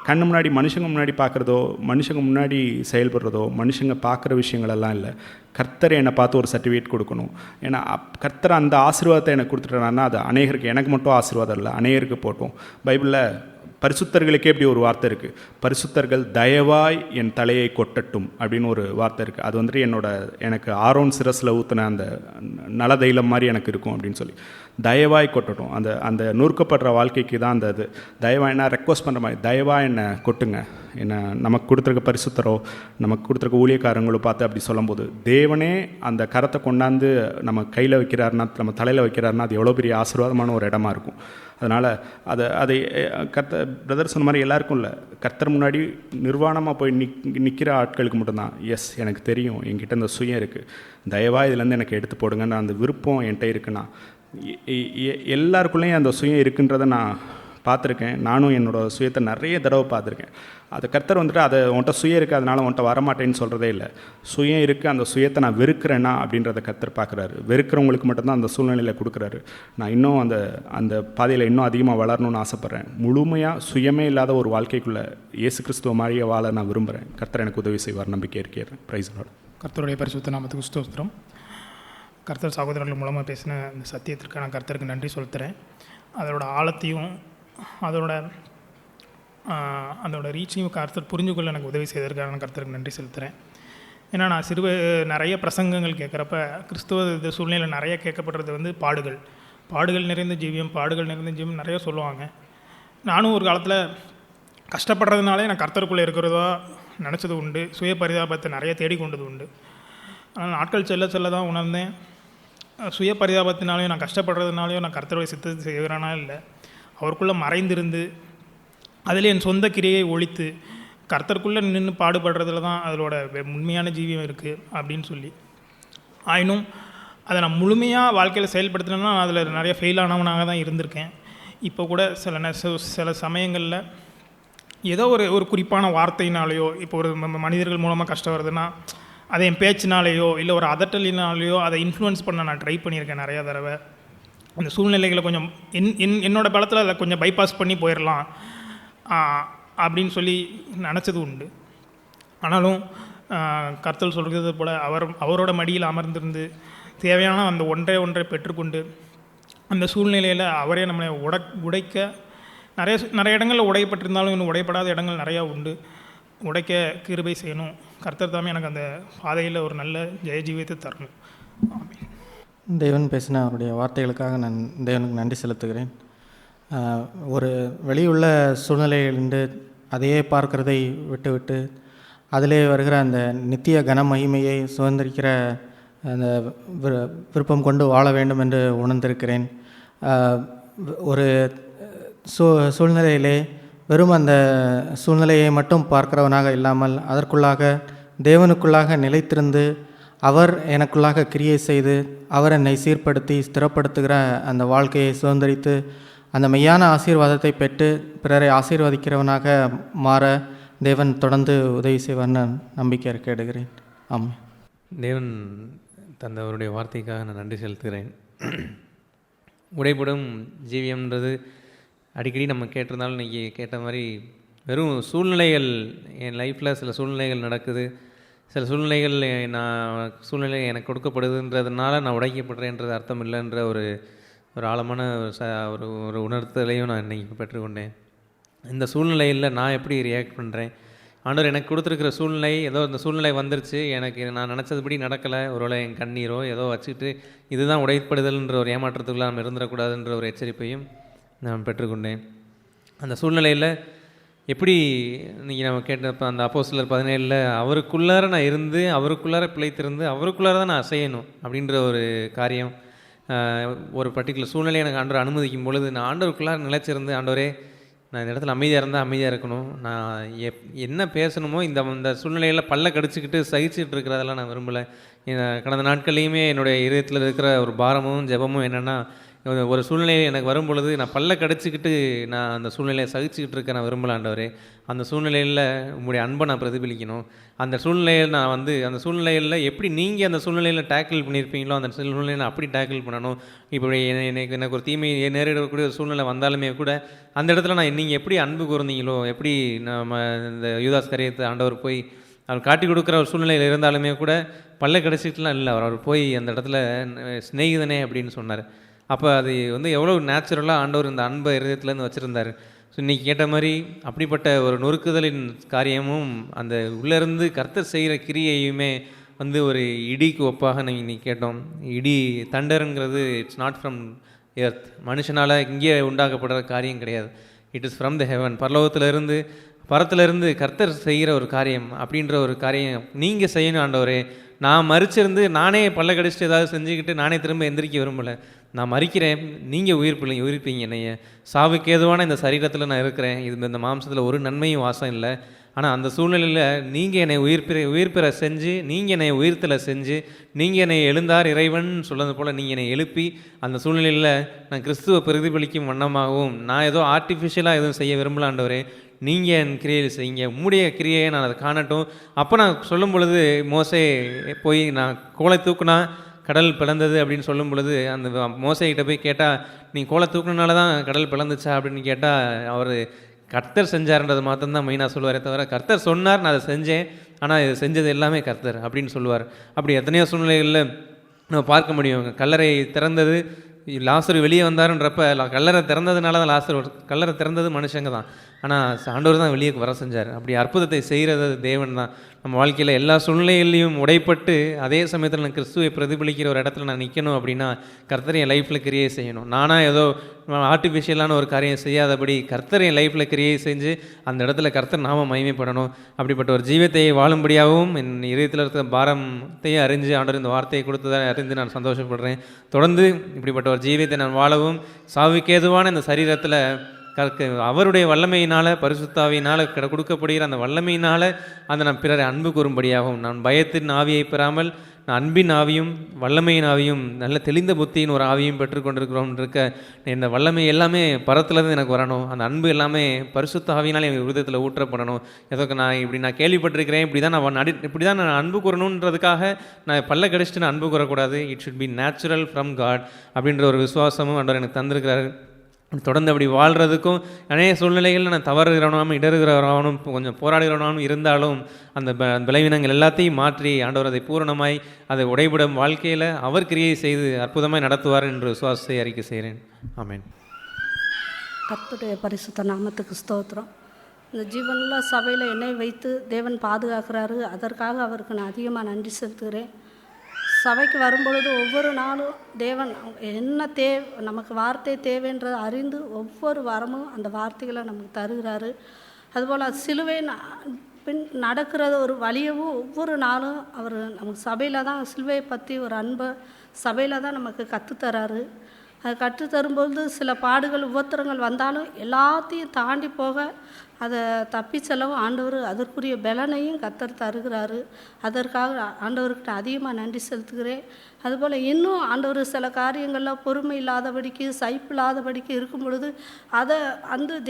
Speaker 5: கண்ணு முன்னாடி மனுஷங்க முன்னாடி பார்க்குறதோ, மனுஷங்க முன்னாடி செயல்படுறதோ, மனுஷங்க பார்க்குற விஷயங்களெல்லாம் இல்லை. கர்த்தரை என்னை பார்த்து ஒரு சர்டிஃபிகேட் கொடுக்கணும். ஏன்னா கர்த்தர் அந்த ஆசீர்வாதத்தை எனக்கு கொடுத்துட்டாருன்னா அது அநேகருக்கு, எனக்கு மட்டும் ஆசீர்வாதம் இல்லை, அநேகருக்கு போட்டோம். பைபிளில் பரிசுத்தர்களுக்கே இப்படி ஒரு வார்த்தை இருக்குது, பரிசுத்தர்கள் தயவாய் என் தலையை கொட்டட்டும் அப்படின்னு ஒரு வார்த்தை இருக்குது. அது வந்துட்டு எனக்கு ஆரோன் சிரஸில் ஊற்றின அந்த நலதைலம் மாதிரி எனக்கு இருக்கும் அப்படின்னு சொல்லி, தயவாய் கொட்டட்டும். அந்த நொறுக்கப்படுற வாழ்க்கைக்கு தான் அந்த இது தயவாய்னா ரெக்வஸ்ட் பண்ணுற மாதிரி, தயவாய் என்னை கொட்டுங்க, என்ன நமக்கு கொடுத்துருக்க பரிசுத்தரோ நமக்கு கொடுத்துருக்க ஊழியக்காரங்களோ பார்த்து அப்படி சொல்லும்போது தேவனே அந்த கரத்தை கொண்டாந்து நம்ம கையில் வைக்கிறாருன்னா, நம்ம தலையில் வைக்கிறாருன்னா அது எவ்வளோ பெரிய ஆசீர்வாதமான ஒரு இடமா இருக்கும். அதனால் அதை பிரதர் சொன்ன மாதிரி எல்லாருக்கும் இல்லை, கர்த்தர் முன்னாடி நிர்வாணமாக போய் நிற்கிற ஆட்களுக்கு மட்டும்தான் எஸ் எனக்கு தெரியும் என்கிட்ட இந்த சுயம் இருக்குது, தயவாக இதுலேருந்து எனக்கு எடுத்து போடுங்கன்னு அந்த விருப்பம் என்கிட்ட இருக்குன்னா, எல்லாருக்குள்ளேயும் அந்த சுயம் இருக்குன்றதை நான் பார்த்துருக்கேன். நானும் என்னோடய சுயத்தை நிறைய தடவை பார்த்துருக்கேன். அது கர்த்தர் வந்துட்டு அதை உன்ட்ட சுயம் இருக்குது அதனால் உன்ட்ட வரமாட்டேன்னு சொல்கிறதே இல்லை. சுயம் இருக்குது, அந்த சுயத்தை நான் வெறுக்கிறேன்னா அப்படின்றத கர்த்தர் பார்க்குறாரு. வெறுக்கிறவங்களுக்கு மட்டும்தான் அந்த சூழ்நிலையில் கொடுக்குறாரு. நான் இன்னும் அந்த பாதையில் இன்னும் அதிகமாக வளரணும்னு ஆசைப்பட்றேன். முழுமையாக சுயமே இல்லாத ஒரு வாழ்க்கைக்குள்ளே இயேசு கிறிஸ்துவ மாதிரியே வாழ நான் விரும்புகிறேன். கர்த்தர் எனக்கு உதவி செய்வார், நம்பிக்கை இருக்கிறேன். Praise Lord.
Speaker 6: கர்த்தருடைய பரிசுத்த நாமத்துக்கு ஸ்தோத்திரம். கர்த்தர் சகோதரர்கள் மூலமாக பேசின இந்த சத்தியத்திற்கான கர்த்தருக்கு நன்றி சொல்லுறேன். அதோட ஆழத்தையும் அதோட ரீச்சையும் கர்த்தர் புரிஞ்சுக்கொள்ள எனக்கு உதவி செய்ததற்கான கர்த்தருக்கு நன்றி செலுத்துகிறேன். ஏன்னா நான் நிறைய பிரசங்கங்கள் கேட்குறப்ப கிறிஸ்துவ சூழ்நிலையில் நிறைய கேட்கப்படுறது பாடுகள் நிறைந்த ஜீவியம் நிறைய சொல்லுவாங்க. நானும் ஒரு காலத்தில் கஷ்டப்படுறதுனாலே நான் கர்த்தருக்குள்ளே இருக்கிறதா நினச்சது உண்டு, சுய பரிதாபத்தை நிறைய தேடிக்கொண்டது உண்டு. ஆனால் நாட்கள் செல்ல தான் உணர்ந்தேன், சுய பரிதாபத்தினாலேயும் நான் கஷ்டப்படுறதுனாலையும் நான் கர்த்தருடைய சித்தத்தை செய்கிறேனா இல்லை, அவருக்குள்ளே மறைந்திருந்து அதில் என் சொந்த கிரியை ஒழித்து கர்த்தருக்குள்ளே நின்று பாடுபடுறதுல தான் அதோட உண்மையான ஜீவியம் இருக்குது அப்படின்னு சொல்லி, ஆயினும் அதை நான் முழுமையாக வாழ்க்கையில் செயல்படுத்தினேன்னா அதில் நிறைய ஃபெயில் ஆனவனாக தான் இருந்திருக்கேன். இப்போ கூட சில சமயங்களில் ஏதோ ஒரு குறிப்பான வார்த்தையினாலேயோ, இப்போ ஒரு மனிதர்கள் மூலமாக கஷ்டம் வருதுன்னா அதை என் பேச்சினாலேயோ இல்லை ஒரு அதட்டலினாலேயோ அதை இன்ஃப்ளூயன்ஸ் பண்ண நான் ட்ரை பண்ணியிருக்கேன் நிறையா தடவை. அந்த சூழ்நிலைகளை கொஞ்சம் என்னோடய பலத்தில் அதை கொஞ்சம் பைபாஸ் பண்ணி போயிடலாம் அப்படின்னு சொல்லி நினச்சது உண்டு. ஆனாலும் கர்த்தர் சொல்கிறது போல் அவரோட மடியில் அமர்ந்திருந்து தேவையான அந்த ஒன்றை பெற்றுக்கொண்டு அந்த சூழ்நிலையில் அவரே நம்மளை உடைக்க நிறைய இடங்களில் உடையப்பட்டிருந்தாலும் இன்னும் உடையப்படாத இடங்கள் நிறையா உண்டு. உடைக்க கிருபை செய்யணும். கர்த்தர் தாமே எனக்கு அந்த பாதையில் ஒரு நல்ல ஜெய ஜீவியத்தை தரணும்.
Speaker 1: தேவன் பேசின அவருடைய வார்த்தைகளுக்காக நான் தேவனுக்கு நன்றி செலுத்துகிறேன். ஒரு வெளியுள்ள சூழ்நிலைகளிலிருந்து அதையே பார்க்கிறதை விட்டுவிட்டு அதிலே வருகிற அந்த நித்திய கன மகிமையை சுதந்திரிக்கிற அந்த விருப்பம் கொண்டு வாழ வேண்டும் என்று உணர்ந்திருக்கிறேன். ஒரு சூழ்நிலையிலே வெறும் அந்த சூழ்நிலையை மட்டும் பார்க்கிறவனாக இல்லாமல் அதற்குள்ளாக தேவனுக்குள்ளாக நிலைத்திருந்து அவர் எனக்குள்ளாக கிரியை செய்து அவர் என்னை சீர்படுத்தி ஸ்திரப்படுத்துகிற அந்த வாழ்க்கையை சுதந்திரித்து அந்த மெய்யான ஆசீர்வாதத்தை பெற்று பிறரை ஆசீர்வதிக்கிறவனாக மாற தேவன் தொடர்ந்து உதவி செய்வார்னு நம்பிக்கை கேடுகிறேன். ஆமாம்.
Speaker 2: தேவன் தந்தவருடைய வார்த்தைக்காக நான் நன்றி செலுத்துகிறேன். உடைபடும் ஜீவியம்ன்றது அடிக்கடி நம்ம கேட்டிருந்தாலும் இன்றைக்கி கேட்ட மாதிரி வெறும் சூழ்நிலைகள், என் லைஃப்பில் சில சூழ்நிலைகள் நடக்குது, சில சூழ்நிலைகள் சூழ்நிலை எனக்கு கொடுக்கப்படுதுன்றதுனால நான் உடைக்கப்படுறேன்றது அர்த்தம் இல்லைன்ற ஒரு ஆழமான ஒரு உணர்த்தலையும் நான் இன்றைக்கி பெற்றுக்கொண்டேன். இந்த சூழ்நிலையில் நான் எப்படி ரியாக்ட் பண்ணுறேன், ஆண்டவர் எனக்கு கொடுத்துருக்கிற சூழ்நிலை ஏதோ இந்த சூழ்நிலை வந்துருச்சு, எனக்கு நான் நினச்சதுபடி நடக்கலை, ஒருவேளை என் கண்ணீரோ ஏதோ வச்சுக்கிட்டு இதுதான் உடைப்படுதல்ன்ற ஒரு ஏமாற்றத்துக்குள்ள நாம் இருந்துடக்கூடாதுன்ற ஒரு எச்சரிப்பையும் நான் பெற்றுக்கொண்டேன். அந்த சூழ்நிலையில் எப்படி நீங்கள் நம்ம கேட்டப்போ அந்த அப்போஸ்தலர் 17 அவருக்குள்ளார நான் இருந்து அவருக்குள்ளார பிழைத்திருந்து அவருக்குள்ளார தான் நான் அசையணும் அப்படின்ற ஒரு காரியம். ஒரு பர்டிகுலர் சூழ்நிலையை எனக்கு ஆண்டவர் அனுமதிக்கும் பொழுது நான் ஆண்டவருக்குள்ளார நிலைச்சிருந்து, ஆண்டவரே நான் இந்த இடத்துல அமைதியாக இருந்தால் அமைதியாக இருக்கணும், நான் என்ன பேசணுமோ இந்த சூழ்நிலையில் பல்ல கடிச்சிக்கிட்டு சகிச்சுட்டு இருக்கிறதெல்லாம் நான் விரும்பலை. கடந்த நாட்கள்லையுமே என்னுடைய இதயத்தில் இருக்கிற ஒரு பாரமும் ஜெபமும் என்னென்னா, ஒரு சூழ்நிலை எனக்கு வரும் பொழுது நான் பல்ல கடிச்சிக்கிட்டு நான் அந்த சூழ்நிலையை சகிச்சுக்கிட்டு இருக்க நான் விரும்பல ஆண்டவரே. அந்த சூழ்நிலையில் உங்களுடைய அன்பை நான் பிரதிபலிக்கணும். அந்த சூழ்நிலையில் நான் அந்த சூழ்நிலையில் எப்படி நீங்கள் அந்த சூழ்நிலையில் டேக்கிள் பண்ணியிருப்பீங்களோ அந்த சூழ்நிலையை நான் அப்படி டேக்கிள் பண்ணணும். இப்படி எனக்கு ஒரு தீமை நேரிடக்கூடிய ஒரு சூழ்நிலை வந்தாலுமே கூட அந்த இடத்துல நீங்கள் எப்படி அன்பு கூர்ந்தீங்களோ, எப்படி நம்ம இந்த யூதாஸ் கரியத்தை ஆண்டவர் போய் அவர் காட்டி கொடுக்குற ஒரு சூழ்நிலையில் இருந்தாலுமே கூட பல்ல கடிச்சிட்டுலாம் இல்லை, அவர் போய் அந்த இடத்துல சிநேகிதனே அப்படின்னு சொன்னார். அப்போ அது எவ்வளோ நேச்சுரலாக ஆண்டவர் இந்த அன்பை இருதயத்துலேருந்து வச்சுருந்தார். ஸோ இன்றைக்கி கேட்ட மாதிரி அப்படிப்பட்ட ஒரு நொறுக்குதலின் காரியமும் அந்த உள்ளேருந்து கர்த்தர் செய்கிற கிரியையுமே ஒரு இடிக்கு ஒப்பாக நீங்கள் இன்றைக்கி கேட்டோம். இடி தண்டருங்கிறது இட்ஸ் நாட் ஃப்ரம் எர்த், மனுஷனால் இங்கே உண்டாக்கப்படுற காரியம் கிடையாது. It is from the heaven, பரத்திலிருந்து கர்த்தர் செய்கிற ஒரு காரியம். அப்படின்ற ஒரு காரியம் நீங்கள் செய்யணும் ஆண்டவரே. நான் மறிச்சிருந்து நானே பல்ல கடிச்சிட்டு ஏதாவது செஞ்சுக்கிட்டு நானே திரும்ப எந்திரிக்க விரும்பலை. நான் மறிக்கிறேன், நீங்கள் உயிர்ப்பீங்க என்னைய. சாவுக்கு ஏதுவான இந்த சரீரத்தில் நான் இருக்கிறேன், இந்த மாம்சத்தில் ஒரு நன்மையும் வாசம் இல்லை. ஆனால் அந்த சூழ்நிலையில் நீங்கள் என்னை உயிர்ப்பிற செஞ்சு, நீங்கள் என்னை உயிர்த்தலை செஞ்சு, நீங்கள் என்னை எழுந்தார் இறைவன் சொல்வது போல் நீங்கள் என்னை எழுப்பி அந்த சூழ்நிலையில் நான் கிறிஸ்துவை பிரதிபலிக்கும் வண்ணமாகவும் நான் ஏதோ ஆர்டிஃபிஷியலாக எதுவும் செய்ய விரும்பலாண்டவரே, நீங்கள் என் கிரியையில் செய்யுங்க, உம்முடைய கிரியையை நான் அதை காணட்டும். அப்போ நான் சொல்லும் பொழுது மோசே போய் நான் கோலை தூக்குனா கடல் பிளந்தது அப்படின்னு சொல்லும் பொழுது அந்த மோசைக்கிட்ட போய் கேட்டால், நீ கோலை தூக்குனால தான் கடல் பிளந்துச்சா அப்படின்னு கேட்டால் அவர் கர்த்தர் செஞ்சார்ன்றது மாத்திரம்தான் மெயினாக சொல்லுவாரே தவிர, கர்த்தர் சொன்னார் நான் அதை செஞ்சேன், ஆனால் இது செஞ்சது எல்லாமே கர்த்தர் அப்படின்னு சொல்லுவார். அப்படி எத்தனையோ சூழ்நிலைகளில் நம்ம பார்க்க முடியும். கல்லறை திறந்தது, லாசர் வெளியே வந்தாருன்றப்ப கல்லறை திறந்ததுனால தான் கல்லறை திறந்தது மனுஷங்க தான், ஆனால் ஆண்டவர் தான் வெளியே வர செஞ்சார். அப்படி அற்புதத்தை செய்கிறது தேவன் தான். நம்ம வாழ்க்கையில் எல்லா சூழ்நிலையிலையும் உடைப்பட்டு அதே சமயத்தில் நான் கிறிஸ்துவை பிரதிபலிக்கிற ஒரு இடத்துல நான் நிற்கணும் அப்படின்னா கர்த்தர் என் லைஃப்பில் கிரியை செய்யணும். நானாக ஏதோ ஆர்டிஃபிஷியலான ஒரு காரியம் செய்யாதபடி கர்த்தர் என் லைஃப்பில் கிரியை செஞ்சு அந்த இடத்துல கர்த்தர் நாம மகிமைப்படணும். அப்படிப்பட்ட ஒரு ஜீவத்தை வாழும்படியாகவும் என் இதயத்தில் இருக்கிற பாரத்தையும் அறிஞ்சு ஆண்டவர் இந்த வார்த்தையை கொடுத்ததை அறிந்து நான் சந்தோஷப்படுறேன். தொடர்ந்து இப்படிப்பட்ட ஒரு ஜீவத்தை நான் வாழவும் சாவுக்கேதுவான இந்த சரீரத்தில் அவருடைய வல்லமையினால் பரிசுத்தாவியினால் கொடுக்கப்படுகிற அந்த வல்லமையினால் நான் பிறரை அன்பு கூறும்படியாகவும், நான் பயத்தின் ஆவியை பெறாமல் நான் அன்பின் ஆவியும் வல்லமையின் ஆவியும் நல்ல தெளிந்த புத்தியின் ஒரு ஆவியும் பெற்றுக்கொண்டிருக்கிறோம் இருக்க, இந்த வல்லமை எல்லாமே பரத்துலேருந்து எனக்கு வரணும். அந்த அன்பு எல்லாமே பரிசுத்த ஆவியினால் என் விருதத்தில் ஊற்றப்படணும். ஏதோ நான் கேள்விப்பட்டிருக்கிறேன், இப்படி தான் நான் அன்பு கூறணுன்றதுக்காக நான் பல்ல கடிச்சிட்டு நான் அன்பு கூறக்கூடாது. It should be natural from God அப்படின்ற ஒரு விசுவாசமும் ஆண்டவர் எனக்கு தந்திருக்கிறாரு. தொடர்ந்து அப்படி வாழ்கிறதுக்கும் அநேக சூழ்நிலைகளில் நான் தவறுகிறவனும் இடறுகிறவனும் கொஞ்சம் போராடுகிறவனும் இருந்தாலும் அந்த பலவீனங்கள் எல்லாத்தையும் மாற்றி ஆண்டவர் அதை பூரணமாய் அதை உடைபடும் வாழ்க்கையில் அவர் கிரியை செய்து அற்புதமாய் நடத்துவார் என்று விசுவாசத்தை அறிக்கை செய்கிறேன். ஆமென்.
Speaker 7: கர்த்தருடைய பரிசுத்த நாமத்துக்கு ஸ்தோத்திரம். இந்த ஜீவனுள்ள சபையில் என்னை வைத்து தேவன் பாதுகாக்கிறாரு, அதற்காக அவருக்கு நான் அதிகமாக நன்றி செலுத்துகிறேன். சபைக்கு வரும்பொழுது ஒவ்வொரு நாளும் தேவன் என்ன நமக்கு வார்த்தை தேவைன்றதை அறிந்து ஒவ்வொரு வாரமும் அந்த வார்த்தைகளை நமக்கு தருகிறாரு. அதுபோல் சிலுவை பின் நடக்கிறது ஒரு வழியவும் ஒவ்வொரு நாளும் அவர் நமக்கு சபையில் தான் சிலுவையை பற்றி ஒரு அன்பை சபையில் தான் நமக்கு கற்றுத்தராரு. அது கற்றுத்தரும்போது சில பாடுகள் உபத்திரங்கள் வந்தாலும் எல்லாத்தையும் தாண்டி போக அதை தப்பி செல்லவும் ஆண்டவர் அதற்குரிய பலனையும் கர்த்தர் தருகிறாரு. அதற்காக ஆண்டவருக்கு அதிகமாக நன்றி செலுத்துகிறேன். அதுபோல் இன்னும் ஆண்டவர் சில காரியங்களில் பொறுமை இல்லாதபடிக்கு சைப்பு இல்லாதபடிக்கு இருக்கும் பொழுது அதை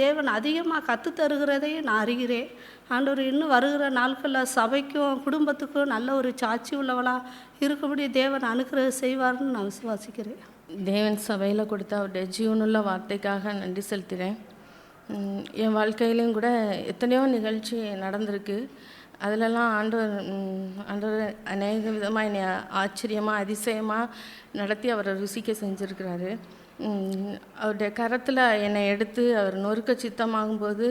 Speaker 7: தேவன் அதிகமாக கற்றுத்தருகிறதையும் நான் அறிகிறேன். ஆண்டவர் இன்னும் வருகிற நாட்களில் சபைக்கும் குடும்பத்துக்கும் நல்ல ஒரு சாட்சி உள்ளவளாக இருக்கும்படி தேவன் அனுக்கிரகம் செய்வார்னு நான் விசுவாசிக்கிறேன்.
Speaker 8: தேவன் சபையில் கொடுத்த அவருடைய ஜீவனுள்ள வார்த்தைக்காக நன்றி செலுத்துகிறேன். என் வாழ்க்கையிலையும் கூட எத்தனையோ நிகழ்ச்சி நடந்திருக்கு. அதிலெல்லாம் ஆண்டவர் அநேக விதமாக என்னை ஆச்சரியமாக அதிசயமாக நடத்தி அவரை ருசிக்க செஞ்சுருக்கிறாரு. அவருடைய கரத்தில் என்னை எடுத்து அவர் நொறுக்க சித்தமாகும்போது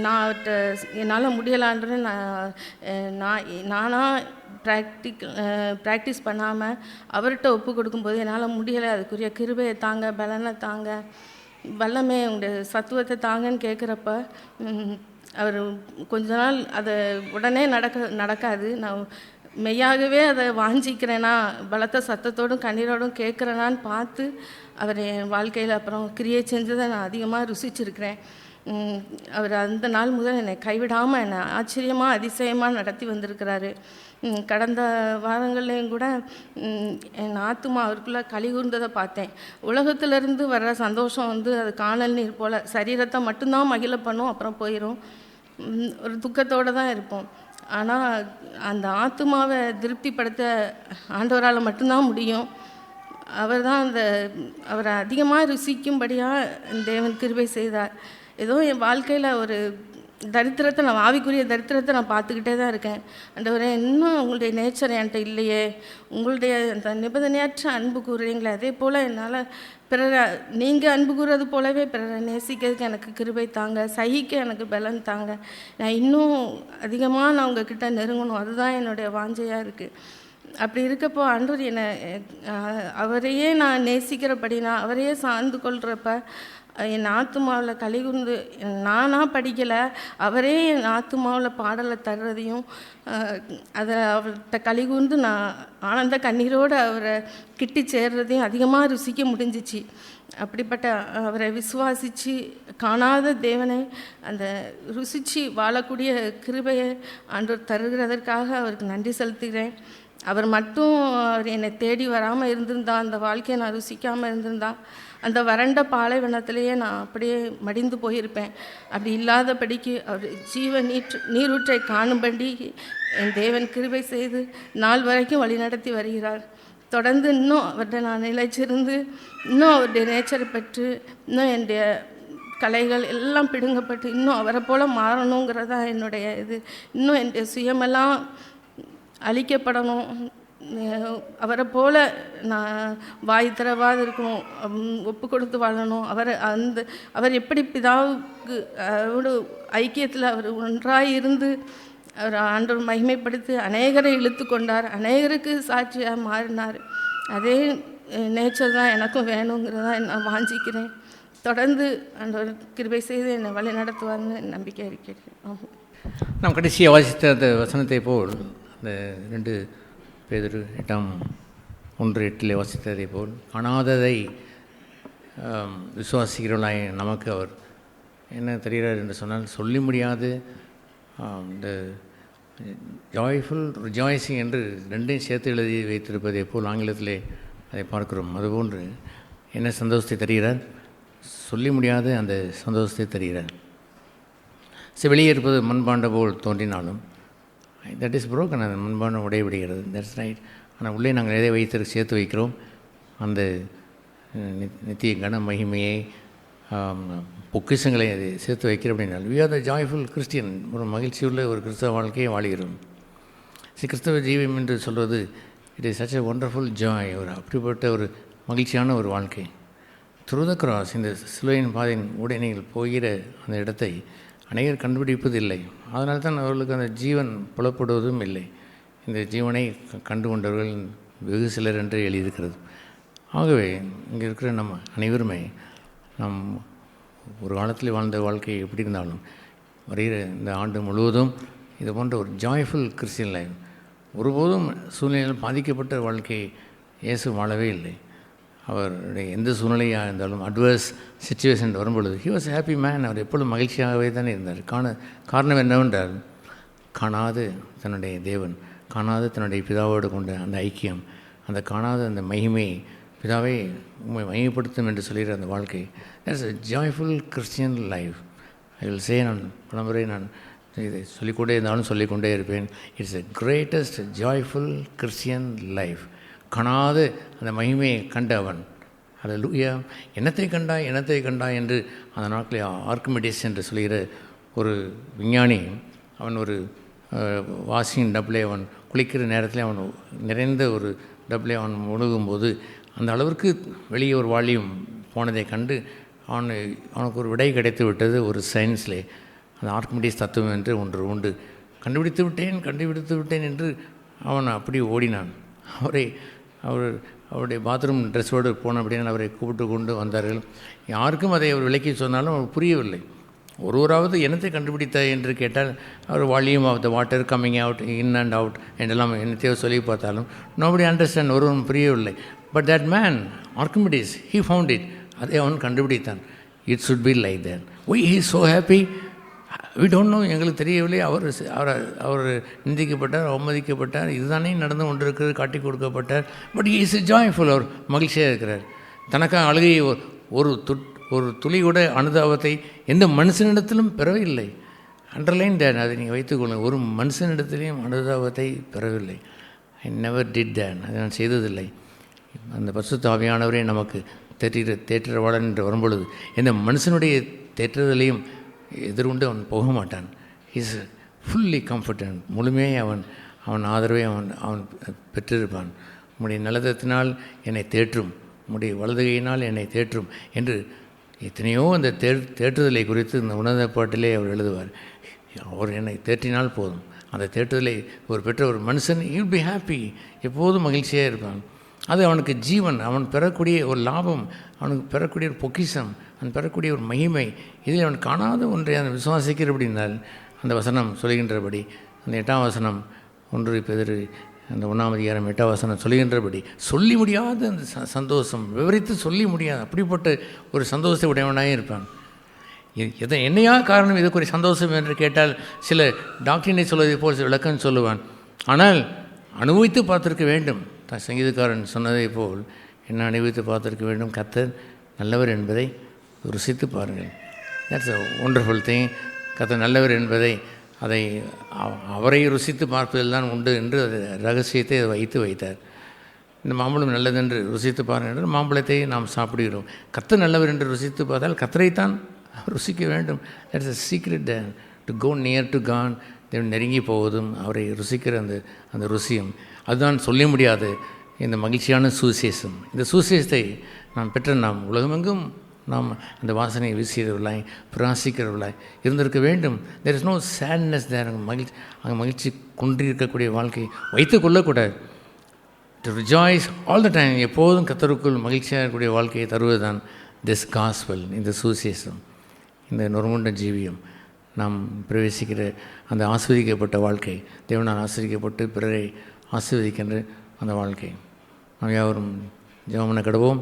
Speaker 8: நான் அவர்கிட்ட என்னால் முடியலான்ற நானாக ப்ராக்டிஸ் பண்ணாமல் அவர்கிட்ட ஒப்பு கொடுக்கும்போது என்னால் முடியலை, அதுக்குரிய கிருபையை தாங்க, பலனை தாங்க, வல்லமே உங்களுடைய சத்துவத்தை தாங்கன்னு கேட்குறப்ப அவர் கொஞ்ச நாள் அதை உடனே நடக்காது. நான் மெய்யாகவே அதை வாஞ்சிக்கிறேனா, பலத்த சத்தத்தோடும் கண்ணீரோடும் கேட்குறேனான்னு பார்த்து அவர் என் வாழ்க்கையில் அப்புறம் கிரியை செஞ்சதை நான் அதிகமாக ருசிச்சிருக்கிறேன். அவர் அந்த நாள் முதல் என்னை கைவிடாமல் என்னை ஆச்சரியமாக அதிசயமாக நடத்தி வந்திருக்கிறாரு. கடந்த வாரங்கள்லேயும் கூட என் ஆத்துமா அவருக்குள்ளே கலிகூர்ந்ததை பார்த்தேன். உலகத்திலேருந்து வர்ற சந்தோஷம் அது காணல் நீர் போல் சரீரத்தை மட்டும்தான் மகிழ பண்ணும், அப்புறம் போயிடும். ஒரு துக்கத்தோடு தான் இருப்போம். ஆனால் அந்த ஆத்துமாவை திருப்திப்படுத்த ஆண்டவரால் மட்டும்தான் முடியும். அவர் தான் அவரை அதிகமாக ருசிக்கும்படியாக தேவன் கிருபை செய்தார். ஏதோ என் வாழ்க்கையில் ஒரு தரித்திரத்தை நான் ஆவிக்குரிய தரித்திரத்தை நான் பார்த்துக்கிட்டே தான் இருக்கேன். ஆண்டவரே, இன்னும் உங்களுடைய நேச்சர் என்கிட்ட இல்லையே, உங்களுடைய அந்த நிபந்தனையற்ற அன்பு கூறுறீங்களே, அதே போல் என்னால் பிறரை நீங்கள் அன்பு கூறுறது போலவே பிறரை நேசிக்கிறதுக்கு எனக்கு கிருபை தாங்க, சகிக்க எனக்கு பலன் தாங்க, நான் இன்னும் அதிகமாக நான் உங்ககிட்ட நெருங்கணும், அதுதான் என்னுடைய வாஞ்சையாக இருக்குது. அப்படி இருக்கப்போ ஆண்டவர் என்னை அவரையே நான் நேசிக்கிறபடினா, அவரையே சார்ந்து கொள்கிறப்ப என் ஆத்துமாவில் கலிகுந்து நானாக படிக்கலை, அவரே என் ஆத்துமாவில் பாடலை தர்றதையும் அதை அவர்கிட்ட கலிகுந்து நான் ஆனந்த கண்ணீரோடு அவரை கிட்டி சேர்றதையும் அதிகமாக ருசிக்க முடிஞ்சிச்சு. அப்படிப்பட்ட அவரை விசுவாசித்து காணாத தேவனை அந்த ருசித்து வாழக்கூடிய கிருபையை ஆண்டவர் தருகிறதற்காக அவருக்கு நன்றி செலுத்துகிறேன். அவர் மட்டும் அவர் என்னை தேடி வராமல் இருந்திருந்தா, அந்த வாழ்க்கையை நான் ருசிக்காமல் இருந்திருந்தா, அந்த வறண்ட பாலைவனத்திலேயே நான் அப்படியே மடிந்து போயிருப்பேன். அப்படி இல்லாதபடிக்கு அவர் ஜீவ நீரூற்றை காணும்படி என் தேவன் கிருபை செய்து நாள் வரைக்கும் வழிநடத்தி வருகிறார். தொடர்ந்து இன்னும் அவர்கிட்ட நான் நிலைச்சிருந்து இன்னும் அவருடைய நேச்சரை பெற்று இன்னும் என்னுடைய கலைகள் எல்லாம் பிடுங்கப்பட்டு இன்னும் அவரை போல் மாறணுங்கிறதா என்னுடைய இது. இன்னும் என்னுடைய சுயமெல்லாம் அழிக்கப்படணும், அவரை போல் நான் வாய் திறவாது இருக்கணும், ஒப்பு கொடுத்து வாழணும். அவர் எப்படி பிதாவுக்கு அவரோட ஐக்கியத்தில் அவர் ஒன்றாக இருந்து அவர் ஆண்டவர் மகிமைப்படுத்தி அநேகரை இழுத்து கொண்டார், அநேகருக்கு சாட்சியாக மாறினார். அதே நேச்சர் தான் எனக்கும் வேணுங்கிறதா நான் வாஞ்சிக்கிறேன். தொடர்ந்து ஆண்டவர் கிருபை செய்து என்னை வழி நடத்துவார்னு நம்பிக்கை இருக்கிறேன்.
Speaker 4: நாம் கடைசியாக வாசித்த அந்த வசனத்தை போல் அந்த 2 பேதுரு 8:1-8 வாசித்ததை போல் காணாததை விசுவாசிக்கிறவர்களாய் நமக்கு அவர் என்ன தெரிகிறார் என்று சொன்னால், சொல்லி முடியாது இந்த ஜாய்ஃபுல் ரிஜாய்ஸிங் என்று 2ஐயும் சேர்த்து எழுதி வைத்திருப்பதை போல் ஆங்கிலத்திலே அதை பார்க்கிறோம். அதுபோன்று என்ன சந்தோஷத்தை தருகிறார், சொல்லி முடியாத அந்த சந்தோஷத்தை தருகிறார். வெளியே இருப்பது மண்பாண்ட போல் தோன்றினாலும் தட் இஸ் புரோக்கன், அந்த மண்பாண்டம் உடையவிடுகிறது, தட்ஸ் ரைட். ஆனால் உள்ளே நாங்கள் எதை வைத்து சேர்த்து வைக்கிறோம், அந்த நித்திய கன மகிமையை பொக்கிஷங்களை அதை சேர்த்து வைக்கிறோம். அப்படின்னால் we are the joyful Christian, ஒரு மகிழ்ச்சியுள்ள ஒரு கிறிஸ்தவ வாழ்க்கையை வாழ்கிறோம். கிறிஸ்தவ ஜீவம் என்று சொல்வது it is such a wonderful Joy, ஒரு அப்படிப்பட்ட ஒரு மகிழ்ச்சியான ஒரு வாழ்க்கை. த்ரூ த கிராஸ், இந்த சிலுவையின் பாதையின் ஊடே நீங்கள் போகிற அந்த இடத்தை அநேகர் கண்டுபிடிப்பது இல்லை. அதனால தான் அவர்களுக்கு அந்த ஜீவன் புலப்படுவதும் இல்லை. இந்த ஜீவனை கண்டு கொண்டவர்கள் வெகு சிலர் என்று எழுதியிருக்கிறது. ஆகவே இங்கே இருக்கிற நம்ம அனைவருமே நம் ஒரு காலத்தில் வாழ்ந்த வாழ்க்கை எப்படி இருந்தாலும் வருகிற இந்த ஆண்டு முழுவதும் இது போன்ற ஒரு ஜாய்ஃபுல் கிறிஸ்டியன் லைஃப், ஒருபோதும் சூழ்நிலையில் பாதிக்கப்பட்ட வாழ்க்கையை இயேசு வாழவே இல்லை. அவருடைய எந்த சூழ்நிலையாக இருந்தாலும் அட்வர்ஸ் சிச்சுவேஷன் வரும்பொழுது ஹி வாஸ் ஹாப்பி மேன். அவர் எப்பொழுதும் மகிழ்ச்சியாகவே தானே இருந்தார். காரணம் என்னவென்றால், காணாது தன்னுடைய தேவன், காணாது தன்னுடைய பிதாவோடு கொண்ட அந்த ஐக்கியம், அந்த காணாத அந்த மகிமை, பிதாவை உண்மை மகிமைப்படுத்தும் என்று சொல்கிற அந்த வாழ்க்கை, that's a joyful Christian life. I will say, நான் பலமுறை நான் இதை சொல்லிக்கொண்டே இருந்தாலும் சொல்லிக்கொண்டே இருப்பேன், it's a greatest joyful Christian life. காணாது அந்த மகிமையை கண்டவன், அல்லேலூயா. என்னத்தை கண்டாய் என்று அந்த நாட்களில் ஆர்க்கிமிடிஸ் என்று சொல்கிற ஒரு விஞ்ஞானி, அவன் ஒரு வாஷிங் டப்பிலே அவன் குளிக்கிற நேரத்தில் அவன் நிறைந்த ஒரு டப்பிலே அவன் முழுகும்போது அந்த அளவிற்கு வெளியே ஒரு வால்யூம் போனதை கண்டு அவனுக்கு ஒரு விடை கிடைத்து விட்டது. ஒரு சயின்ஸ்லே அந்த ஆர்க்கிமிடிஸ் தத்துவம் என்று ஒன்று உண்டு. கண்டுபிடித்து விட்டேன் என்று அவன் அப்படி ஓடினான். அவருடைய பாத்ரூம் ட்ரெஸ்ஸோடு போன அப்படின்னா அவரை கூப்பிட்டு கொண்டு வந்தார்கள். யாருக்கும் அதை அவர் விளக்கி சொன்னாலும் அவர் புரியவில்லை. ஒருவராவது என்னத்தை கண்டுபிடித்த என்று கேட்டால் அவர் volume of the water coming out, in and out என்றெல்லாம் என்னத்தையோ சொல்லி பார்த்தாலும் நோபடி அண்டர்ஸ்டாண்ட், ஒருவன் புரியவில்லை. But that man Archimedes, he found it. அதை அவன் கண்டுபிடித்தான். It should be like that. Why he so happy, we don't know. எங்களுக்கு தெரியவில்லை. அவர் நிந்திக்கப்பட்டார், அவமதிக்கப்பட்டார், இதுதானே நடந்து கொண்டிருக்கிறது, காட்டி கொடுக்கப்பட்டார். But he is joyful. அவர் மகிழ்ச்சியாக இருக்கிறார். தனக்காக அழுகையை ஒரு துளி கூட அனுதாபத்தை எந்த மனுஷனிடத்திலும் பெறவில்லை. அண்டர்லைன் தேன், அதை நீங்கள் வைத்துக்கொள்ளுங்கள். ஒரு மனுஷனிடத்திலையும் அனுதாபத்தை பெறவில்லை. ஐ நெவர் டிட் தேன், அதை நான் செய்ததில்லை. அந்த பரிசுத்த ஆவியானவரே நமக்கு தேற்றவாளன் என்று வரும்பொழுது எந்த மனுஷனுடைய தேற்றுதலையும் எதிர்கொண்டு அவன் போக மாட்டான். Is fully comfortable. முழுமையாக அவன் ஆதரவை அவன் பெற்றிருப்பான். உம்முடைய நலத்தினால் என்னை தேற்றும், உம்முடைய வலதுகையினால் என்னை தேற்றும் என்று எத்தனையோ அந்த தேற்றுதலை குறித்து இந்த உன்னத பாட்டிலே அவர் எழுதுவார். அவர் என்னை தேற்றினால் போதும். அந்த தேற்றுதலை பெற்ற ஒரு மனுஷன் யூல் பி ஹாப்பி, எப்போதும் மகிழ்ச்சியாக இருப்பான். அது அவனுக்கு ஜீவன், அவன் பெறக்கூடிய ஒரு லாபம், அவனுக்கு பெறக்கூடிய ஒரு பொக்கிஷம், அவன் பெறக்கூடிய ஒரு மகிமை. இதில் அவன் காணாத ஒன்றை அவன் விசுவாசிக்கிறபடினால் அந்த வசனம் சொல்கின்றபடி, அந்த 8ஆம் வசனம் 1 பேதுரு அந்த 1ஆம் அதிகாரம் 8ஆம் வசனம் சொல்கின்றபடி சொல்லி முடியாத அந்த சந்தோஷம், விவரித்து சொல்லி முடியாது அப்படிப்பட்ட ஒரு சந்தோஷத்தை உடையவனாக இருப்பான். என்னையா காரணம் இதுக்கு ஒரு சந்தோஷம் என்று கேட்டால் சில டாக்டரினை சொல்வதை போல் சில விளக்கம் சொல்லுவான். ஆனால் அனுபவித்து பார்த்திருக்க வேண்டும். சங்கீதக்காரன் சொன்னதை போல் என்ன அனுபவித்து பார்த்திருக்க வேண்டும். கர்த்தர் நல்லவர் என்பதை ருசித்து பாருங்கள். That's a wonderful thing. கர்த்தர் நல்லவர் என்பதை அவரை ருசித்து பார்ப்பதில் தான் உண்டு என்று அது ரகசியத்தை வைத்தார். இந்த மாம்பழம் நல்லதென்று ருசித்து பாருங்கள் என்று மாம்பழத்தை நாம் சாப்பிடுகிறோம். கர்த்தர் நல்லவர் என்று ருசித்து பார்த்தால் கர்த்தரைத்தான் ருசிக்க வேண்டும். That's a secret to go near to God. தேவன் நெருங்கி போவதும் அவரை ருசிக்கிற அந்த ருசியும் அதுதான் சொல்ல முடியாது இந்த மகிழ்ச்சியான சுவிசேஷம். இந்த சுவிசேஷத்தை நாம் உலகமெங்கும் நாம் அந்த வாசனையை வீசுகிறவர்களாய் பிரகாசிக்கிறவர்களாய் இருந்திருக்க வேண்டும். தேர் இஸ் நோ சேட்னஸ் தேர். அங்கே மகிழ்ச்சி கொண்டிருக்கக்கூடிய வாழ்க்கையை வைத்து கொள்ளக்கூடாது. To rejoice all the time, எப்போதும் கர்த்தருக்குள் மகிழ்ச்சியாக இருக்கக்கூடிய வாழ்க்கையை தருவது தான் திஸ் காஸ்பல், இந்த சுவிசேஷம், இந்த நொறுங்குண்ட ஜீவியம், நாம் பிரவேசிக்கிற அந்த ஆஸ்வதிக்கப்பட்ட வாழ்க்கை, தேவனால் ஆஸ்வதிக்கப்பட்டு பிறரை ஆசீர்வதிக்கின்ற அந்த வாழ்க்கை. நாம் யாவரும் ஜெபம் பண்ண கடவோம்.